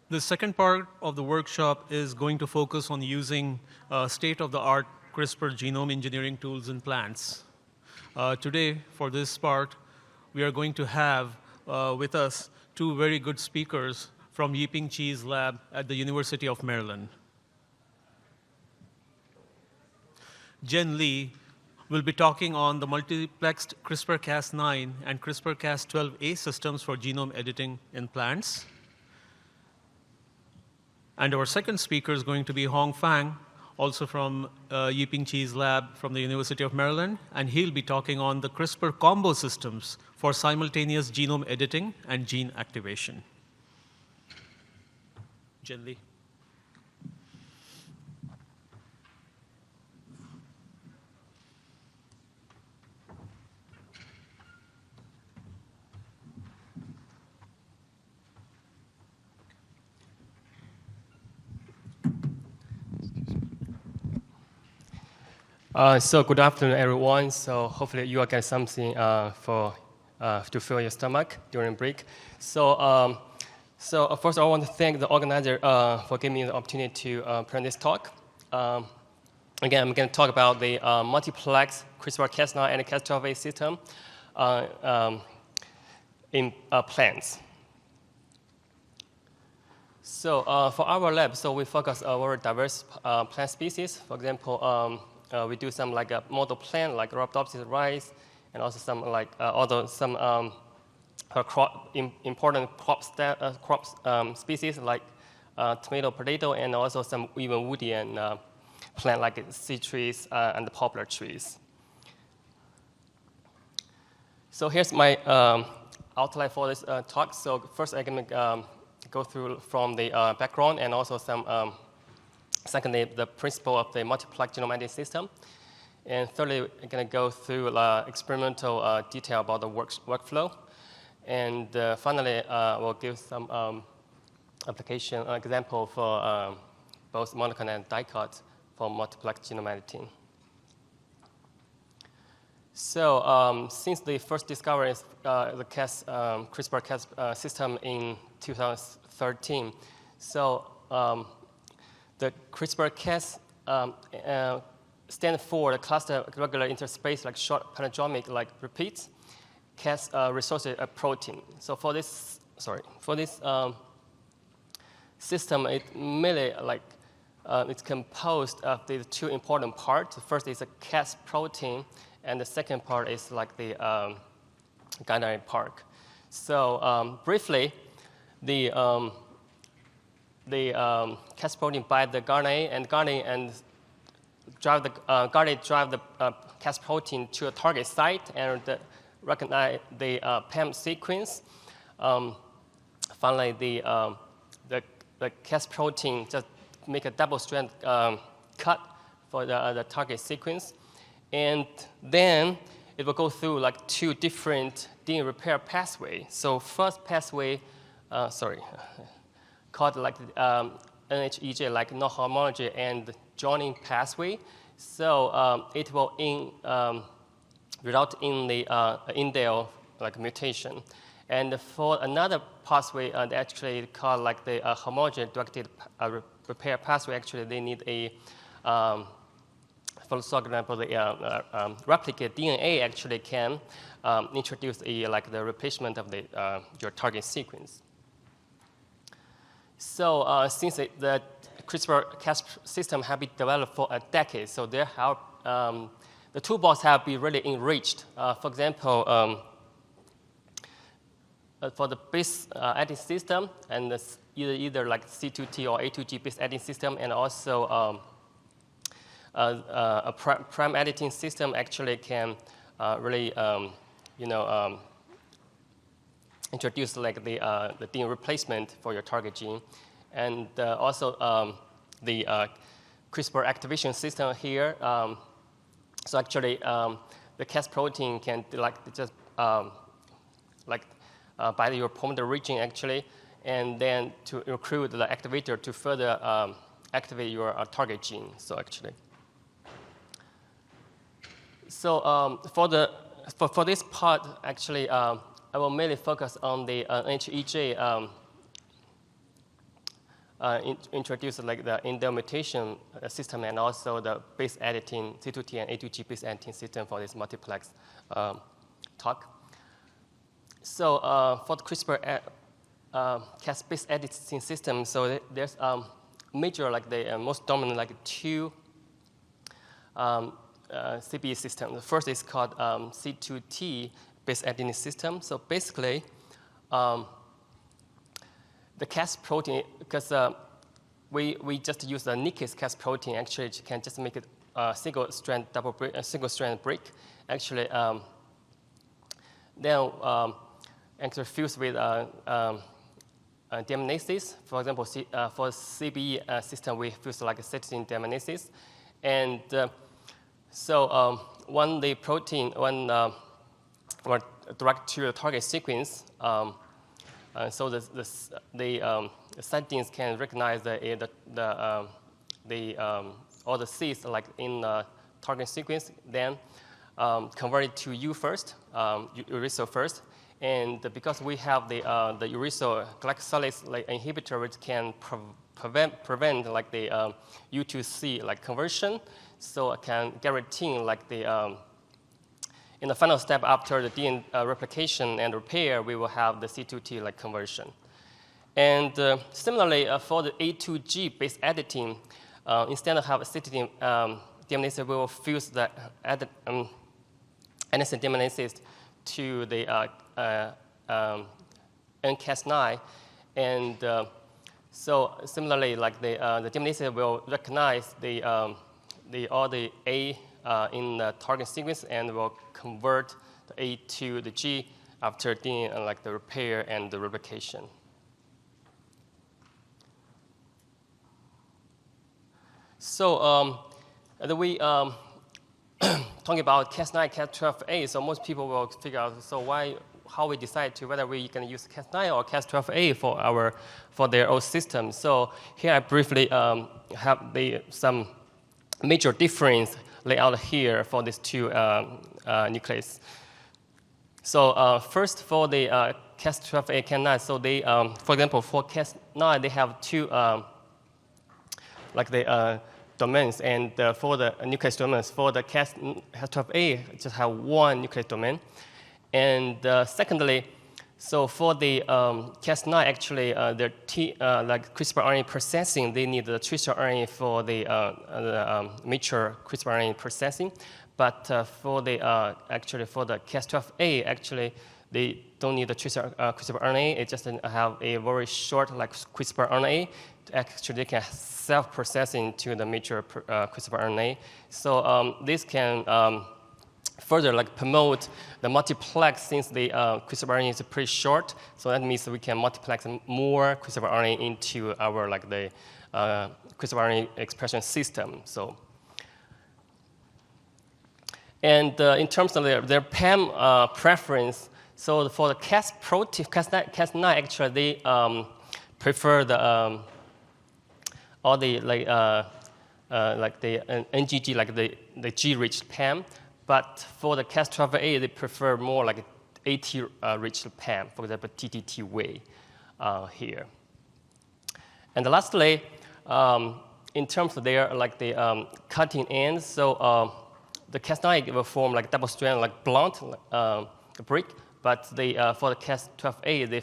The second part of the workshop is going to focus on using state-of-the-art CRISPR genome engineering tools in plants. Today, for this part, we are going to have with us 2 very good speakers from Yiping Chi's lab at the University of Maryland. Jen Lee will be talking on the multiplexed CRISPR-Cas9 and CRISPR-Cas12a systems for genome editing in plants. And our second speaker is going to be Hong Fang, also from Yiping Chi's lab from the University of Maryland, and he'll be talking on the CRISPR combo systems for simultaneous genome editing and gene activation. Jen Lee. So good afternoon, everyone. So hopefully you will get something to fill your stomach during break. So, first I want to thank the organizer for giving me the opportunity to present this talk. Again, I'm going to talk about the multiplex CRISPR-Cas9 and Cas12a system in plants. So for our lab, so we focus on very diverse plant species. For example, we do some like a model plant like Rhabdopsis rice, and also some like important crop species like tomato, potato, and also some even woody and plant like cedar trees and poplar trees. So here's my outline for this talk. So first I'm going to go through from the background and also some, secondly, the principle of the multiplex genome editing system. And thirdly, I'm going to go through experimental detail about the workflow. And finally, we'll give some application example for both monoclonal and dicot for multiplex genome editing. So since the first discovery of the CRISPR-Cas system in 2013, so the CRISPR-Cas stand for the cluster regular interspace like short palindromic like repeats Cas resources a protein. So for this, system, it mainly it's composed of the two important parts. The first is a Cas protein, and the second part is like the guanine part. So briefly, the Cas protein binds the guanine, and guanine drive the Cas protein to a target site and recognize the PAM sequence. Finally, the Cas protein just make a double-strand cut for the target sequence. And then it will go through like two different DNA repair pathways. So first pathway, called like NHEJ, like non-homology and joining pathway. So it will result in the indel like mutation. And for another pathway, they actually called like the homology directed repair pathway. Actually, they need a for example, the replicate DNA actually can introduce the replacement of the your target sequence. So since the CRISPR-Cas system have been developed for a decade, so there have the toolbox have been really enriched. For example, for the base editing system, and either like C2T or A2G base editing system, and also a prime editing system actually can really, introduce like the DNA replacement for your target gene, and also the CRISPR activation system here. So actually, the Cas protein can just bind your promoter region actually, and then to recruit the activator to further activate your target gene. So actually. So for this part, actually, I will mainly focus on the NHEJ introduce like the indel mutation system and also the base editing C2T and A2G base editing system for this multiplex talk. So for the CRISPR-Cas base editing system, so there's major like the most dominant like two CBE system. The first is called C2T base editing system. So basically, the Cas protein, because we just use the Nikkei's Cas protein, actually it can just make it a single strand break. Actually, then actually fused with deaminases. For example, for CBE system, we fuse like a cytosine deaminases, and so when the protein, or direct to the target sequence, so the cytosines can recognize all the Cs like in the target sequence, then convert it to U first, uracil first, and because we have the uracil glycosylase like inhibitor, which can prevent like the U to C like conversion. So it can guarantee like the in the final step after the DNA replication and repair, we will have the C2T like conversion. And similarly, for the A2G base editing, instead of have a cytosine deaminase, we will fuse the adenosine deaminase to the NCAS9, and so similarly, like the deaminase will recognize all the A in the target sequence and will convert the A to the G after doing like the repair and the replication. So then we talking about Cas9, Cas12a. So most people will figure out how we decide to whether we can use Cas9 or Cas12a for their own system. So here I briefly have some major difference laid out here for these two nucleases. So first for the Cas12a, Cas9, so they, for example, for Cas9, they have two domains, and for the nucleus domains, for the Cas12a, just have one nucleus domain. And secondly, so for the Cas9, actually, their like CRISPR RNA processing, they need the tracer RNA for the mature CRISPR RNA processing. But for the actually for the Cas12a, actually, they don't need the tracer CRISPR RNA. It just have a very short like CRISPR RNA. Actually, they can self-processing to the mature CRISPR RNA. So this can further like promote the multiplex, since the CRISPR RNA is pretty short. So that means we can multiplex more CRISPR RNA into our like the CRISPR RNA expression system. So. And in terms of their PAM preference, so for the Cas protein, Cas9 actually they prefer the all the like the NGG, like the G-rich PAM. But for the Cas12a, they prefer more like AT-rich PAM, for example, TTT way here. And lastly, in terms of their like the cutting ends, so the Cas9 will form like double strand, like blunt brick, but they for the Cas12a they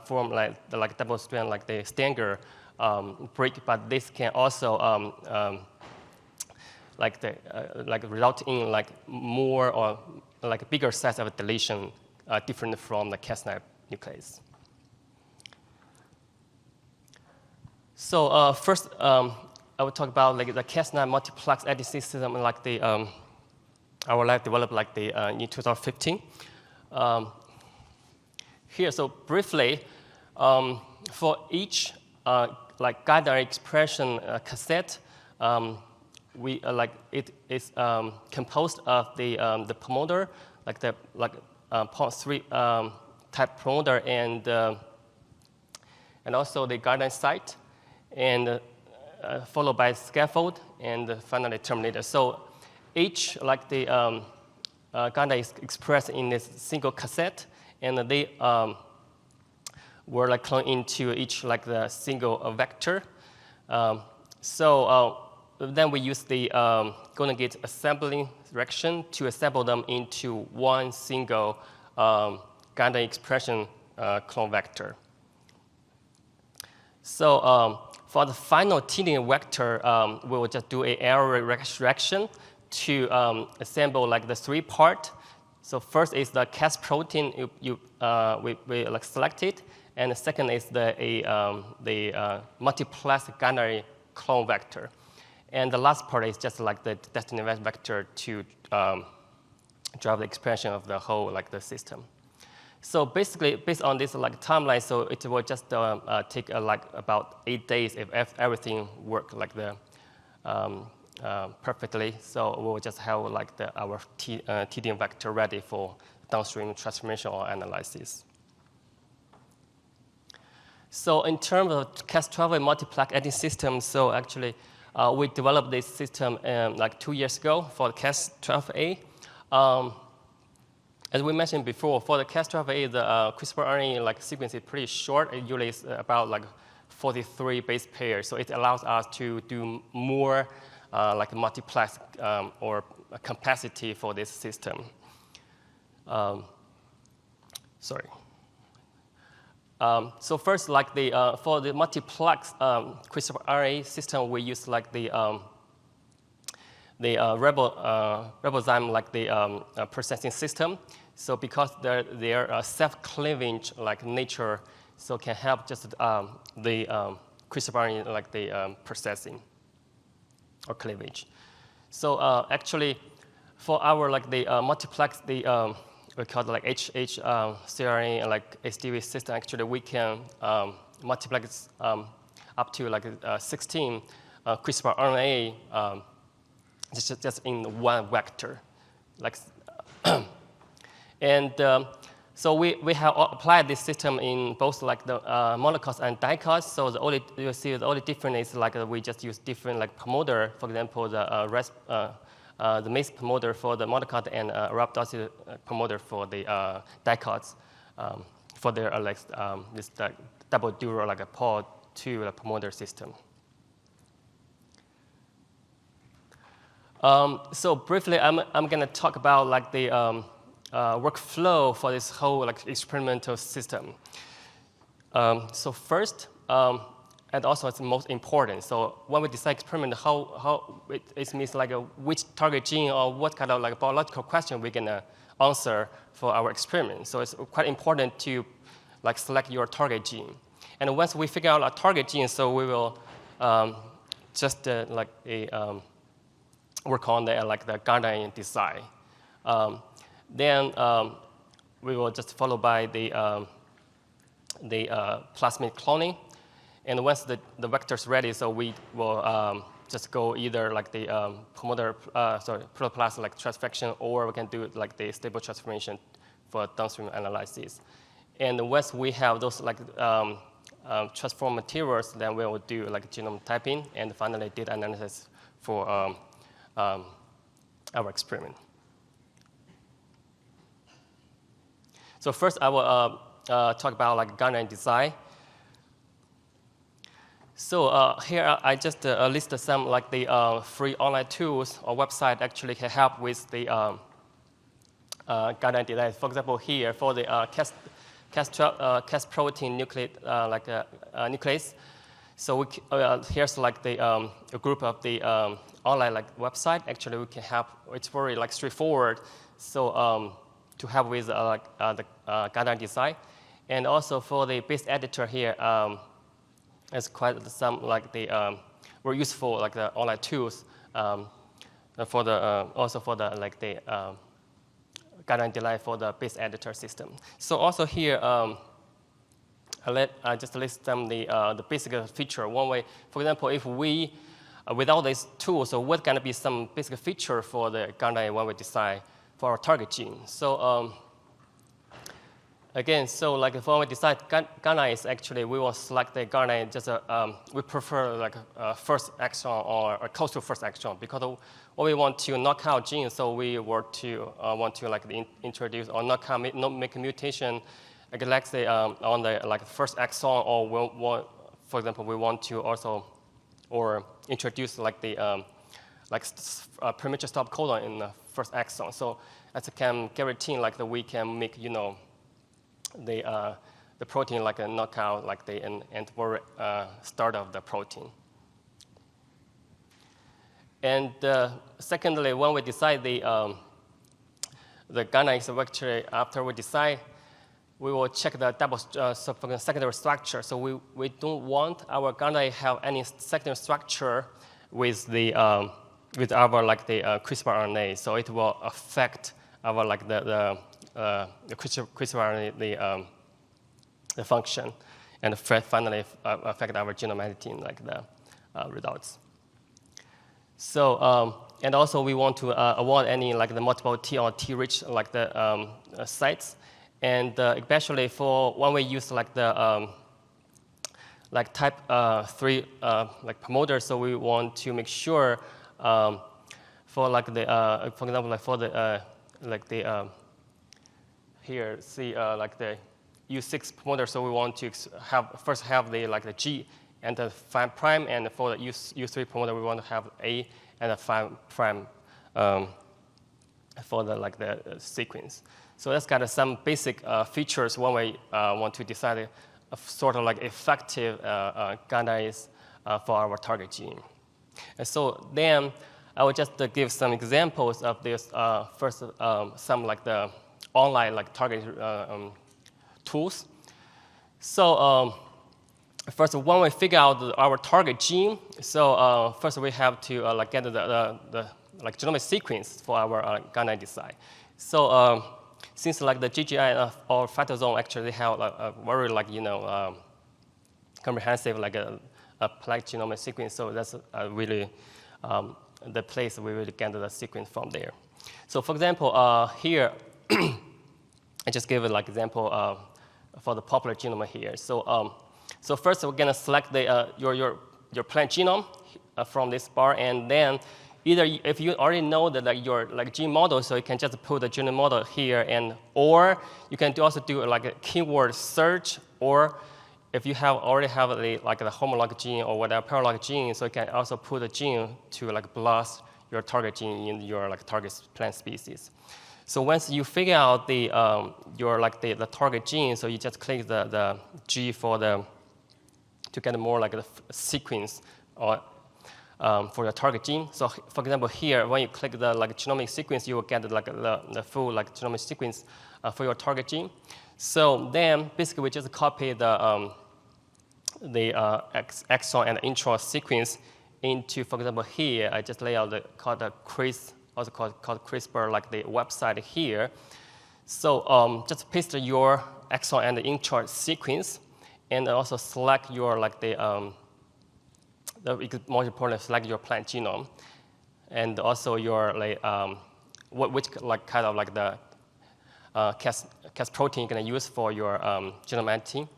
form like double strand, like the Stanger brick. But this can also like result in like more or like a bigger size of a deletion, different from the Cas9 nuclease. So first, I will talk about like the Cas9 multiplex editing system, like the our lab developed like the in 2015. Here, so briefly, for each like guide expression cassette, we like it is composed of the promoter, like the PON3 type promoter, and also the guideline site, and followed by scaffold, and finally terminator. So each like the guideline is expressed in this single cassette, and they were like cloned into each like the single vector. Then we use the golden gate assembling direction to assemble them into one single guideline expression clone vector. So for the final TDN vector, we will just do an array resurrection to assemble like the three part. So first is the Cas protein we like select it, and the second is the multiplex guideline clone vector. And the last part is just like the destiny vector to drive the expansion of the whole like the system. So basically, based on this like timeline, so it will just take like about 8 days if everything work like the perfectly. So we'll just have like our TDN vector ready for downstream transformation or analysis. So in terms of Cas12a multiplex editing system, so actually we developed this system like 2 years ago for the Cas12a. As we mentioned before, for the Cas12a, the CRISPR RNA like sequence is pretty short. It usually is about like 43 base pairs. So it allows us to do more like multiplex or capacity for this system. So first, like for the multiplex CRISPR RNA system, we use like the ribozyme like the processing system. So because they're self-cleavage like nature, so can help just the CRISPR RNA like the processing or cleavage. So actually, for our like the multiplex the we call it like HH-CRNA and like HDV system. Actually, we can multiplex up to like 16 CRISPR RNA just in one vector. Like, and so we have applied this system in both like the monocots and dicots. So the only you see the only difference is like we just use different like promoter. For example, the MACE promoter for the monocot and rhabdocyl promoter for the dicots for their this double dual like a pod 2 promoter system. So briefly, I'm going to talk about like the workflow for this whole like experimental system. So first, and also it's most important. So when we decide experiment, how it means like which target gene or what kind of like biological question we're gonna answer for our experiment. So it's quite important to like select your target gene. And once we figure out our target gene, so we will just like work on the like the guideline design. Then we will just follow by the plasmid cloning. And once the vector is ready, so we will just go either like the promoter, protoplast like transfection, or we can do like the stable transformation for downstream analysis. And once we have those like transform materials, then we will do like genome typing and finally data analysis for our experiment. So first, I will talk about like guideline design. So here I just listed some like the free online tools or website actually can help with the guideline design. For example, here for the Cas protein nucleate nuclease. So here's like the a group of the online like website. Actually, we can help. It's very like straightforward. So to help with the guideline design, and also for the base editor here. It's quite some like the very useful like the online tools for the also for the like the guideline design for the base editor system. So also here I just list them the basic feature. One way, for example, if we without these tools, so what gonna be some basic feature for the guideline when we decide for our target gene? So again, so like if when we decide guideline is actually we will select the guideline just we prefer like a first exon or close to first exon because when we want to knock out genes, so we want to like introduce or knock out make a mutation, like let's say on the like first exon, or for example we want to also or introduce like the premature stop codon in the first exon. So as a can guarantee like that we can make the protein like a knockout, like the and start of the protein. And secondly, when we decide the guideline actually after we decide, we will check the double secondary structure. So we don't want our guideline have any secondary structure with the with our like the CRISPR RNA. So it will affect our like the CRISPR RNA the function, and finally affect our genome editing like the results. So and also we want to avoid any like the multiple T or T-rich like the sites, and especially for when we use like the like type 3 like promoter. So we want to make sure for like the for example like for the like the here see like the U6 promoter. So we want to first have the like the G and the 5 prime, and for the U3 promoter we want to have A and a 5 prime for the like the sequence. So that's kind of some basic features when we want to decide a sort of like effective guidelines for our target gene. And so then I will just give some examples of this. First, some like the online like target tools. So first, when we figure out our target gene, so first we have to like get the like genomic sequence for our guideline design. So since like the GGI or phytosome actually have a very like comprehensive like a plant genomic sequence, so that's really the place we really get the sequence from there. So for example, here I just gave a like example for the popular genome here. So so first we're gonna select the your plant genome from this bar, and then either if you already know that like your like gene model, so you can just put the genome model here, and or you can also do like a keyword search, or if you already have the like the homolog gene or whatever paralog gene, so you can also put a gene to like blast your target gene in your like target plant species. So once you figure out the your like the target gene, so you just click the G for the to get more like the sequence or for your target gene. So for example, here when you click the like genomic sequence, you will get like the full like genomic sequence for your target gene. So then basically we just copy the exon and intron sequence into, for example, here I just lay out called the also called CRISPR, like the website here. So just paste your exon and the intron sequence, and also select your like the most important, select your plant genome, and also your like which like kind of like the Cas protein you're gonna use for your genome editing.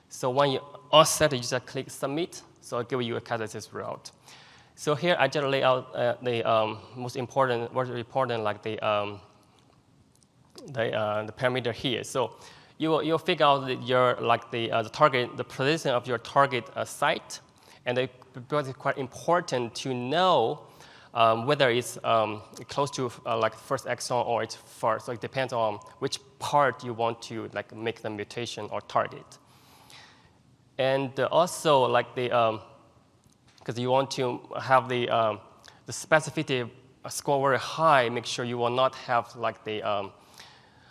So when you all set, you just click submit, so it'll give you a catalysis route. So here I just lay out the most important, like the parameter here. So you'll figure out your like the target, the position of your target site, and it's quite important to know whether it's close to like first exon or it's far. So it depends on which part you want to like make the mutation or target. And also like the because you want to have the specificity score very high, make sure you will not have like the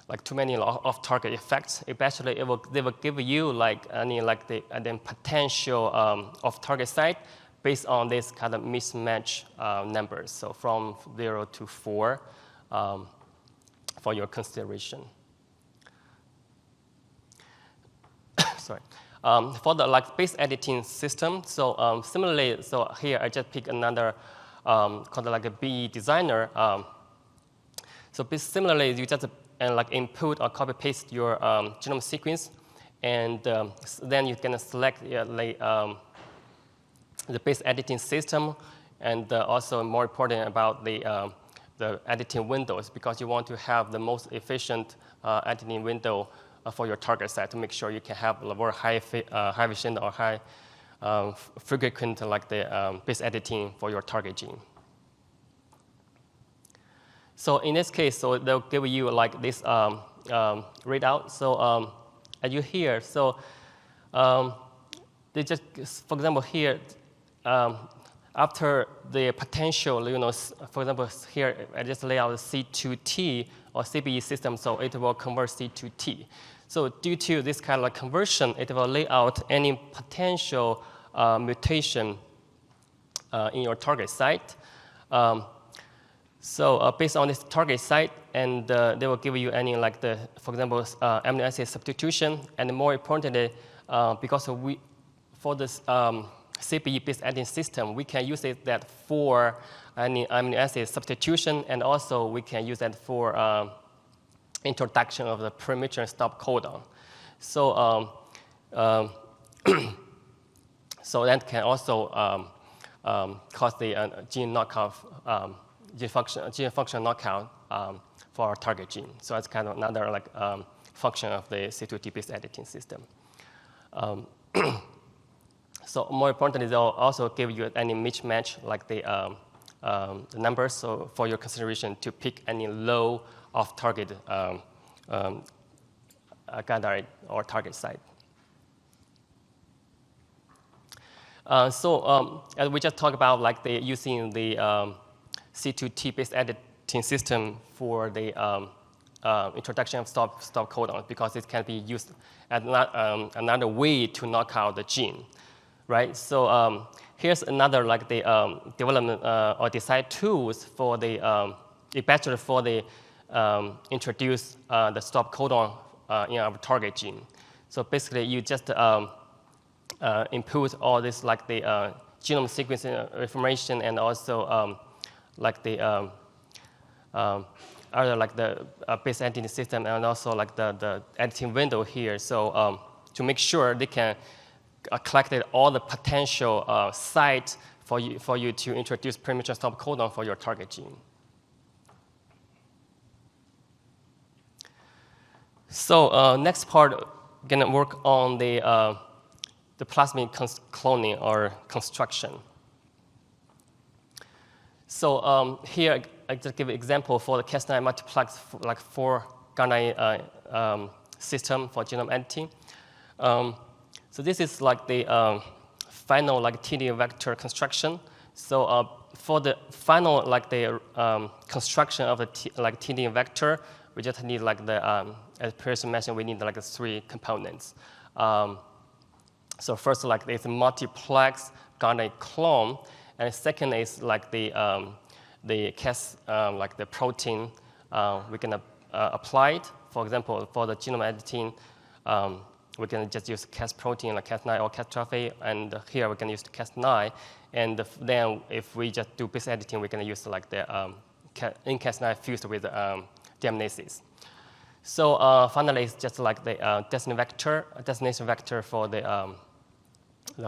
like too many off-target effects. Eventually, they will give you like any like the potential off-target site based on this kind of mismatch numbers. So from 0 to 4 for your consideration. Sorry. For the like base editing system, so similarly, so here I just pick another called like a BE designer. So similarly, you just like input or copy paste your genome sequence, and then you can select the base editing system, and also more important about the editing windows, because you want to have the most efficient editing window for your target site to make sure you can have a very high efficient or high frequent like the base editing for your target gene. So in this case, so they'll give you like this readout. So as you hear, so they just, for example, here after the potential, for example, here I just lay out the C2T or CBE system, so it will convert C to T. So due to this kind of conversion, it will lay out any potential mutation in your target site. So based on this target site, and they will give you any like the, for example, amino acid substitution, and more importantly, because for this CPE-based editing system, we can use it that for any amino acid substitution, and also we can use that for introduction of the premature stop codon. So so that can also cause the gene knockoff, gene function knockout for our target gene. So that's kind of another like function of the C2T-based editing system. So more importantly, they'll also give you any mismatch, like the numbers, so for your consideration to pick any low off-target gather or target site. So as we just talked about, like using the C2T-based editing system for the introduction of stop codon, because it can be used as another way to knock out the gene, right? So here's another like the development or design tools for the especially for the introduce the stop codon in our target gene. So basically, you just input all this like the genome sequencing information and also like the other like the base editing system and also like the editing window here. So to make sure they can collect all the potential sites for you to introduce premature stop codon for your target gene. So next part, gonna work on the plasmid cloning or construction. So here I just give an example for the Cas9 multiplex like 4 guanine system for genome editing. So this is like the final like TD vector construction. So for the final like the construction of the TD vector, we just need like the as Pearson mentioned, we need like the 3 components. So first, like it's a multiplex guanine clone, and second is like the Cas like the protein we can apply it. For example, for the genome editing, we can just use Cas protein like Cas9 or Cas12a, and here we can use the Cas9. And then if we just do base editing, we can use like the in Cas9 fused with deaminases. So finally, it's just like the destination vector for the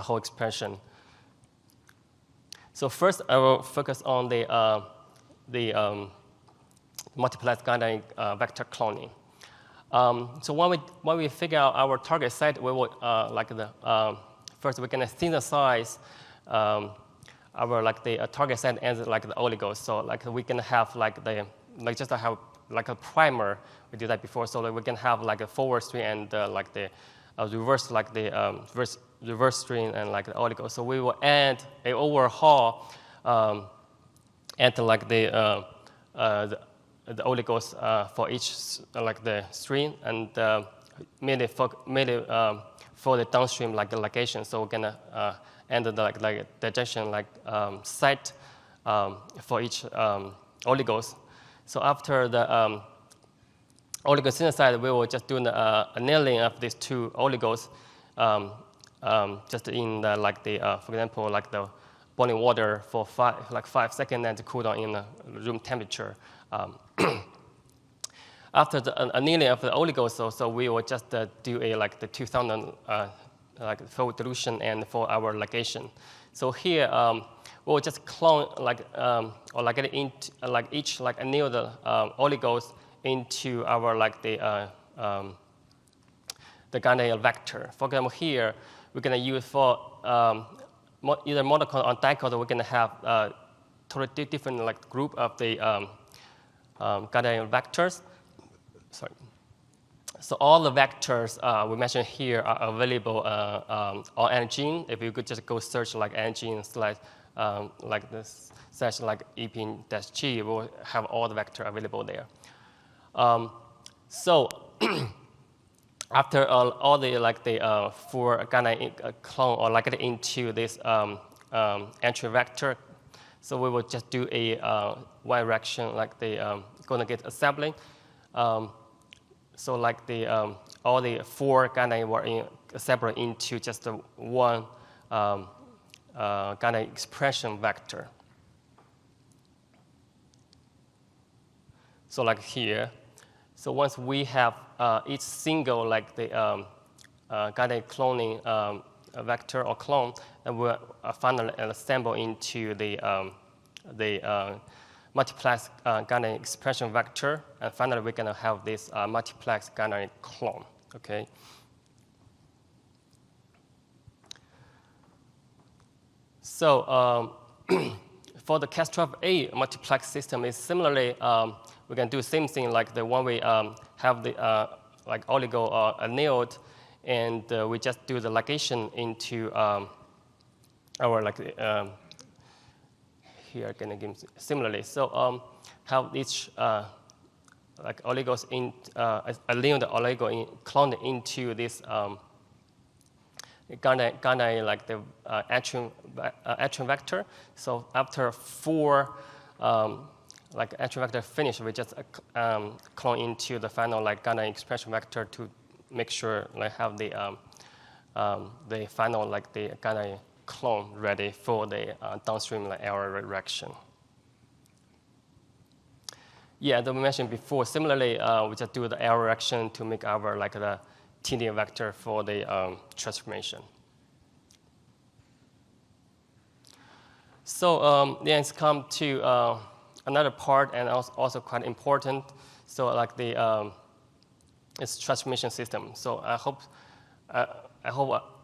whole expression. So first, I will focus on the multiplex guanine vector cloning. So when we figure out our target site, we will first we're gonna synthesize our like the target site and like the oligos. So like we can have like the just have like a primer. We did that before, so like we can have like a forward string and like the reverse like the reverse string and like the oligo. So we will add a overhaul and like the oligos for each like the string and mainly for the downstream like the ligation. So we're gonna end the like digestion like site for each oligos. So after the oligosynthesize, we will just do the annealing of these 2 oligos just in the, like the, for example, like the boiling water for 5 seconds and to cool down in room temperature. After the annealing of the oligos, so we will just do a like the 2000 like full dilution and for our ligation. So here we'll just clone like or like get into like each like anneal the oligos into our like the guanine vector. For example, here we're gonna use for either monoclonal or dicot. We're gonna have totally different like group of the guanine vectors. Sorry. So all the vectors we mentioned here are available on ANGene. If you could just go search like ANGene / like this / like epin-g, we'll have all the vector available there. So after all the like the 4 guanine clone or like it into this entry vector, so we will just do a one reaction like the gonna get assembling. So like the all the 4 guanine were separate into just one guanine expression vector. So like here, so once we have each single like the guanine cloning vector or clone, and we'll finally assemble into the multiplex guanine expression vector, and finally we're gonna have this multiplex guanine clone. Okay. So for the Cas12a multiplex system, is similarly we can do the same thing like the one we have the like oligo annealed, and we just do the ligation into our like here gonna give similarly. So have each like oligos in annealed oligo cloned into this guanine like the atrium vector. So after 4 like entry vector finish, we just clone into the final like Ghana expression vector to make sure like have the final like the Ghana clone ready for the downstream like error correction. Yeah, that we mentioned before. Similarly, we just do the error correction to make our like the TD vector for the transformation. So then it's come to another part, and also quite important. So like the it's transformation system. So I hope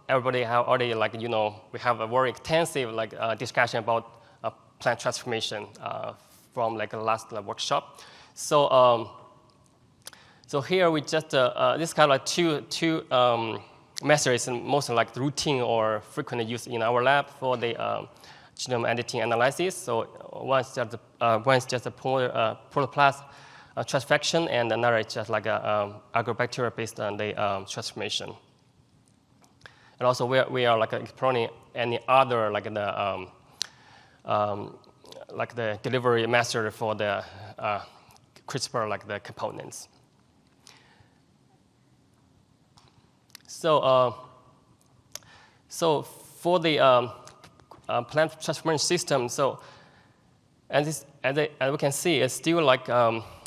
everybody have already like we have a very extensive like discussion about plant transformation from like the last workshop. So so here we just this kind of like two methods, and mostly like routine or frequently used in our lab for the genome editing analysis. So one is just a protoplast transfection, and another is just like a agrobacteria based on the transformation. And also we are like exploring any other like the delivery method for the CRISPR like the components. So so for the plant transformation system, so as we can see, it's still like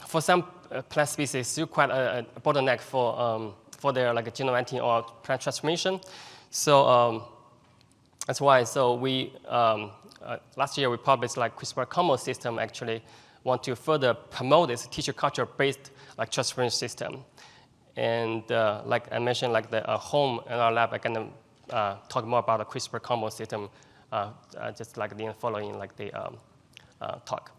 for some plant species, still quite a bottleneck for their like genome editing or plant transformation. So that's why. So we last year we published like CRISPR combo system. Actually, want to further promote this tissue culture based like transformation system. And like I mentioned, like the home in our lab, I can talk more about the CRISPR combo system, just like the following like the talk.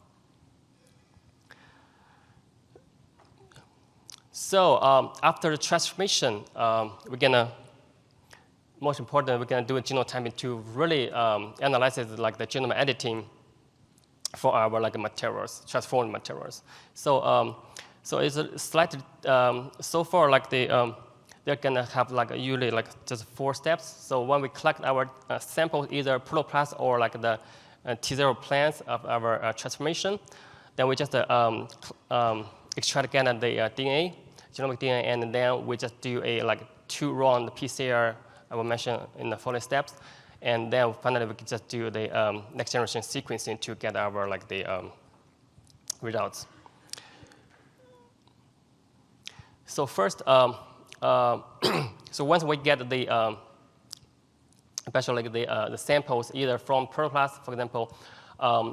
So after the transformation, we're gonna most important, we're gonna do a genotyping to really analyze it, like the genome editing for our like materials, transformed materials. So so it's a slightly so far like the they're gonna have like usually like just 4 steps. So when we collect our samples, either protoplast or like the T0 plants of our transformation, then we just extract again the DNA, genomic DNA, and then we just do a like 2-round PCR. I will mention in the following steps, and then finally we can just do the next generation sequencing to get our like the results. So first, so once we get the especially like the samples either from protoplast, for example,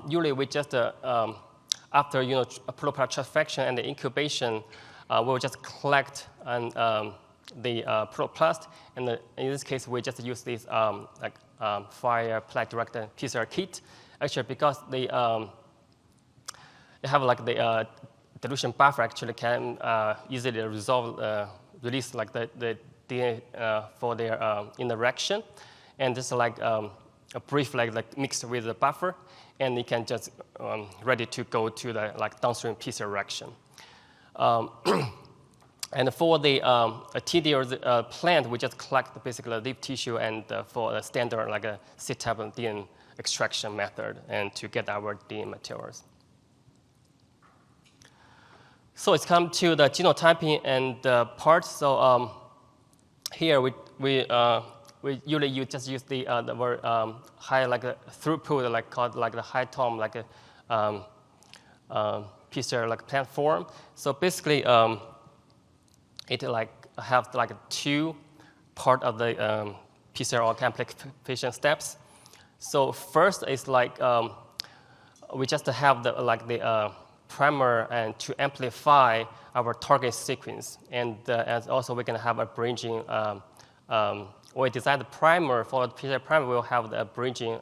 usually we just after a protoplast transfection and the incubation, we'll just collect and the protoplast, and in this case, we just use this like fire plate directed PCR kit. Actually, because they have like the dilution buffer actually can easily release like the DNA for their interaction, and just like a brief like mixed with the buffer, and it can just ready to go to the like downstream PCR reaction. And for the TD or the plant, we just collect basically the leaf tissue, and for a standard like a C-type DNA extraction method, and to get our DNA materials. So it's come to the genotyping and parts. So here we usually just use the very high like throughput, like called like the high tom like a PCR like plant form. So basically, it like have like 2 part of the PCR or amplification steps. So first is like we just have the like the primer and to amplify our target sequence, and as also we can have a bridging. We design the primer for the PCR primer. We'll have the bridging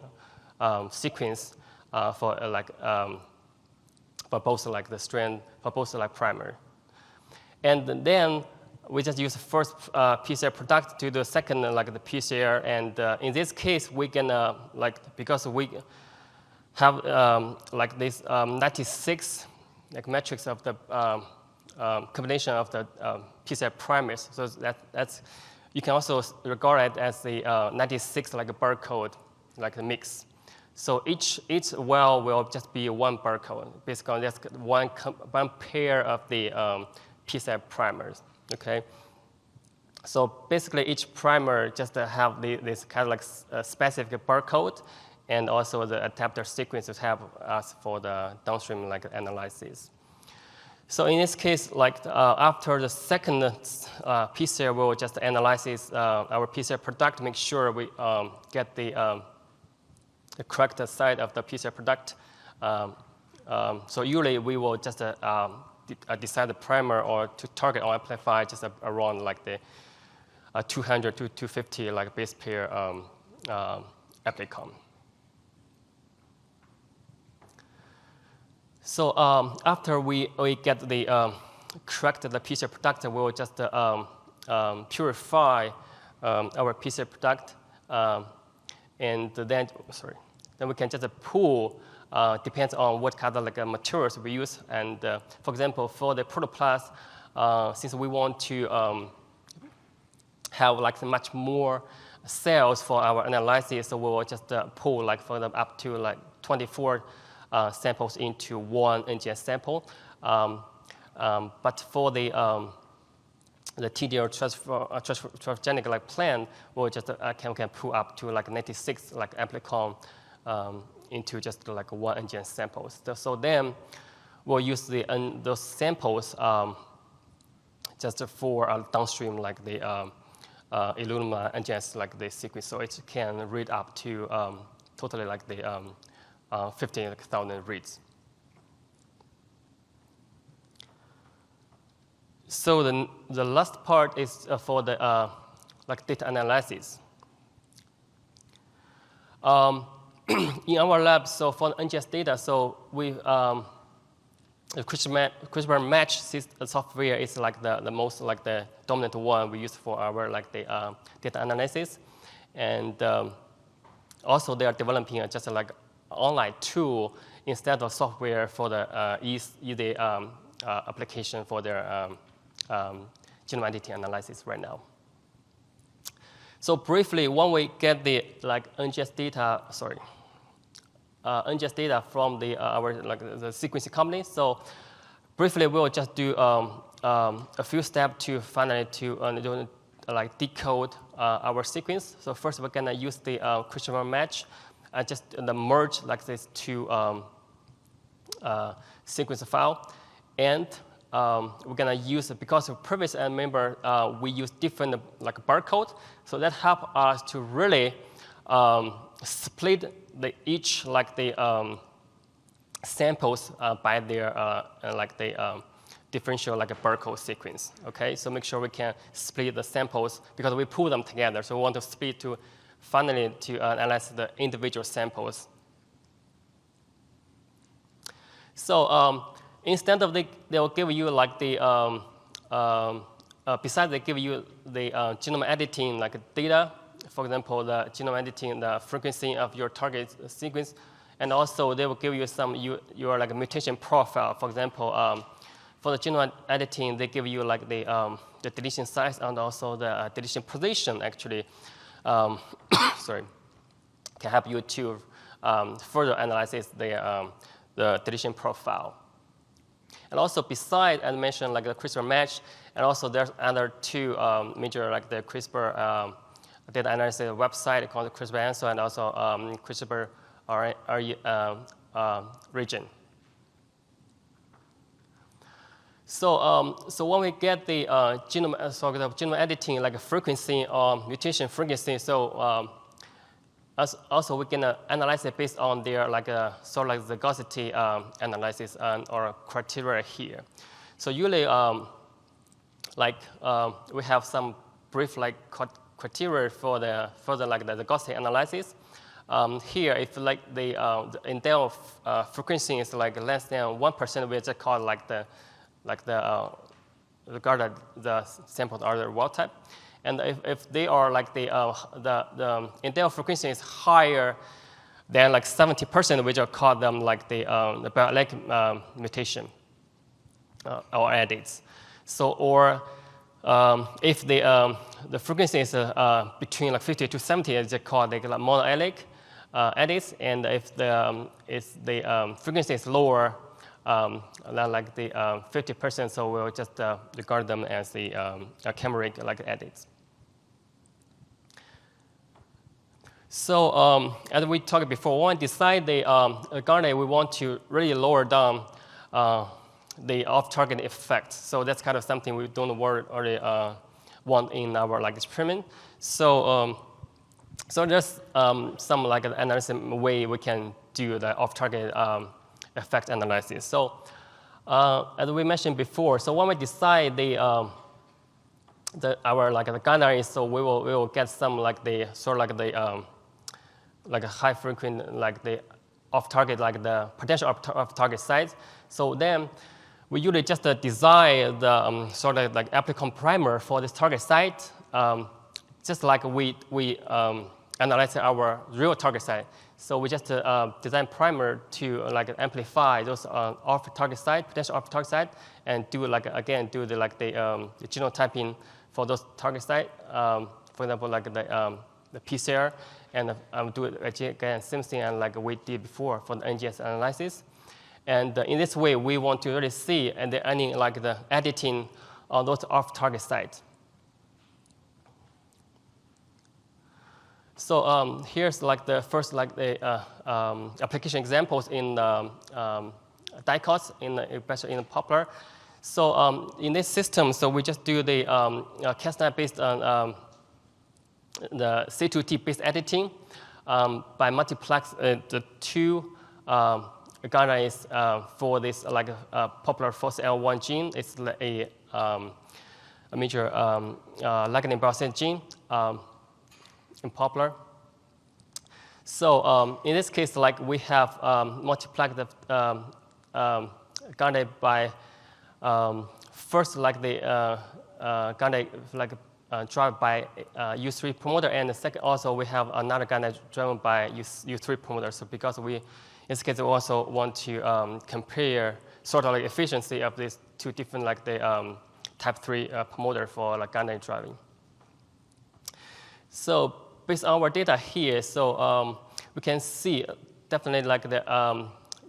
sequence for like for both like the strand for both like primer, and then we just use the first PCR product to the second like the PCR, and in this case we can like because we have like this 96 like matrix of the combination of the PCR primers. So that's you can also regard it as the 96 like a barcode like a mix. So each well will just be one barcode, basically just one pair of the PCR primers, okay? So basically each primer just have this kind of like specific barcode, and also the adapter sequence to have us for the downstream like analysis. So in this case, like after the second PCR, we'll just analyze our PCR product, make sure we get the correct side of the PCR product. So usually we will just decide the primer or to target or amplify just around like the 200 to 250 like base pair applicon. So after we get the correct the PCR product, we will just purify our PCR product, and then then we can just pull. Depends on what kind of like materials we use. And for example, for the protoplast, since we want to have like much more cells for our analysis, so we will just pull like for them up to like 24 samples into one NGS sample. But for the TDR transgenic like plant, we'll just can pull up to like 96 like amplicon into just like one NGS samples. So then we'll use those samples just for downstream like the Illumina NGS like the sequence. So it can read up to totally like the 15,000 reads. So the last part is for the like data analysis. In our lab, so for the NGS data, so we the CRISPR match software is like the most like the dominant one we use for our like the data analysis, and also they are developing just like online tool instead of software for the easy application for their genome editing analysis right now. So briefly, when we get the like NGS data, NGS data from the our like the sequencing company. So briefly, we'll just do a few steps to finally to like decode our sequence. So first, we're gonna use the CRISPR match. Just merge like these two sequence file, and we're gonna use it because of previous remember we use different like barcode, so that help us to really split each like the samples by their like the differential like a barcode sequence. Okay, so make sure we can split the samples because we pull them together. So we want to split to finally to analyze the individual samples. So instead of they'll give you like the besides they give you the genome editing like data, for example, the genome editing, the frequency of your target sequence, and also they will give you some your like mutation profile. For example, for the genome editing, they give you like the deletion size and also the deletion position actually. Can help you to further analyze the deletion profile. And also beside, as mentioned, like the CRISPR match, and also there's other two major like the CRISPR data analysis website called CRISPR Answer, and also CRISPR region. So when we get the genome editing like a frequency or mutation frequency, so also we can analyze it based on their like sort of like the Gaussity analysis or criteria here. So usually like we have some brief like criteria for the further like the Gaussity analysis. Here, if like the indel frequency is like less than 1%, we just call like the regarded the samples are the wild type, and if they are like the indel frequency is higher than like 70%, we just call them like the biallelic mutation or edits. So or if the frequency is between like 50 to 70, it's just called like monoallelic. edits, and if the frequency is lower than like the 50%, so we'll just regard them as the chimeric like edits. So as we talked before, when we decide the garnet, we want to really lower down the off-target effect. So that's kind of something we don't already want in our like experiment. So so there's some like an analysis way we can do the off-target effect analysis. So as we mentioned before, so when we decide our like the garnet, so we will get some like the sort of like the like a high frequent like the off-target like the potential off-target sites. So then we usually just design the sort of like applicon primer for this target site, just like we analyze our real target site. So we just design primer to like amplify those off-target site, potential off-target site, and do like again do the like the genotyping for those target site. For example, like the PCR, and do it again same thing and like we did before for the NGS analysis. And in this way, we want to really see and any like the editing on those off-target sites. So here's like the first like the application examples in dicots, especially in poplar. So in this system, so we just do the Cas9 based on the C2T based editing by multiplex the two garnets for this like poplar FOSL1 gene. It's a major liganding biosynthesis gene in poplar. So in this case, like we have multiplied the garnet by first like the garnet like driven by U3 promoter, and the second also we have another garnet driven by U3 promoter. So because we, in this case, we also want to compare sort of like efficiency of these two different like the type 3 promoter for like garnet driving. So based on our data here, so we can see definitely like the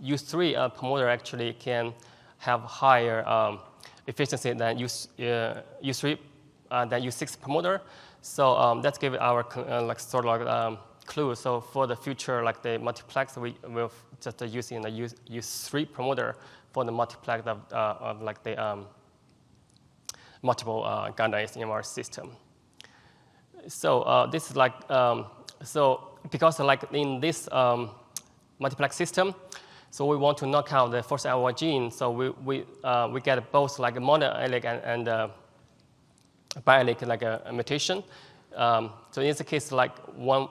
U3 promoter actually can have higher efficiency than U3 than U6 promoter. So that's give our like sort of like clue. So for the future like the multiplex, we will just using the U3 promoter for the multiplex of like the multiple garnets in our system. So this is like so because like in this multiplex system, so we want to knock out the FOSL1 gene. So we get both like a monoallelic and biallelic like a mutation. So in this case, like one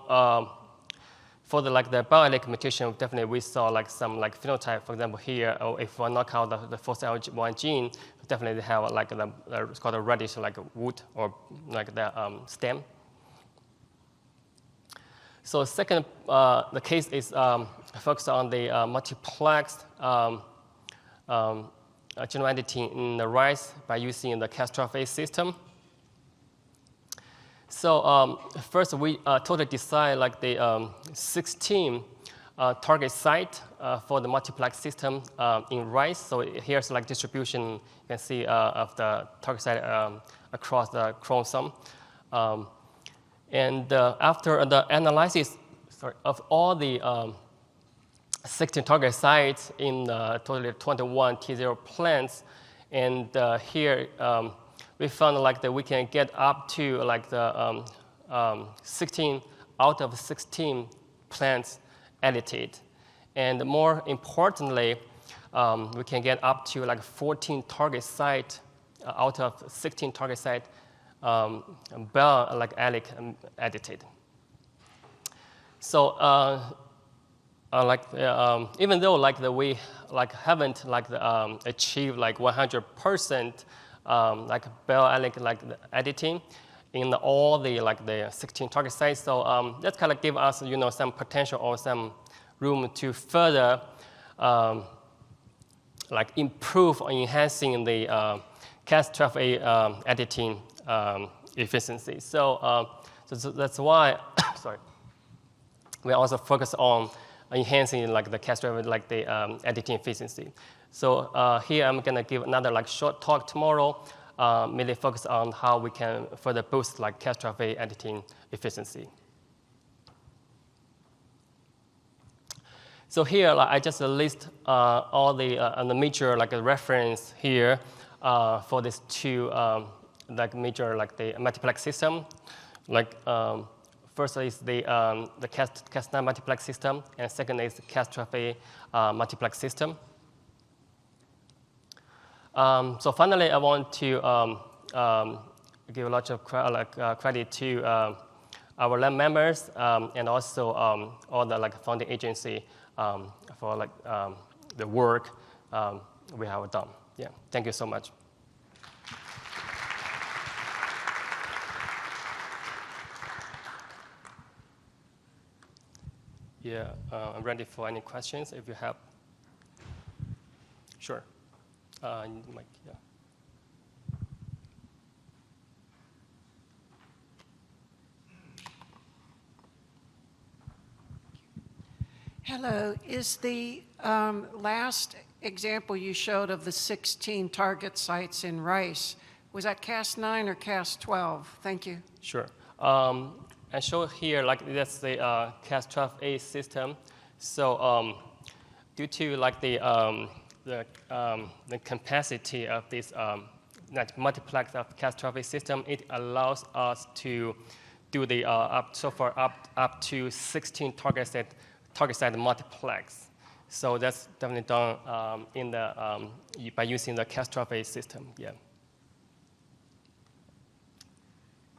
for the like the biallelic mutation, definitely we saw like some like phenotype. For example, here, or if we knock out the FOSL1 gene, definitely they have like it's called a reddish like a wood or like the stem. So second, the case is focused on the multiplexed genome editing in the rice by using the Cas12a system. So first, we totally decide like the 16 target site for the multiplex system in rice. So here's like distribution you can see of the target site across the chromosome. And after the analysis of all the 16 target sites in totally 21 T0 plants, and here we found like that we can get up to like the 16 out of 16 plants edited. And more importantly, we can get up to like 14 target site out of 16 target site like allelic edited. So even though like we like haven't like achieved like 100% like biallelic like editing in all the like the 16 target sites, so that kind of give us some potential or some room to further like improve or enhancing the Cas12a editing efficiency. So, so that's why, sorry. we also focus on enhancing like the Cas12 like the editing efficiency. So here I'm gonna give another like short talk tomorrow, mainly focus on how we can further boost like Cas12 editing efficiency. So here like, I just list all the major like reference here for these two like major like the multiplex system. Like first is the Cas9 multiplex system, and second is the Cas12a multiplex system. So finally, I want to give a lot of credit to our lab members and also all the like funding agency for like the work we have done. Yeah, thank you so much. Yeah, I'm ready for any questions if you have. Sure. Mike, yeah. Hello. Is the last example you showed of the 16 target sites in rice, was that Cas9 or Cas12? Thank you. Sure. I show here like that's the Cas12a system. So due to like the capacity of this multiplex of Cas12a system, it allows us to do the up to 16 target site multiplex. So that's definitely done in the by using the Cas12a system. Yeah.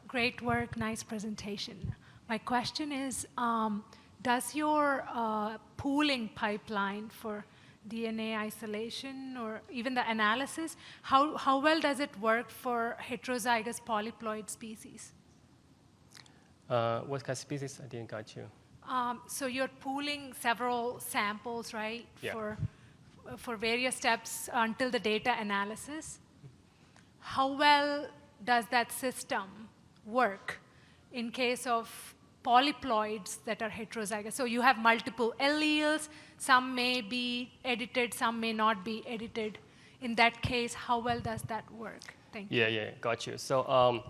Great work, nice presentation. My question is, does your pooling pipeline for DNA isolation or even the analysis, how well does it work for heterozygous polyploid species? What kind of species? I didn't got you. So you're pooling several samples, right, Yeah. for various steps until the data analysis. How well does that system work in case of polyploids that are heterozygous? So you have multiple alleles, some may be edited, some may not be edited. In that case, how well does that work? Thank you. Yeah, got you. So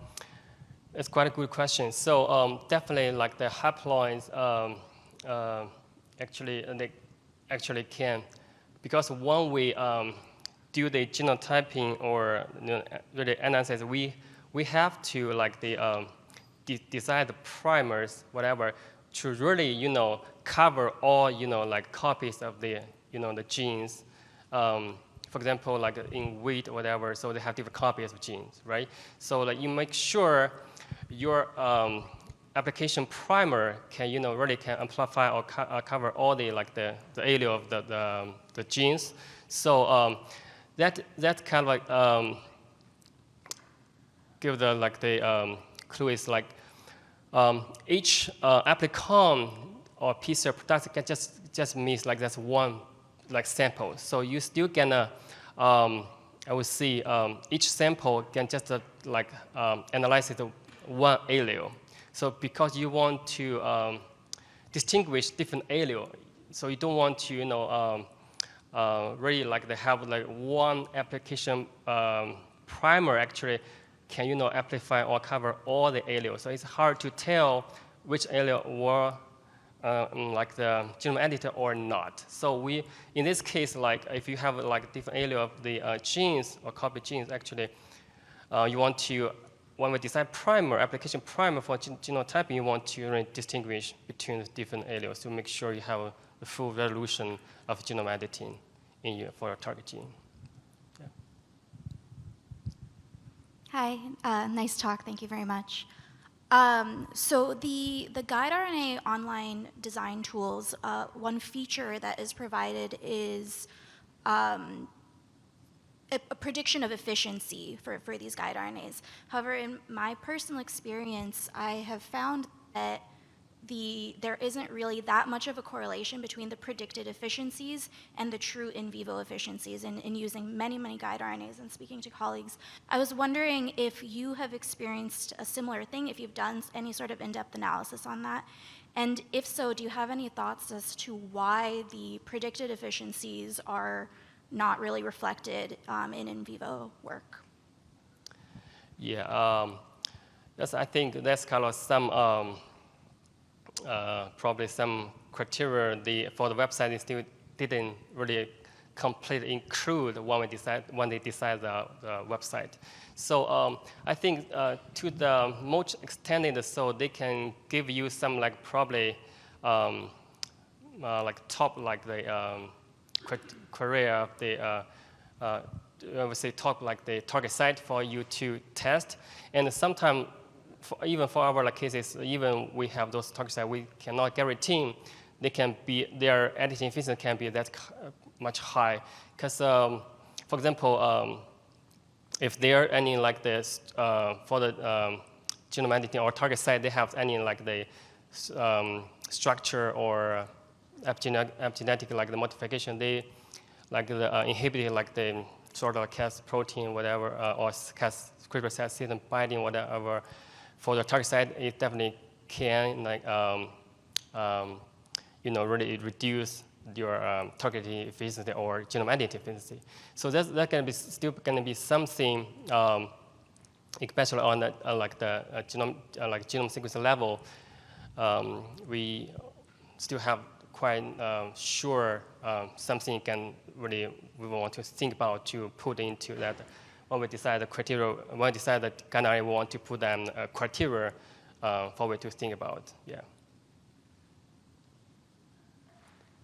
it's quite a good question. So definitely like the haploids actually can, because when we do the genotyping or really analysis, we have to like the design the primers, whatever, to really cover all like copies of the the genes. For example, like in wheat or whatever, so they have different copies of genes, right? So like you make sure your application primer can really can amplify or cover all the like the allele of the genes. So that kind of like give the like the clue is like each applicon or PCR product can just means like that's one like sample. So you still gonna I would see each sample can just like analyze it one allele. So because you want to distinguish different allele, so you don't want to really like they have like one application primer actually can amplify or cover all the alleles. So it's hard to tell which allele were like the genome editor or not. So we, in this case, like if you have like different allele of the genes or copy genes, actually, you want to, when we design primer, application primer for genotyping, you want to really distinguish between the different alleles to make sure you have the full resolution of genome editing in your, for your target gene. Yeah. Hi, nice talk, thank you very much. So the guide RNA online design tools, one feature that is provided is a prediction of efficiency for these guide RNAs. However, in my personal experience, I have found that there isn't really that much of a correlation between the predicted efficiencies and the true in vivo efficiencies in using many, many guide RNAs and speaking to colleagues. I was wondering if you have experienced a similar thing, if you've done any sort of in-depth analysis on that, And if so, do you have any thoughts as to why the predicted efficiencies are not really reflected in vivo work? Yeah, I think that's kind of some, probably some criteria for the website they still didn't really completely include when they decide the website. So I think to the most extended, so they can give you some like probably like top like the criteria of the I would say top like the target site for you to test. And sometimes even for our like cases, even we have those target sites, we cannot guarantee their editing efficiency can be that much high. Because for example, if there are any like this for the genome editing or target site, they have any like the structure or epigenetic like the modification, they like the inhibited like the sort of Cas protein, whatever, or Cas CRISPR Cas binding, whatever. For the target site, it definitely can like really reduce your targeting efficiency or genome editing efficiency. So that's still going to be something, especially on the, genome sequencing level. We still have quite sure something we want to think about to put into that when we decide the criteria. When we decide that guideline, we want to put them criteria for we to think about. Yeah.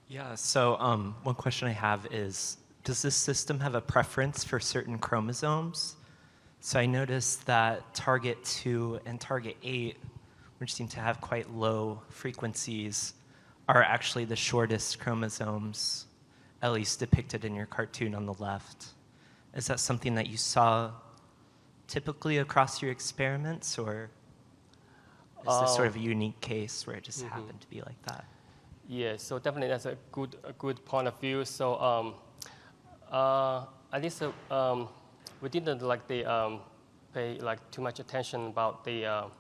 Yeah, so one question I have is, does this system have a preference for certain chromosomes? So I noticed that target 2 and target 8, which seem to have quite low frequencies, are actually the shortest chromosomes, at least depicted in your cartoon on the left. Is that something that you saw typically across your experiments, or is this sort of a unique case where it just happened to be like that? Yeah, so definitely that's a good point of view. So at least we didn't like pay like too much attention about the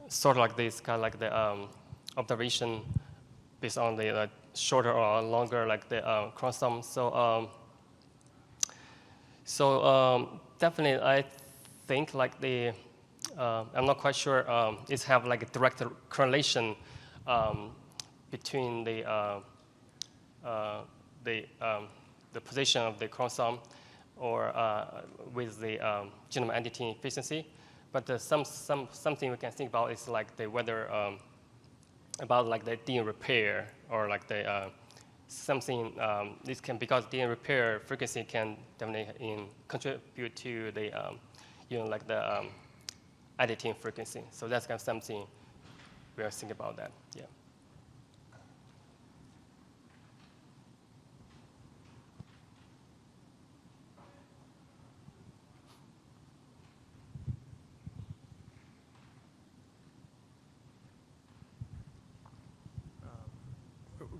sort of like this kind of like the observation based on the shorter or longer like the chromosome. So definitely I think like I'm not quite sure it's have like a direct correlation between the position of the chromosome or with the genome editing efficiency. But something we can think about is like whether about like the DNA repair or like the something this can, because DNA repair frequency can definitely contribute to the like the editing frequency. So that's kind of something we are thinking about that. Yeah.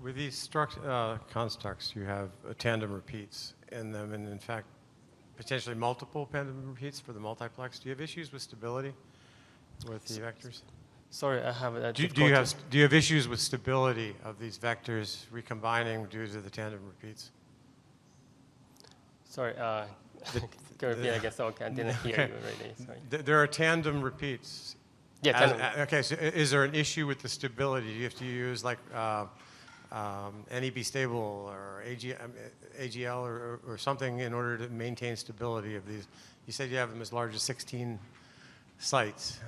With these constructs, you have tandem repeats in them, and in fact, potentially multiple tandem repeats for the multiplex. Do you have issues with stability with the vectors? Sorry, I have a do you have issues with stability of these vectors recombining due to the tandem repeats? Sorry, can repeat again? So I didn't hear you really. Sorry. There are tandem repeats. Yeah. Okay, so is there an issue with the stability? Do you have to use like NEB stable or AGL or something in order to maintain stability of these? You said you have them as large as 16 sites.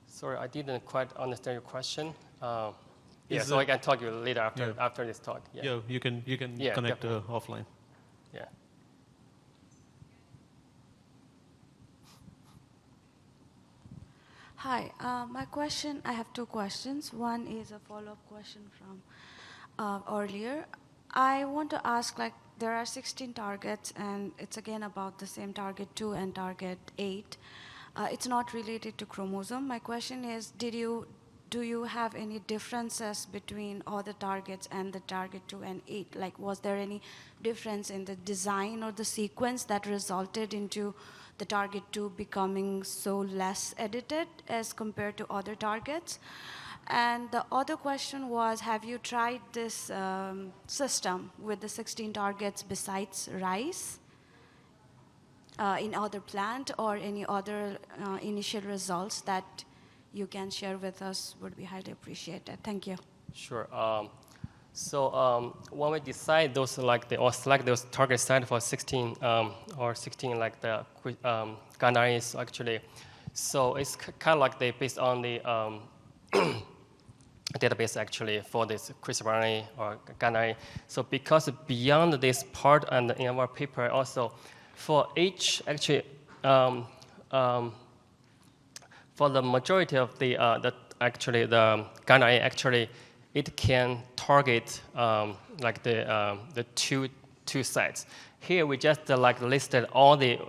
Sorry, I didn't quite understand your question. Yeah, so I can talk to you later after this talk. Yeah, you can connect offline. Yeah. Hi, I have two questions. One is a follow-up question from earlier. I want to ask, like, there are 16 targets, and it's again about the same target 2 and target 8. It's not related to chromosome. My question is, do you have any differences between all the targets and the target 2 and 8? Like, was there any difference in the design or the sequence that resulted into the target 2 becoming so less edited as compared to other targets? And the other question was, have you tried this system with the 16 targets besides rice in other plant, or any other initial results that you can share with us would be highly appreciated. Thank you. Sure. When we decide those or select those target sites for 16 or 16 like the guidelines actually, so it's kind of like they based on the database actually for this CRISPR-RNA or guideline. So because beyond this part and in our paper also, for each actually for the majority of the guideline actually it can target like the two sites. Here we just listed all the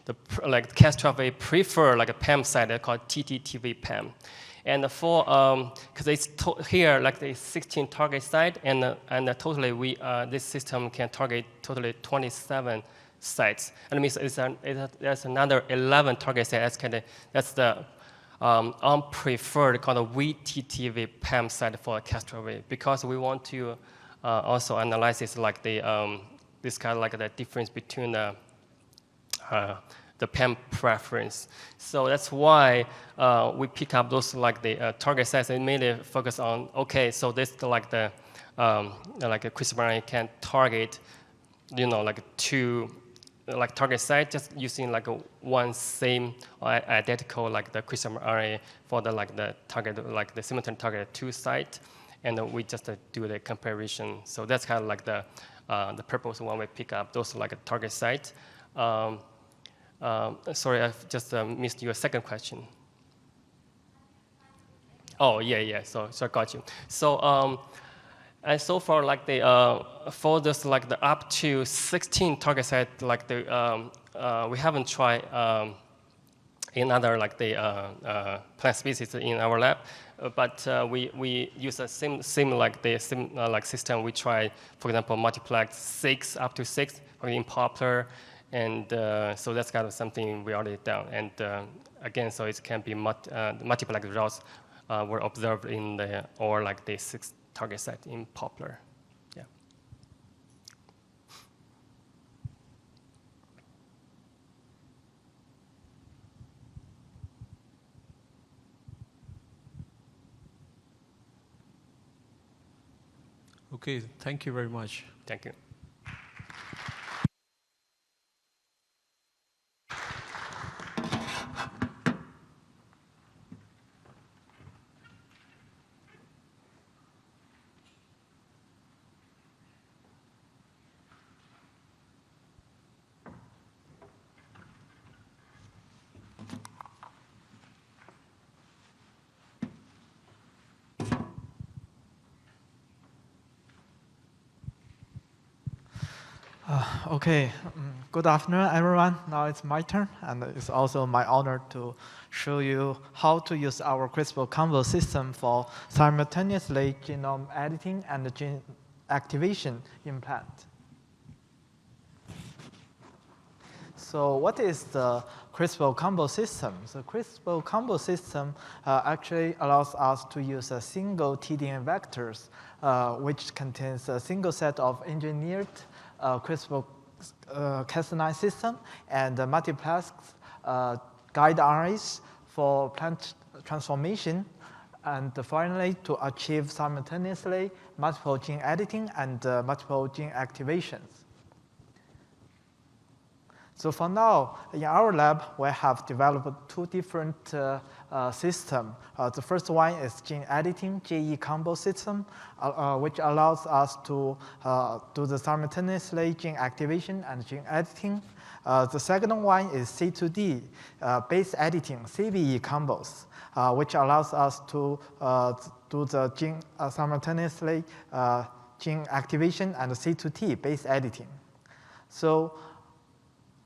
Cas12a prefer like a PAM site called TTTV PAM, and for because it's here like the 16 target site, and totally we this system can target totally 27 sites, and it means there's another 11 target sites. That's the unpreferred kind of VTTV PAM site for Cas12a, because we want to also analyze this like the this kind of like the difference between the PAM preference. So that's why we pick up those like the target sites and mainly focus on, okay, so this like the like a CRISPR can target, you know, like two like target site just using like one same or identical like the CRISPR-RNA for the like the target like the simultaneous target 2 site, and we just do the comparison. So that's kind of like the purpose when we pick up those like target sites. Sorry, I just missed your second question. Oh yeah. So I got you. So and so far, like the for this like the up to 16 target site, like the we haven't tried another like the plant species in our lab, but we use a same like the like system. We try, for example, multiplex 6 up to 6 in poplar, and so that's kind of something we already done. And again, so it can be multiplex results were observed in the or like the 6 target site in poplar. Yeah. Okay, thank you very much. Thank you. Okay, good afternoon, everyone. Now it's my turn, and it's also my honor to show you how to use our CRISPR combo system for simultaneously genome editing and gene activation in plant. So what is the CRISPR combo system? The CRISPR combo system actually allows us to use a single tDNA vectors, which contains a single set of engineered CRISPR Cas9 system and multiplex guide RNAs for plant transformation, and finally to achieve simultaneously multiple gene editing and multiple gene activations. So for now, in our lab, we have developed 2 different systems. The first one is gene editing, GE combo system, which allows us to do the simultaneously gene activation and gene editing. The second one is C2D, base editing, CBE combos, which allows us to do the gene simultaneously gene activation and C2T, base editing. So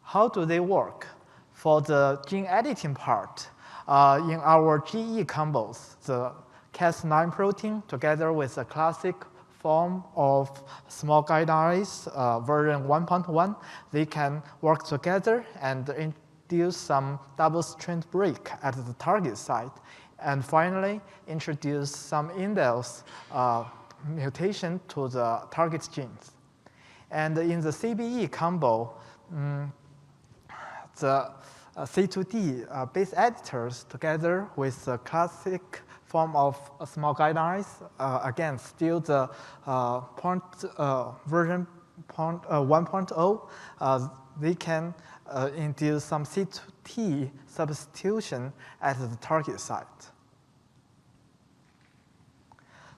how do they work? For the gene editing part, in our GE combos, the Cas9 protein together with the classic form of small guide arrays, version 1.1, they can work together and induce some double-strand break at the target site. And finally, introduce some indels mutation to the target genes. And in the CBE combo, the C2D base editors together with the classic form of small guide arrays, again, still the version 1.0, they can induce some C2T substitution at the target site.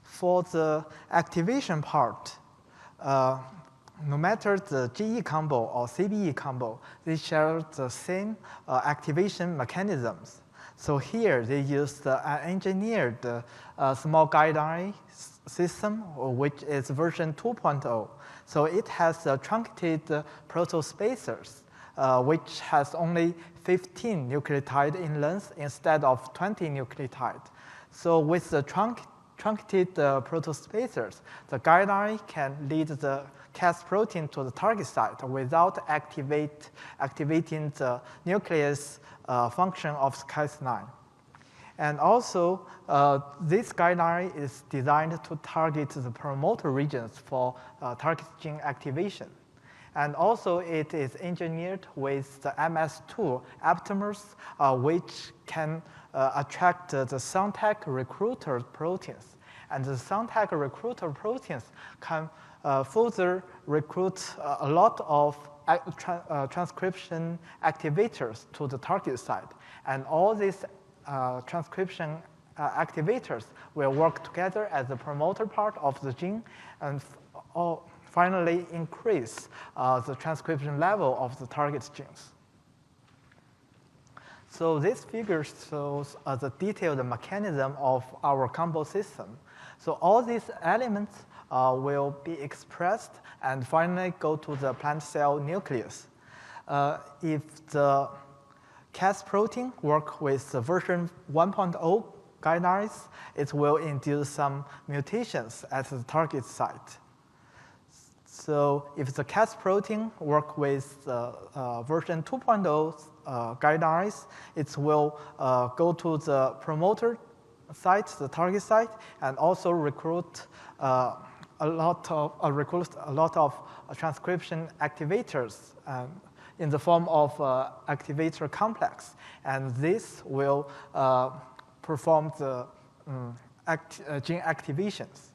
For the activation part, no matter the GE combo or CBE combo, they share the same activation mechanisms. So here they use the engineered small guide array system, which is version 2.0. So it has truncated protospacers, which has only 15 nucleotide in length instead of 20 nucleotide. So with the truncated protospacers, the guide array can lead the Cas protein to the target site without activating the nucleus function of Cas9. And also, this guide array is designed to target the promoter regions for target gene activation. And also, it is engineered with the MS2 aptamers, which can attract the SONTAG recruiter proteins. And the SONTAG recruiter proteins can further recruit a lot of transcription activators to the target site. And all these transcription activators will work together as the promoter part of the gene and finally increase the transcription level of the target genes. So this figure shows the detailed mechanism of our combo system. So all these elements will be expressed and finally go to the plant cell nucleus. If the Cas protein work with the version 1.0 guide arrays, it will induce some mutations at the target site. So if the Cas protein work with version 2.0 guide arrays, it will go to the promoter site, the target site, and also recruit a lot of transcription activators in the form of activator complex, and this will perform the gene activations.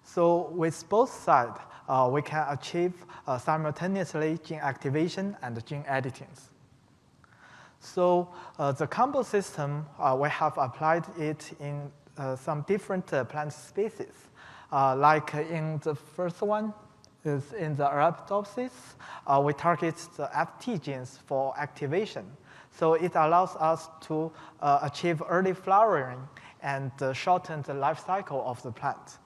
So with both sides, we can achieve simultaneously gene activation and gene editing. So the combo system, we have applied it in some different plant species. Like in the first one, is in the Arabidopsis, we target the FT genes for activation. So it allows us to achieve early flowering and shorten the life cycle of the plant.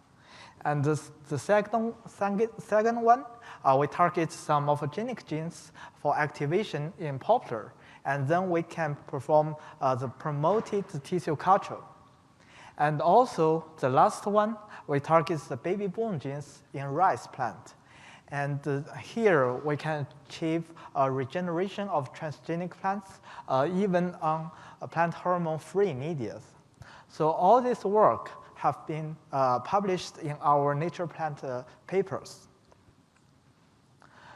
And the second one, we target some morphogenic genes for activation in poplar. And then we can perform the promoted tissue culture. And also, the last one, we target the baby born genes in rice plant. And here, we can achieve a regeneration of transgenic plants, even on plant hormone-free media. So all this work have been published in our Nature Plant papers.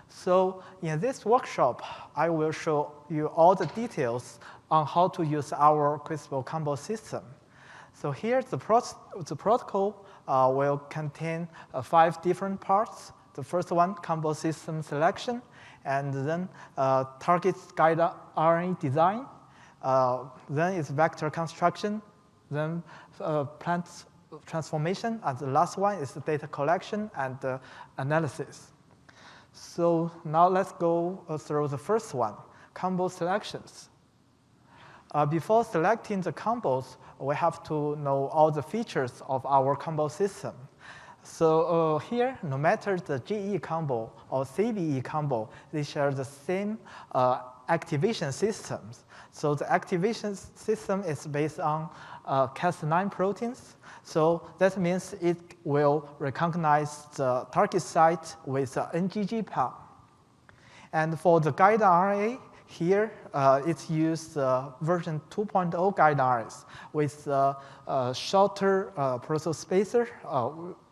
So in this workshop, I will show you all the details on how to use our CRISPR combo system. So here, the protocol will contain 5 different parts. The first one, combo system selection, and then target guide RNA design, then is vector construction, then plant transformation, and the last one is the data collection and analysis. So now let's go through the first one, combo selections. Before selecting the combos, we have to know all the features of our combo system. So here, no matter the GE combo or CBE combo, they share the same activation systems. So the activation system is based on Cas9 proteins. So that means it will recognize the target site with the NGG palm. And for the guide RNA, here it's used version 2.0 guide RNAs with shorter protospacer,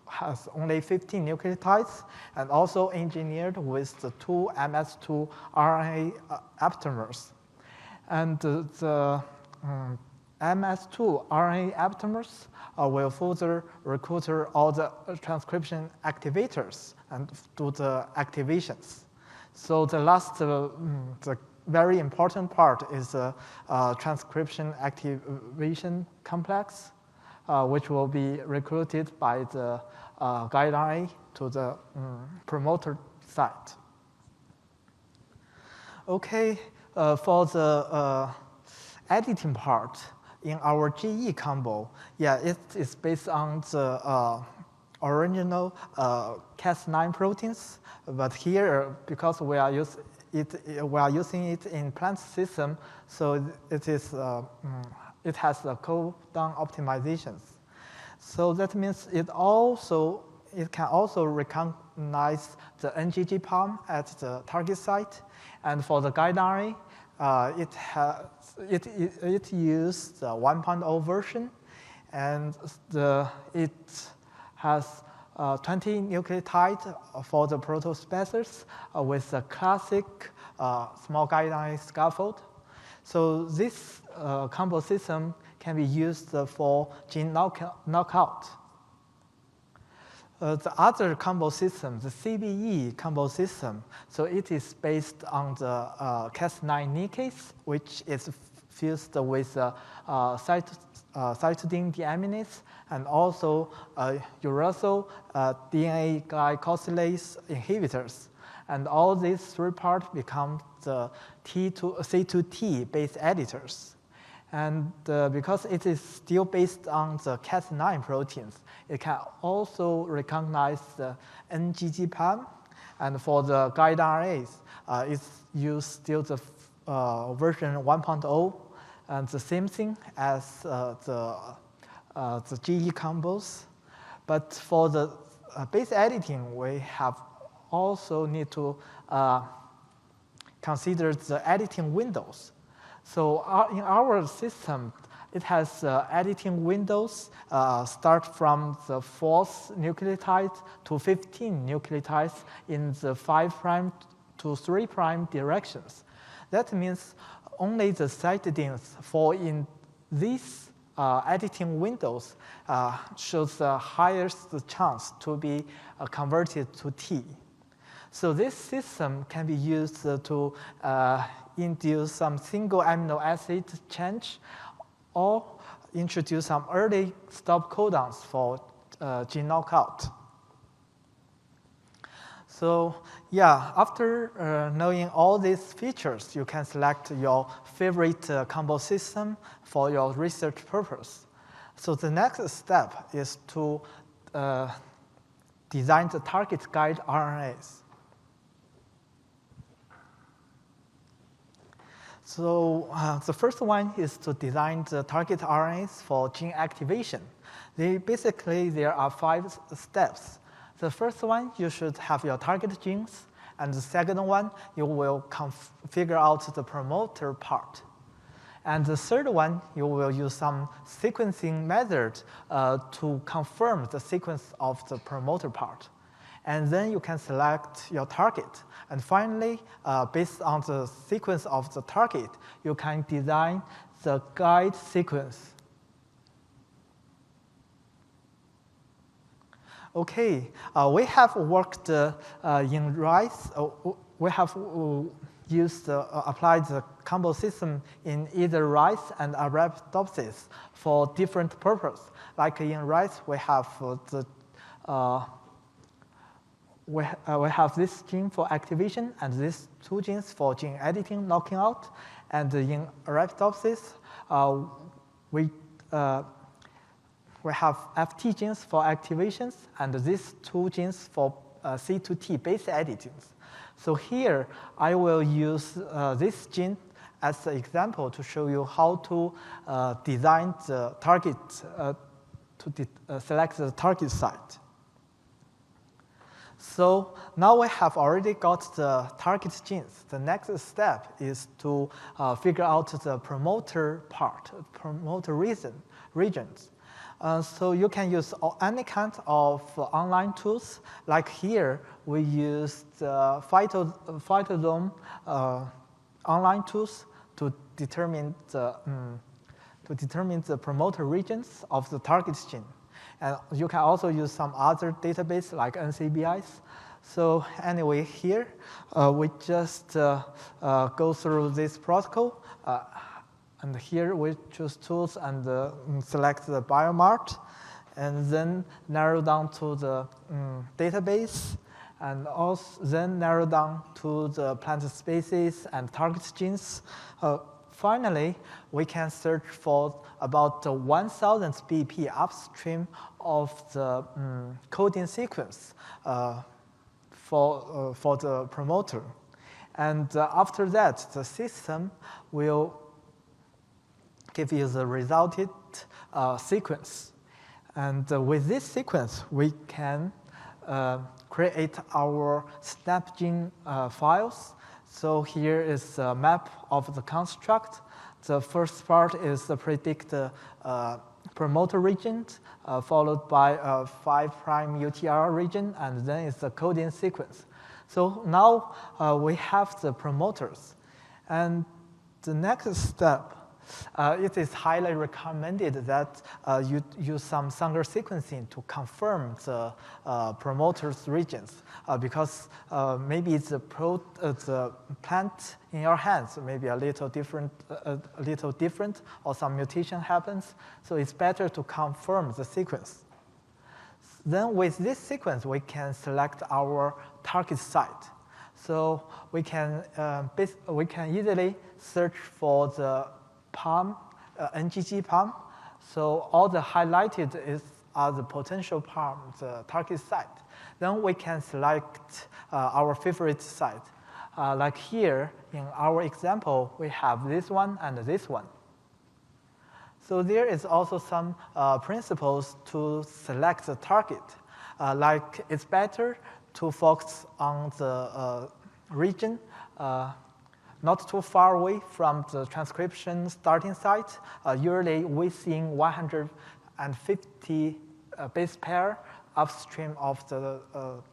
has only 15 nucleotides, and also engineered with the 2 MS2 RNA aptamers. And the MS2 RNA aptamers will further recruit all the transcription activators and do the activations. So the last, the very important part is the transcription activation complex, which will be recruited by the guide RNA to the promoter site. Okay, for the editing part in our GE combo, yeah, it is based on the original Cas9 proteins, but here, because we are using it in plant system, so it is it has the codon optimizations. So that means it can also recognize the NGG palm at the target site, and for the guide RNA, it used the 1.0 version, and it has 20 nucleotides for the protospacers with the classic small guide RNA scaffold. So this combo system can be used for gene knockout. The other combo system, the CBE combo system, so it is based on the Cas9 nickase, which is fused with cytidine deaminase and also uracil DNA glycosylase inhibitors. And all these three parts become the C2T base editors. And because it is still based on the Cas9 proteins, it can also recognize the NGG palm. And for the guide RNAs, it's used still the version 1.0, and the same thing as the GE combos. But for the base editing, we have also need to consider the editing windows. So in our system, it has editing windows start from the 4th nucleotide to 15 nucleotides in the 5' to 3' directions. That means only the cytidines fall in these editing windows shows the highest chance to be converted to T. So this system can be used to induce some single amino acid change or introduce some early stop codons for gene knockout. So yeah, after knowing all these features, you can select your favorite combo system for your research purpose. So the next step is to design the target guide RNAs. So the first one is to design the target RNAs for gene activation. Basically, there are 5 steps. The first one, you should have your target genes. And the second one, you will figure out the promoter part. And the third one, you will use some sequencing method to confirm the sequence of the promoter part. And then you can select your target. And finally, based on the sequence of the target, you can design the guide sequence. Okay, we have worked in rice. We have applied the combo system in either rice and Arabidopsis for different purposes. Like in rice, we have we have this gene for activation and these 2 genes for gene editing, knocking out. And in Arabidopsis, we have FT genes for activations and these 2 genes for C to T base editings. So here, I will use this gene as an example to show you how to design the target, select the target site. So now we have already got the target genes. The next step is to figure out the promoter part, promoter regions. So you can use any kind of online tools. Like here, we used phytosome online tools to determine the promoter regions of the target gene. And you can also use some other database like NCBIs. So anyway, here we just go through this protocol. And here we choose tools and select the biomart, and then narrow down to the database, and also then narrow down to the plant species and target genes. Finally, we can search for about 1,000 BP upstream of the coding sequence for the promoter. And after that, the system will give you the resulted sequence. And with this sequence, we can create our SnapGene files. So here is a map of the construct. The first part is the predict promoter region, followed by a 5' UTR region, and then it's the coding sequence. So now we have the promoters. And the next step, it is highly recommended that you use some Sanger sequencing to confirm the promoters regions, because maybe the plant in your hands may be a little different, or some mutation happens. So it's better to confirm the sequence. Then with this sequence, we can select our target site. So we can easily search for the PAM, NGG PAM. So all the highlighted are the potential PAM, the target site. Then we can select our favorite site. Like here, in our example, we have this one and this one. So there is also some principles to select the target. Like it's better to focus on the region not too far away from the transcription starting site, usually within 150 base pair upstream of the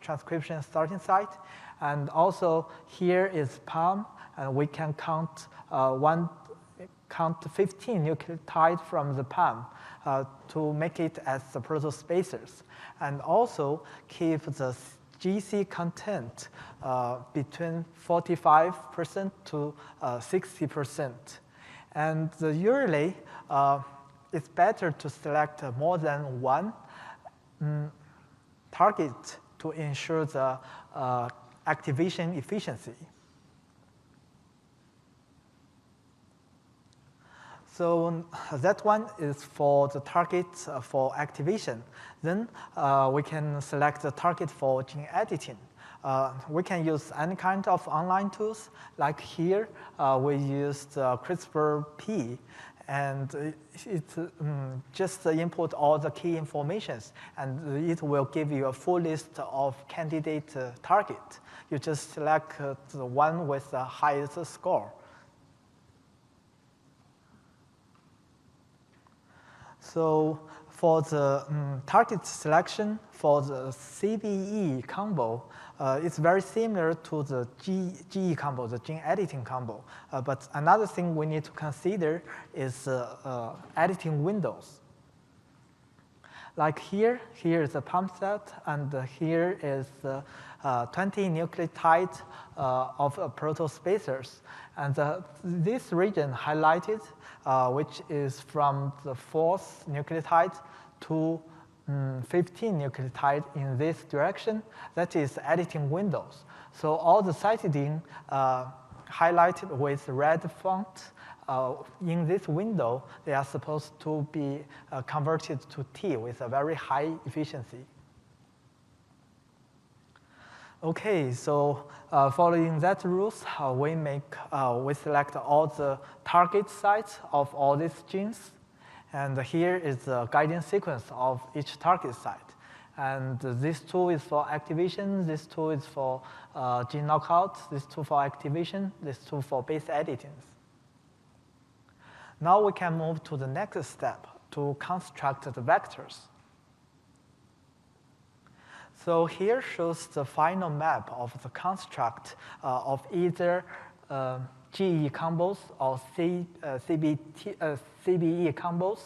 transcription starting site. And also here is PAM, and we can count 15 nucleotides from the PAM to make it as the protospacers. And also keep the GC content between 45% to 60%. And usually, it's better to select more than one target to ensure the activation efficiency. So that one is for the target for activation. Then we can select the target for gene editing. We can use any kind of online tools. Like here, we used CRISPR-P, and it just input all the key informations, and it will give you a full list of candidate target. You just select the one with the highest score. So for the target selection for the CBE combo, it's very similar to the GE combo, the gene editing combo. But another thing we need to consider is editing windows. Like here is the PAM set, and here is 20 nucleotides of protospacers. And this region highlighted, which is from the 4th nucleotide to 15 nucleotide in this direction, that is editing windows. So all the cytidine highlighted with red font in this window, they are supposed to be converted to T with a very high efficiency. Okay, so following that rules, we select all the target sites of all these genes. And here is the guiding sequence of each target site. And this tool is for activation, this tool is for gene knockout, this tool for activation, this tool for base editing. Now we can move to the next step to construct the vectors. So here shows the final map of the construct of either GE combos or CBE combos.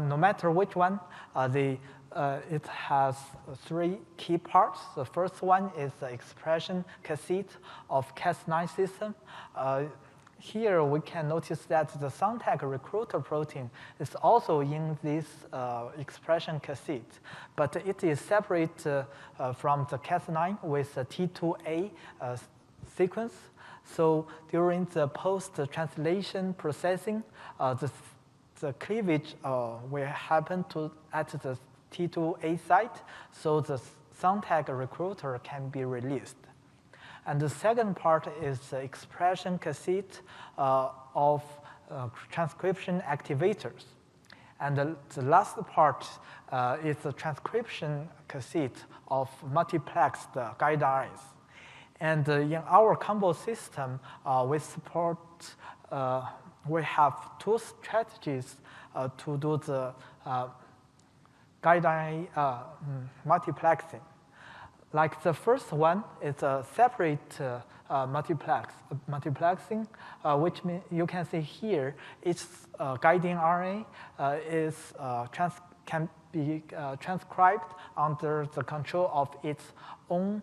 No matter which one, it has three key parts. The first one is the expression cassette of Cas9 system. Here we can notice that the Sontag recruiter protein is also in this expression cassette, but it is separate from the Cas9 with a T2A sequence. So during the post-translation processing, the cleavage will happen at the T2A site, so the Sontag recruiter can be released. And the second part is the expression cassette of transcription activators. And the last part is the transcription cassette of multiplexed guide RNAs. And in our combo system, we have two strategies to do the guide RNA multiplexing. Like the first one is a separate multiplexing, which means you can see here each guiding RNA can be transcribed under the control of its own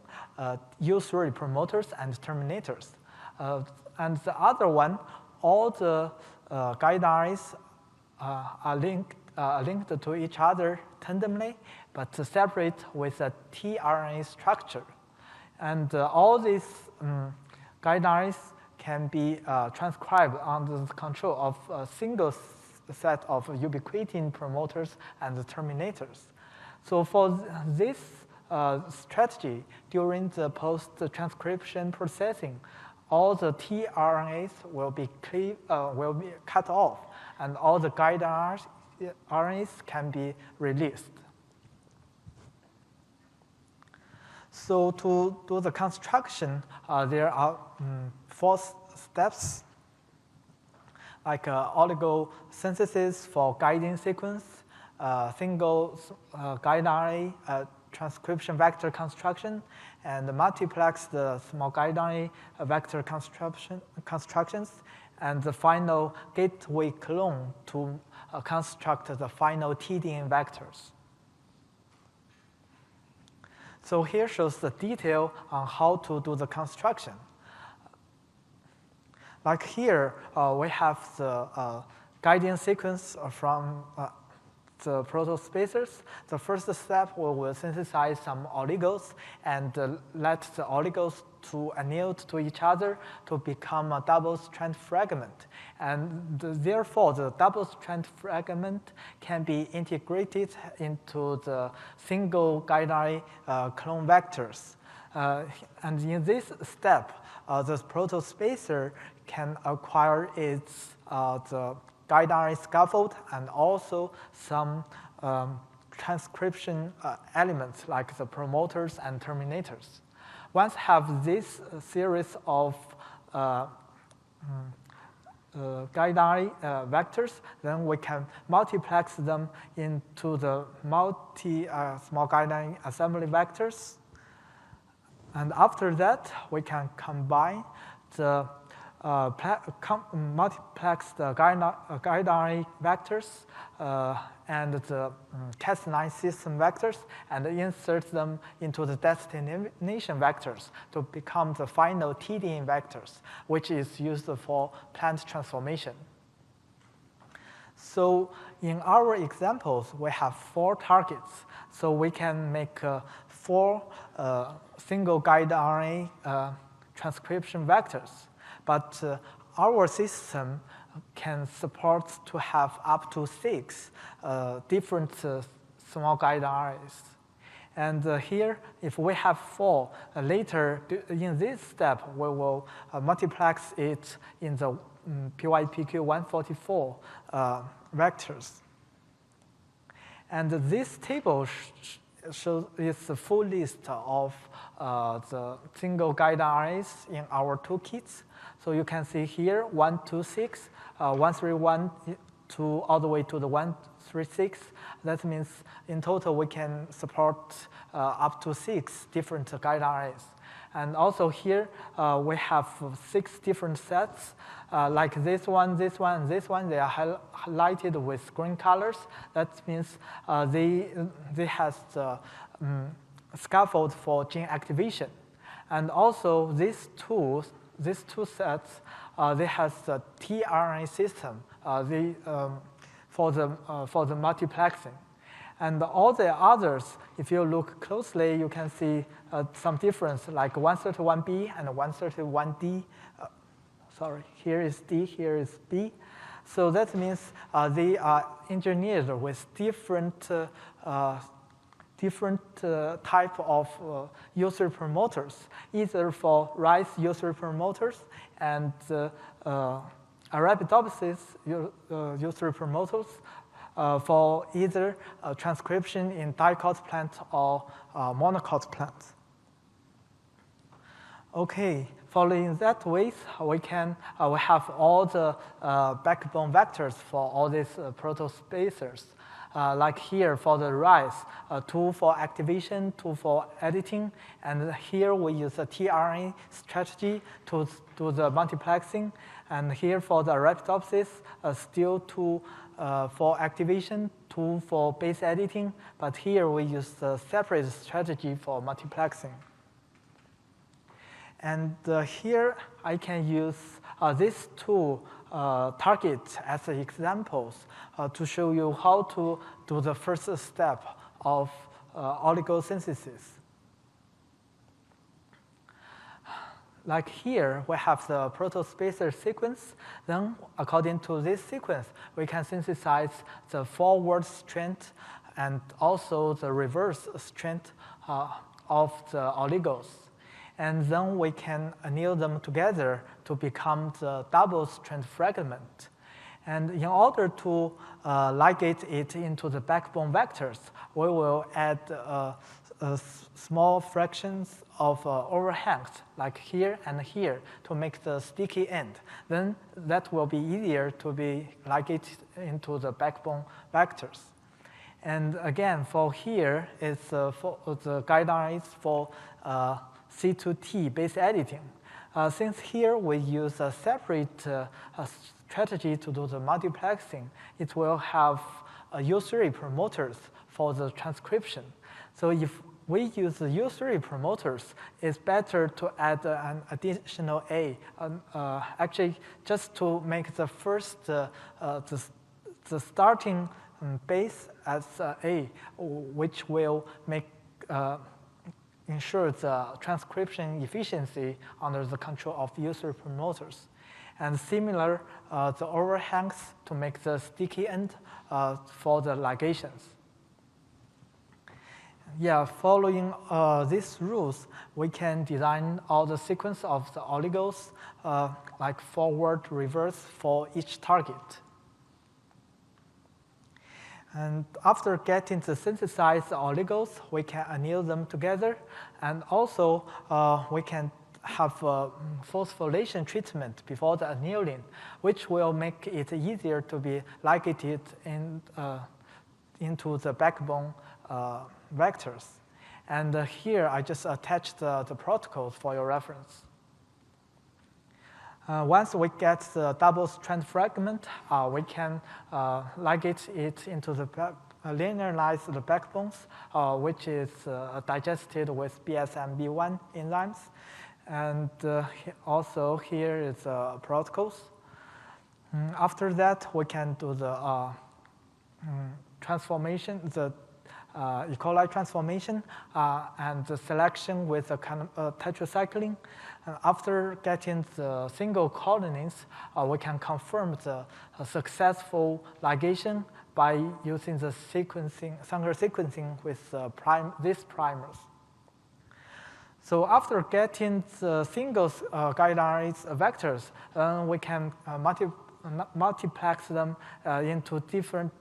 U3 promoters and terminators. And the other one, all the guide RNAs are linked to each other tandemly, but separate with a tRNA structure. And all these guide RNAs can be transcribed under the control of a single set of ubiquitin promoters and terminators. So for this strategy, during the post-transcription processing, all the tRNAs will be cut off, and all the guide RNAs can be released. So to do the construction, there are 4 steps, like oligosynthesis for guiding sequence, single guide RNA transcription vector construction, and multiplex the small guide RNA vector constructions, and the final gateway clone to construct the final TDN vectors. So here shows the detail on how to do the construction. Like here, we have the guiding sequence from the protospacers. The first step, we will synthesize some oligos and let the oligos to anneal to each other to become a double-strand fragment. And therefore, the double-strand fragment can be integrated into the single guide RNA clone vectors. And in this step, the protospacer can acquire its the guide RNA scaffold and also some transcription elements like the promoters and terminators. Once have this series of guide RNA vectors, then we can multiplex them into the small guide RNA assembly vectors. And after that, we can combine the multiplex the guide RNA vectors and the Cas9 system vectors and insert them into the destination vectors to become the final TDN vectors, which is used for plant transformation. So in our examples, we have 4 targets. So we can make 4 single guide RNA transcription vectors. But our system can support to have up to 6 different small guide RNAs. And here, if we have 4, later in this step, we will multiplex it in the PYPQ144 vectors. And this table shows is the full list of the single guide RNAs in our toolkits. So you can see here 126, 131 to all the way to the 136. That means in total we can support up to 6 different guide RNAs. And also here we have 6 different sets, like this one, this one, and this one. They are highlighted with green colors. That means they have the scaffold for gene activation. And also these two sets, they have the tRNA system for the multiplexing. And all the others, if you look closely, you can see some difference, like 131B and 131D. Sorry, here is D, here is B. So that means they are engineered with different type of user promoters, either for rice user promoters and Arabidopsis user promoters for either transcription in dicot plant or monocot plant. Okay, following that way, we have all the backbone vectors for all these protospacers. Like here for the rice, 2 for activation, 2 for editing, and here we use a tRNA strategy to do the multiplexing, and here for the Arabidopsis, still 2 for activation, 2 for base editing, but here we use a separate strategy for multiplexing. And here I can use these 2 targets as examples to show you how to do the first step of oligosynthesis. Like here, we have the protospacer sequence. Then, according to this sequence, we can synthesize the forward strand and also the reverse strand of the oligos. And then we can anneal them together to become the double strand fragment. And in order to ligate it into the backbone vectors, we will add small fractions of overhangs, like here and here, to make the sticky end. Then that will be easier to be ligated into the backbone vectors. And again, for here, it's for the guidelines for C2T base editing. Since here we use a separate strategy to do the multiplexing, it will have U3 promoters for the transcription. So if we use the U3 promoters, it's better to add an additional A, actually just to make the first, the starting base as A, which will make ensure the transcription efficiency under the control of user promoters. And similar, the overhangs to make the sticky end for the ligations. Yeah, following these rules, we can design all the sequence of the oligos, like forward, reverse for each target. And after getting the synthesized oligos, we can anneal them together. And also, we can have a phosphorylation treatment before the annealing, which will make it easier to be ligated into the backbone vectors. And here, I just attached the protocols for your reference. Once we get the double strand fragment, we can ligate it into the linearize the backbones, which is digested with BSMB1 enzymes. And also here is protocols. After that, we can do the transformation, the E. coli transformation, and the selection with a tetracycline. After getting the single colonies, we can confirm the successful ligation by using the Sanger sequencing with these primers. So after getting the single guide RNAs vectors, we can multiplex them into different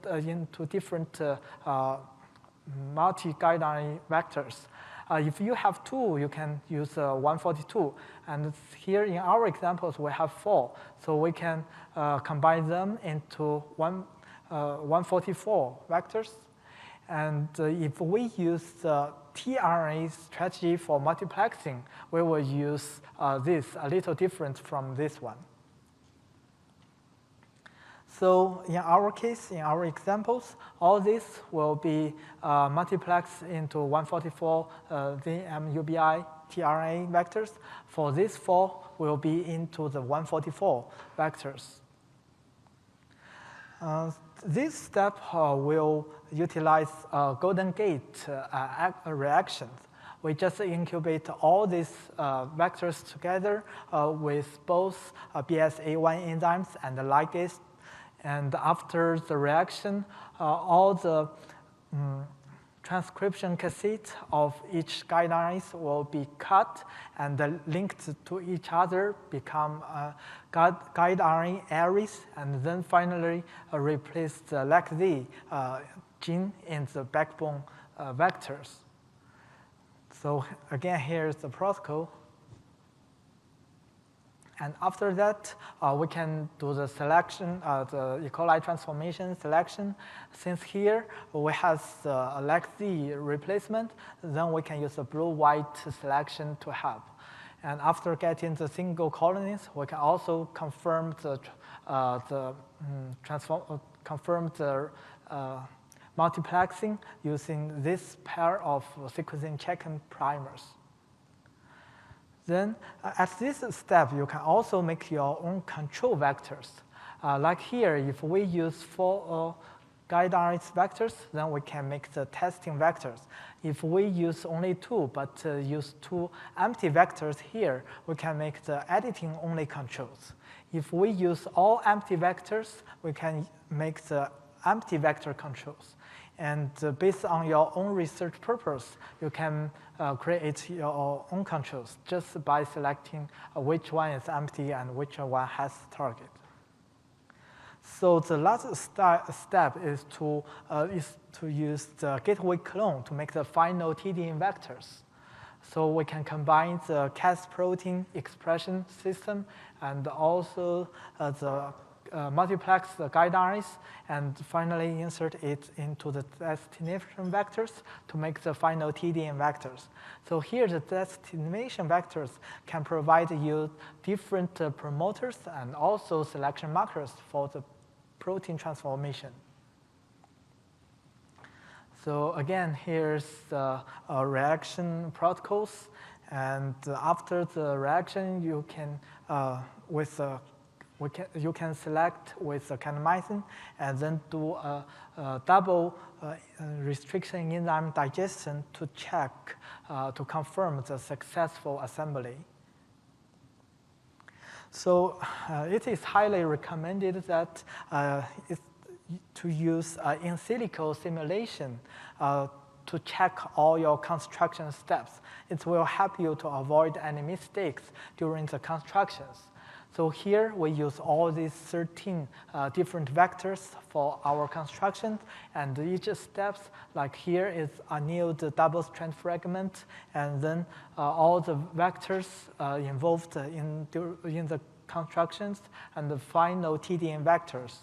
multi-guide RNA vectors. If you have 2, you can use 142. And here in our examples, we have 4. So we can combine them into 144 vectors. And if we use the tRNA strategy for multiplexing, we will use this, a little different from this one. So in our case, in our examples, all this will be multiplexed into 144 VMUBI tRNA vectors. For these 4, will be into the 144 vectors. This step will utilize Golden Gate reactions. We just incubate all these vectors together with both BSA1 enzymes and the ligase. And after the reaction, all the transcription cassette of each guide RNAs will be cut and linked to each other, become guide RNA arrays, and then finally replace the LAC-Z gene in the backbone vectors. So again, here's the protocol. And after that, we can do the selection, the E. coli transformation selection. Since here we have a LAC-Z replacement, then we can use the blue-white selection to help. And after getting the single colonies, we can also confirm the multiplexing using this pair of sequencing check-in primers. Then at this step, you can also make your own control vectors. Like here, if we use 4 guide RNA vectors, then we can make the testing vectors. If we use only 2, but use 2 empty vectors here, we can make the editing-only controls. If we use all empty vectors, we can make the empty vector controls. And based on your own research purpose, you can create your own controls just by selecting which one is empty and which one has target. So the last step is to use the gateway clone to make the final TDN vectors. So we can combine the Cas protein expression system and also the multiplex the guide RNAs and finally insert it into the destination vectors to make the final TDN vectors. So here the destination vectors can provide you different promoters and also selection markers for the protein transformation. So again, here's the reaction protocols. And after the reaction, you can you can select with the kanamycin and then do a double restriction enzyme digestion to check, to confirm the successful assembly. So it is highly recommended that to use in silico simulation to check all your construction steps. It will help you to avoid any mistakes during the constructions. So here we use all these 13 different vectors for our construction, and each steps, like here is annealed double-strand fragment, and then all the vectors involved in the constructions, and the final TDN vectors.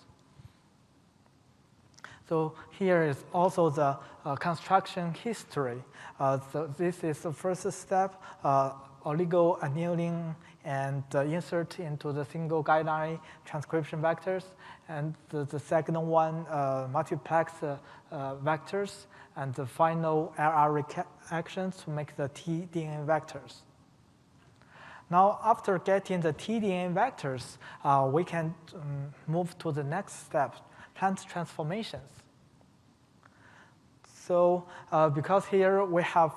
So here is also the construction history. So this is the first step, oligo annealing and insert into the single guide RNA transcription vectors. And the second one, multiplex vectors. And the final RR reactions to make the tDNA vectors. Now, after getting the tDNA vectors, we can move to the next step, plant transformations. So because here we have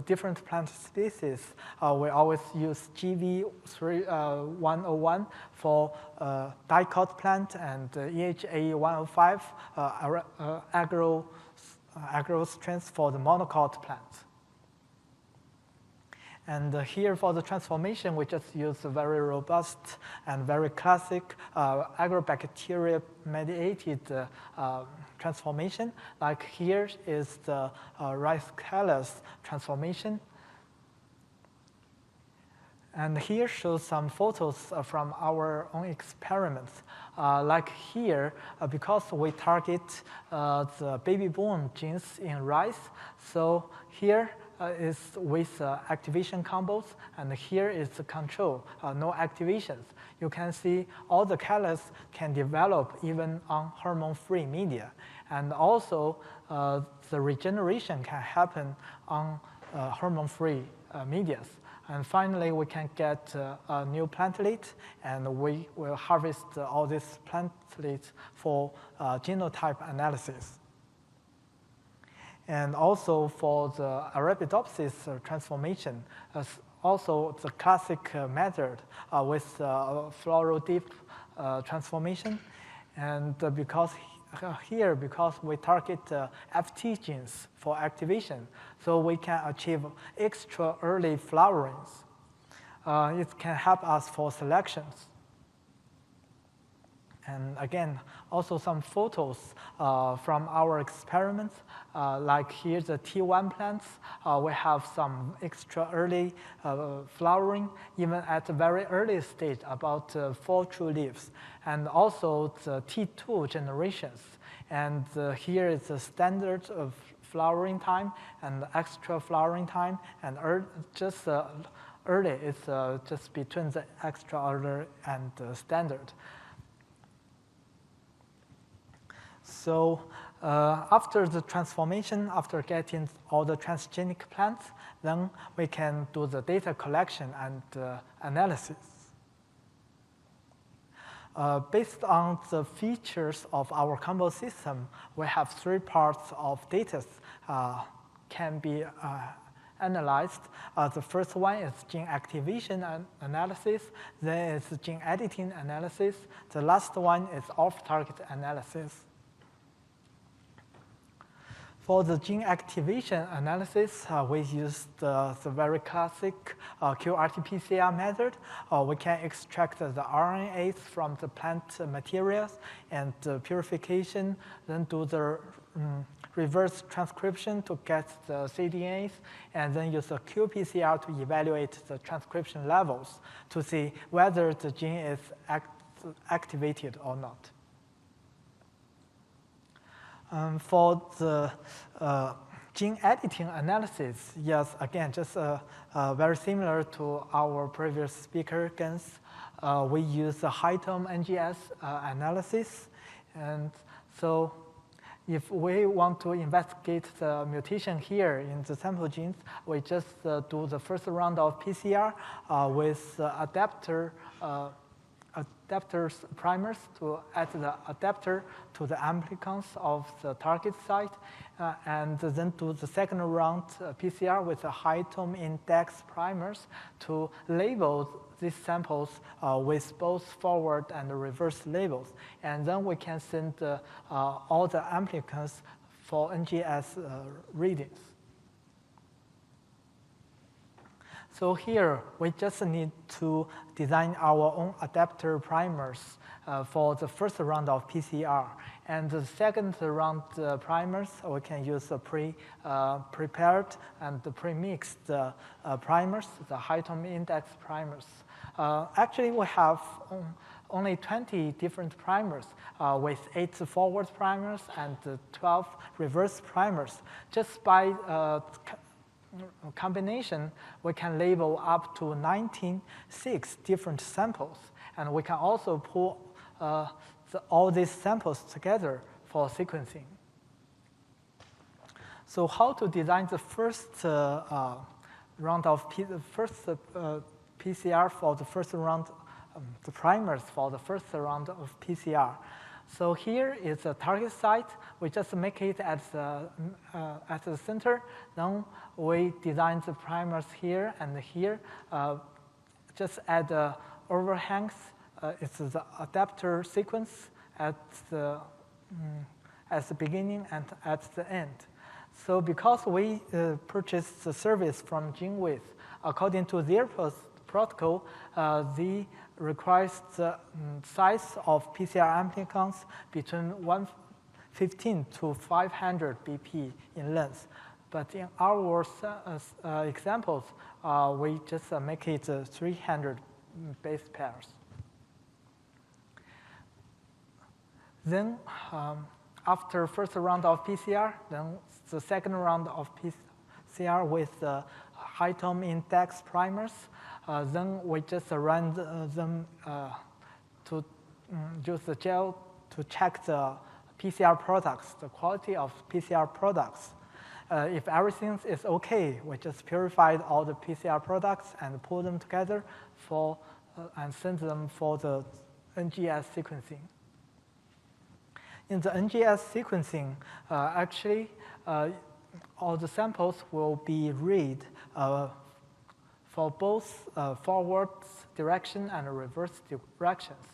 different plant species, we always use GV101 for dicot plant and EHA105 agro strains for the monocot plant. And here for the transformation, we just use a very robust and very classic agrobacteria-mediated transformation. Like here is the rice callus transformation. And here shows some photos from our own experiments. Like here, because we target the baby born genes in rice, so here is with activation combos, and here is the control, no activations. You can see all the callus can develop even on hormone-free media. And also, the regeneration can happen on hormone-free medias. And finally, we can get a new plantlet, and we will harvest all these plantlets for genotype analysis. And also for the Arabidopsis transformation, also the classic method with floral dip transformation. And because we target FT genes for activation, so we can achieve extra early flowerings. It can help us for selections. And again, also some photos from our experiments. Like here, the T1 plants, we have some extra early flowering, even at a very early stage, about 4 true leaves. And also the T2 generations. And here is the standard of flowering time and extra flowering time. And just early is just between the extra and the standard. So after the transformation, after getting all the transgenic plants, then we can do the data collection and analysis. Based on the features of our combo system, we have 3 parts of data can be analyzed. The first one is gene activation analysis, then is gene editing analysis. The last one is off-target analysis. For the gene activation analysis, we use the very classic qRT-PCR method. We can extract the RNAs from the plant materials and purification, then do the reverse transcription to get the cDNAs, and then use a qPCR to evaluate the transcription levels to see whether the gene is activated or not. For the gene editing analysis, yes, again, just very similar to our previous speaker, Gens. We use the high-tone NGS analysis. And so if we want to investigate the mutation here in the sample genes, we just do the first round of PCR with adapters primers to add the adapter to the amplicons of the target site, and then do the second round PCR with the high-tone index primers to label these samples with both forward and reverse labels. And then we can send all the amplicons for NGS readings. So here, we just need to design our own adapter primers for the first round of PCR. And the second round primers, we can use the prepared and the pre-mixed primers, the high-tone index primers. Actually, we have only 20 different primers with 8 forward primers and 12 reverse primers. Just by combination, we can label up to 96 different samples. And we can also pull all these samples together for sequencing. So how to design the first round of PCR for the first round, the primers for the first round of PCR. So here is a target site. We just make it at the center. Then we design the primers here and here. Just add overhangs. It's the adapter sequence at the beginning and at the end. So because we purchased the service from GeneWith, according to their protocol, they requires the size of PCR amplicons between 115 to 500 BP in length. But in our examples, we just make it 300 base pairs. Then after first round of PCR, then the second round of PCR with high-tone index primers, then we just run them to use the gel to check the PCR products, the quality of PCR products. If everything is okay, we just purified all the PCR products and pull them together and send them for the NGS sequencing. In the NGS sequencing, actually, all the samples will be read for both forward direction and reverse directions.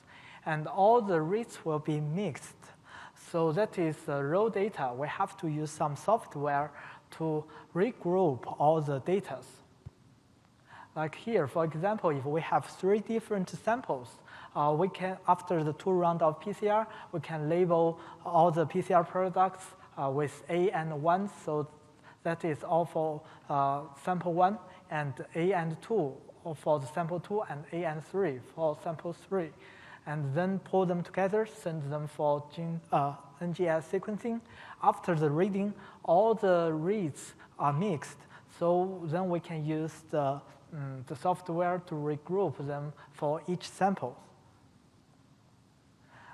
And all the reads will be mixed. So that is raw data. We have to use some software to regroup all the data. Like here, for example, if we have 3 different samples, we can, after the 2 rounds of PCR, we can label all the PCR products with A and 1. So that is all for sample 1, and A and 2 for the sample 2, and A and 3 for sample 3. And then pull them together, send them for NGS sequencing. After the reading, all the reads are mixed. So then we can use the software to regroup them for each sample.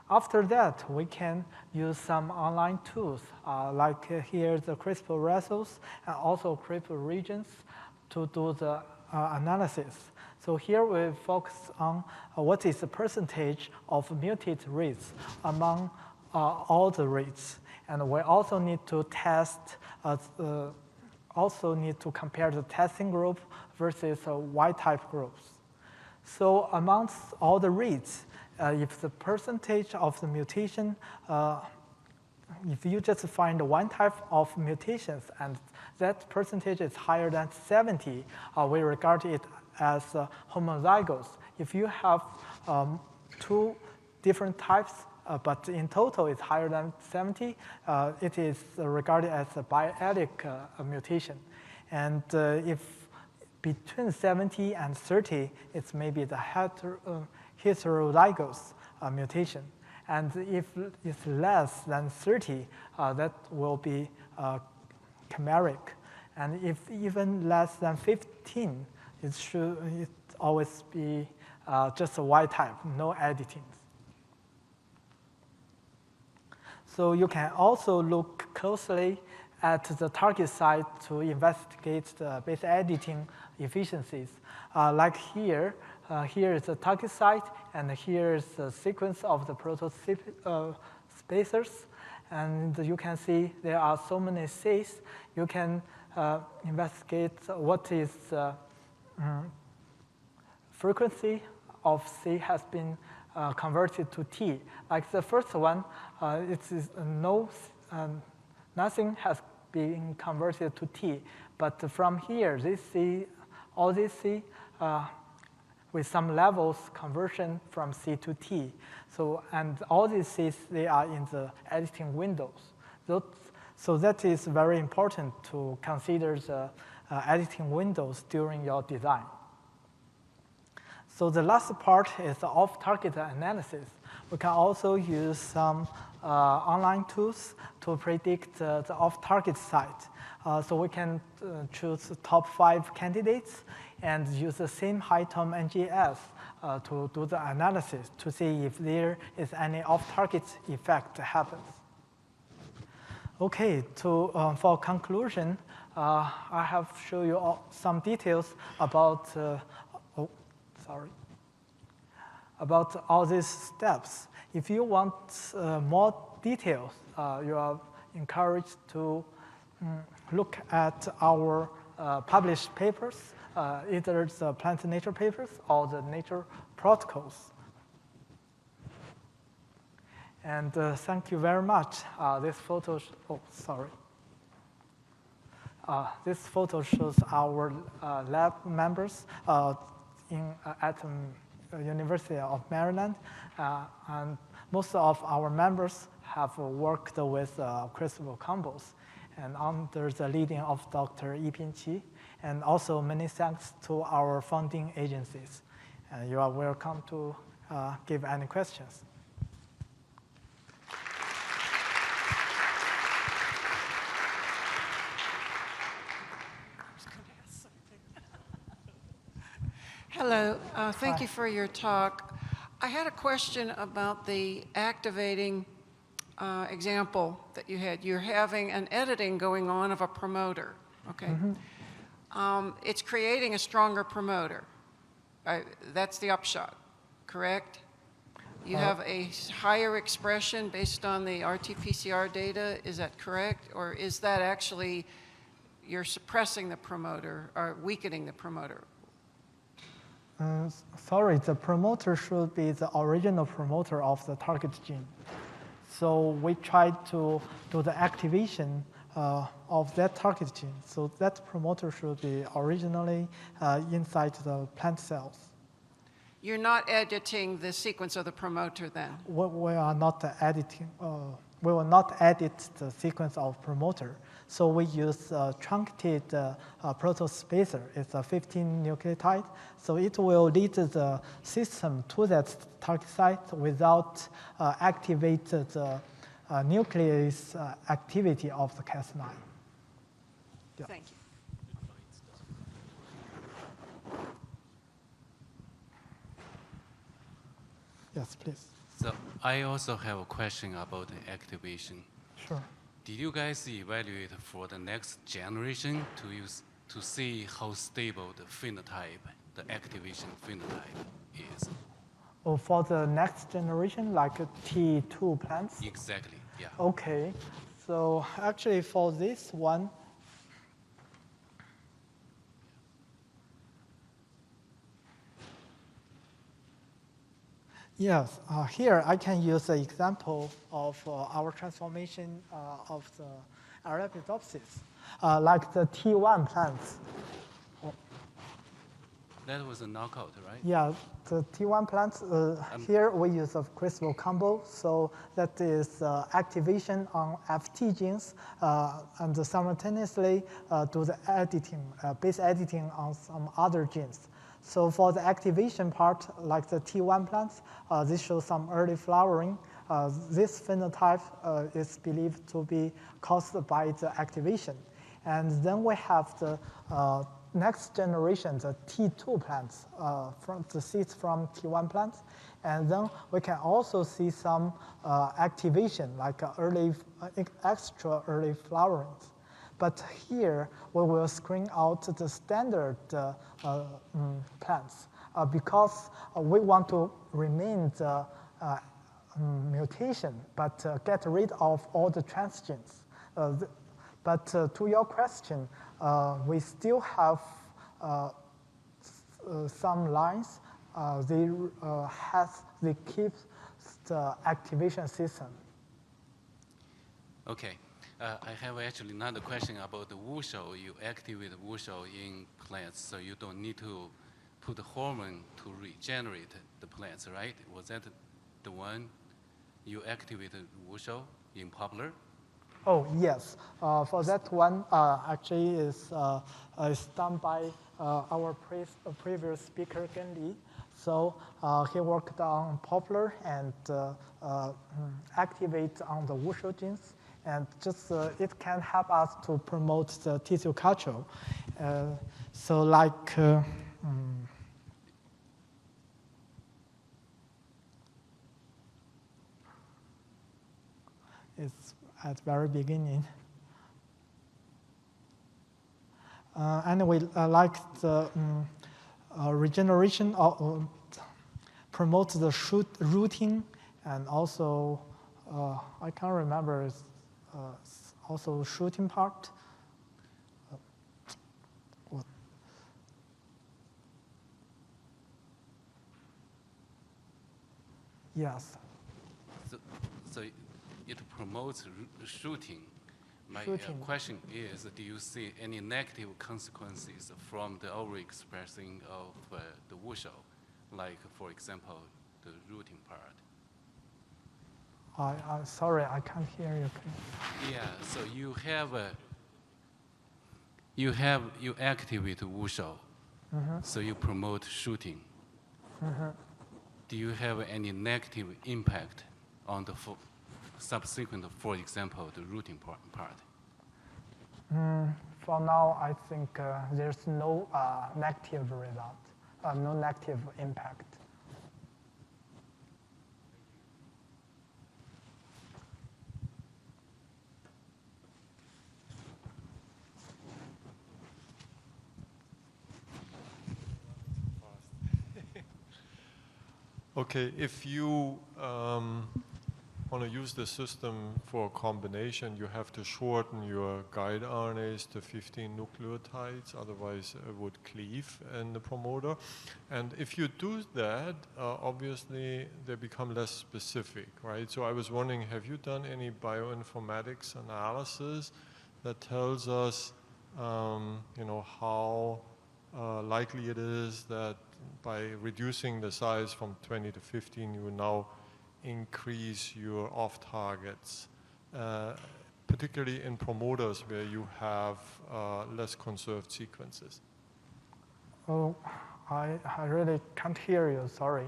After that, we can use some online tools, like here the CRISPR results and also CRISPR regions to do the analysis. So here we focus on what is the percentage of mutated reads among all the reads. And we also need to test, also need to compare the testing group versus wild-type groups. So amongst all the reads, if the percentage of the mutation, if you just find one type of mutations and that percentage is higher than 70, we regard it as homozygous. If you have 2 different types, but in total it's higher than 70, it is regarded as a biallelic mutation. And if between 70 and 30, it's maybe the heterozygous mutation. And if it's less than 30, that will be chimeric. And if even less than 15, it should always be just a wild type, no editing. So you can also look closely at the target site to investigate the base editing efficiencies. Like here, here is the target site, and here is the sequence of the proto-spacers. And you can see there are so many Cs. You can investigate what is the frequency of C has been converted to T. Like the first one, it is nothing has been converted to T. But from here, this C, all this C, with some levels conversion from C to T. So, and all these Cs, they are in the editing windows. So that is very important to consider the editing windows during your design. So the last part is the off-target analysis. We can also use some online tools to predict the off-target site. So we can choose the top 5 candidates and use the same high-tone NGS to do the analysis to see if there is any off-target effect happens. Okay, for conclusion, I have shown you some details about about all these steps. If you want more details, you are encouraged to look at our published papers, either the Plant Nature papers or the Nature protocols. And thank you very much. This photo, this photo shows our lab members at University of Maryland, and most of our members have worked with CRISPR combos, and under the leading of Dr. Yiping Qi, and also many thanks to our funding agencies. You are welcome to give any questions. Hello, thank you for your talk. I had a question about the activating example that you had. You're having an editing going on of a promoter, okay? It's creating a stronger promoter. That's the upshot, correct? You have a higher expression based on the RT-PCR data, is that correct? Or is that actually you're suppressing the promoter or weakening the promoter? Sorry, the promoter should be the original promoter of the target gene. So we tried to do the activation of that target gene. So that promoter should be originally inside the plant cells. You're not editing the sequence of the promoter then? We are not editing, we will not edit the sequence of promoter. So we use a truncated protospacer. It's a 15 nucleotide. So it will lead the system to that target site without activate the nuclease activity of the Cas9. Yeah. Thank you. Yes, please. So I also have a question about the activation. Sure. Did you guys evaluate for the next generation to see how stable the phenotype, the activation phenotype is? Oh, for the next generation, like T2 plants? Exactly, yeah. Okay. So actually for this one, yes, here I can use the example of our transformation of the Arabidopsis, like the T1 plants. That was a knockout, right? Yeah, the T1 plants, here we use a CRISPR combo, so that is activation on FT genes and simultaneously do the editing, base editing on some other genes. So for the activation part, like the T1 plants, this shows some early flowering. This phenotype is believed to be caused by the activation. And then we have the next generation, the T2 plants, from the seeds from T1 plants. And then we can also see some activation, like early, extra early flowerings. But here, we will screen out the standard plants because we want to remain the mutation, but get rid of all the transgenes. But to your question, we still have some lines. They keep the activation system. Okay. I have actually another question about the Wushou. You activate Wushou in plants, so you don't need to put the hormone to regenerate the plants, right? Was that the one you activated Wushou in poplar? Oh, yes. For that one, actually is done by our previous speaker, Gen Li. So he worked on poplar and activate on the Wushou genes. And just it can help us to promote the tissue culture. So like, it's at very beginning. Anyway, like the regeneration, promote the rooting And also, I can't remember, also shooting part. Yes. So it promotes shooting. My question is, do you see any negative consequences from the overexpressing of the wushu, like, for example, the rooting part? I'm sorry, I can't hear you. Yeah, so you activate wushu, so you promote shooting. Do you have any negative impact on the subsequent, for example, the rooting part? For now, I think there's no negative result, no negative impact. Okay, if you want to use the system for a combination, you have to shorten your guide RNAs to 15 nucleotides, otherwise it would cleave in the promoter. And if you do that, obviously they become less specific, right? So I was wondering, have you done any bioinformatics analysis that tells us, how likely it is that by reducing the size from 20 to 15, you will now increase your off-targets, particularly in promoters where you have less conserved sequences? Oh, I really can't hear you, sorry.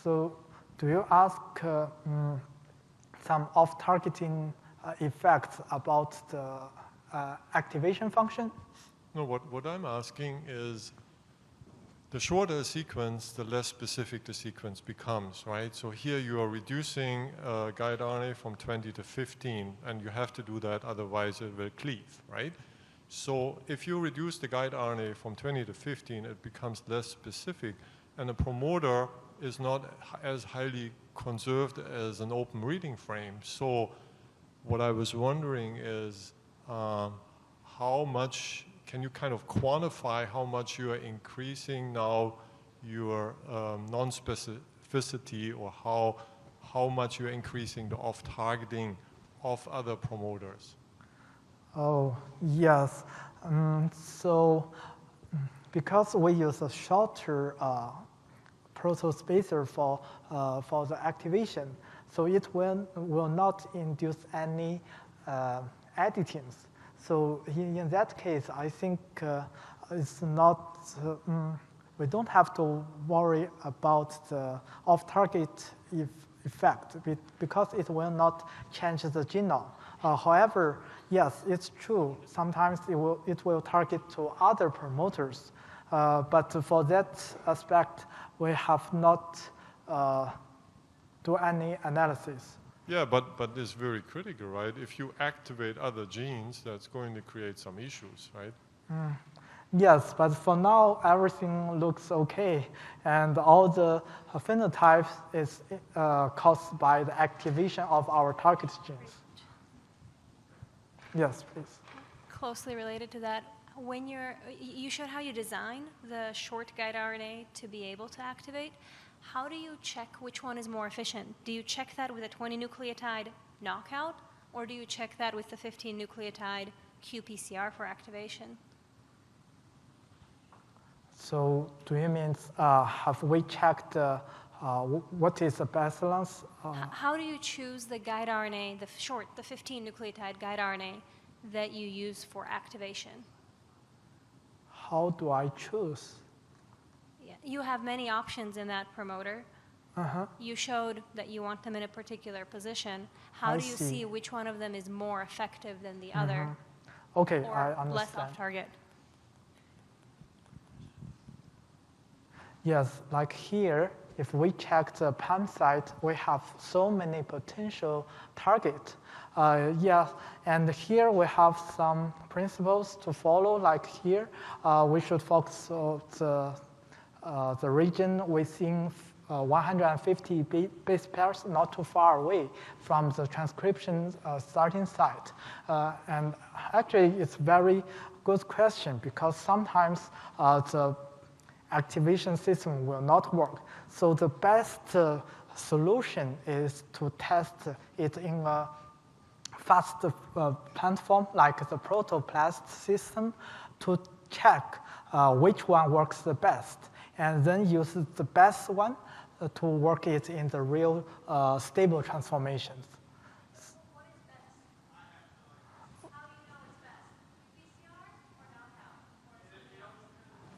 So do you ask some off-targeting effects about the activation function? No, what I'm asking is, the shorter a sequence, the less specific the sequence becomes, right? So here you are reducing guide RNA from 20 to 15, and you have to do that, otherwise it will cleave, right? So if you reduce the guide RNA from 20 to 15, it becomes less specific, and the promoter is not as highly conserved as an open reading frame. So what I was wondering is, how much can you kind of quantify how much you are increasing now your non-specificity, or how much you're increasing the off-targeting of other promoters? Oh, yes. So because we use a shorter protospacer for the activation, so it will not induce any editings. So in that case, I think it's not, we don't have to worry about the off-target effect because it will not change the genome. However, yes, it's true. Sometimes it will target to other promoters. But for that aspect, we have not do any analysis. Yeah, but it's very critical, right? If you activate other genes, that's going to create some issues, right? Yes, but for now, everything looks okay. And all the phenotypes is caused by the activation of our target genes. Yes, please. Closely related to that, when you showed how you design the short guide RNA to be able to activate. How do you check which one is more efficient? Do you check that with a 20 nucleotide knockout, or do you check that with the 15 nucleotide qPCR for activation? So do you mean, have we checked what is the balance? How do you choose the guide RNA, the 15 nucleotide guide RNA that you use for activation? How do I choose? You have many options in that promoter. You showed that you want them in a particular position. How do you see which one of them is more effective than the other? Okay, or I understand. less off target? Yes, like here, if we check the PAM site, we have so many potential targets. Yes, and here we have some principles to follow. Like here, we should focus on the region within 150 base pairs not too far away from the transcription starting site. And actually, it's a very good question because sometimes the activation system will not work. So the best solution is to test it in a fast platform like the protoplast system to check which one works the best, and then use the best one to work it in the real stable transformations.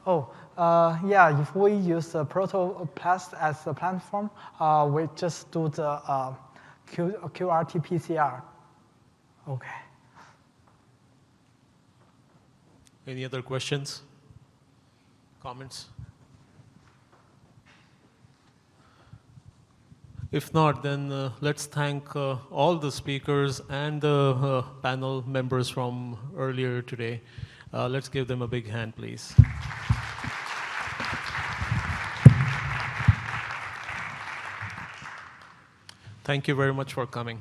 Oh, yeah, if we use the protoplast as the platform, we just do the QRT-PCR. Okay. Any other questions? Comments? If not, then let's thank all the speakers and the panel members from earlier today. Let's give them a big hand, please. Thank you very much for coming.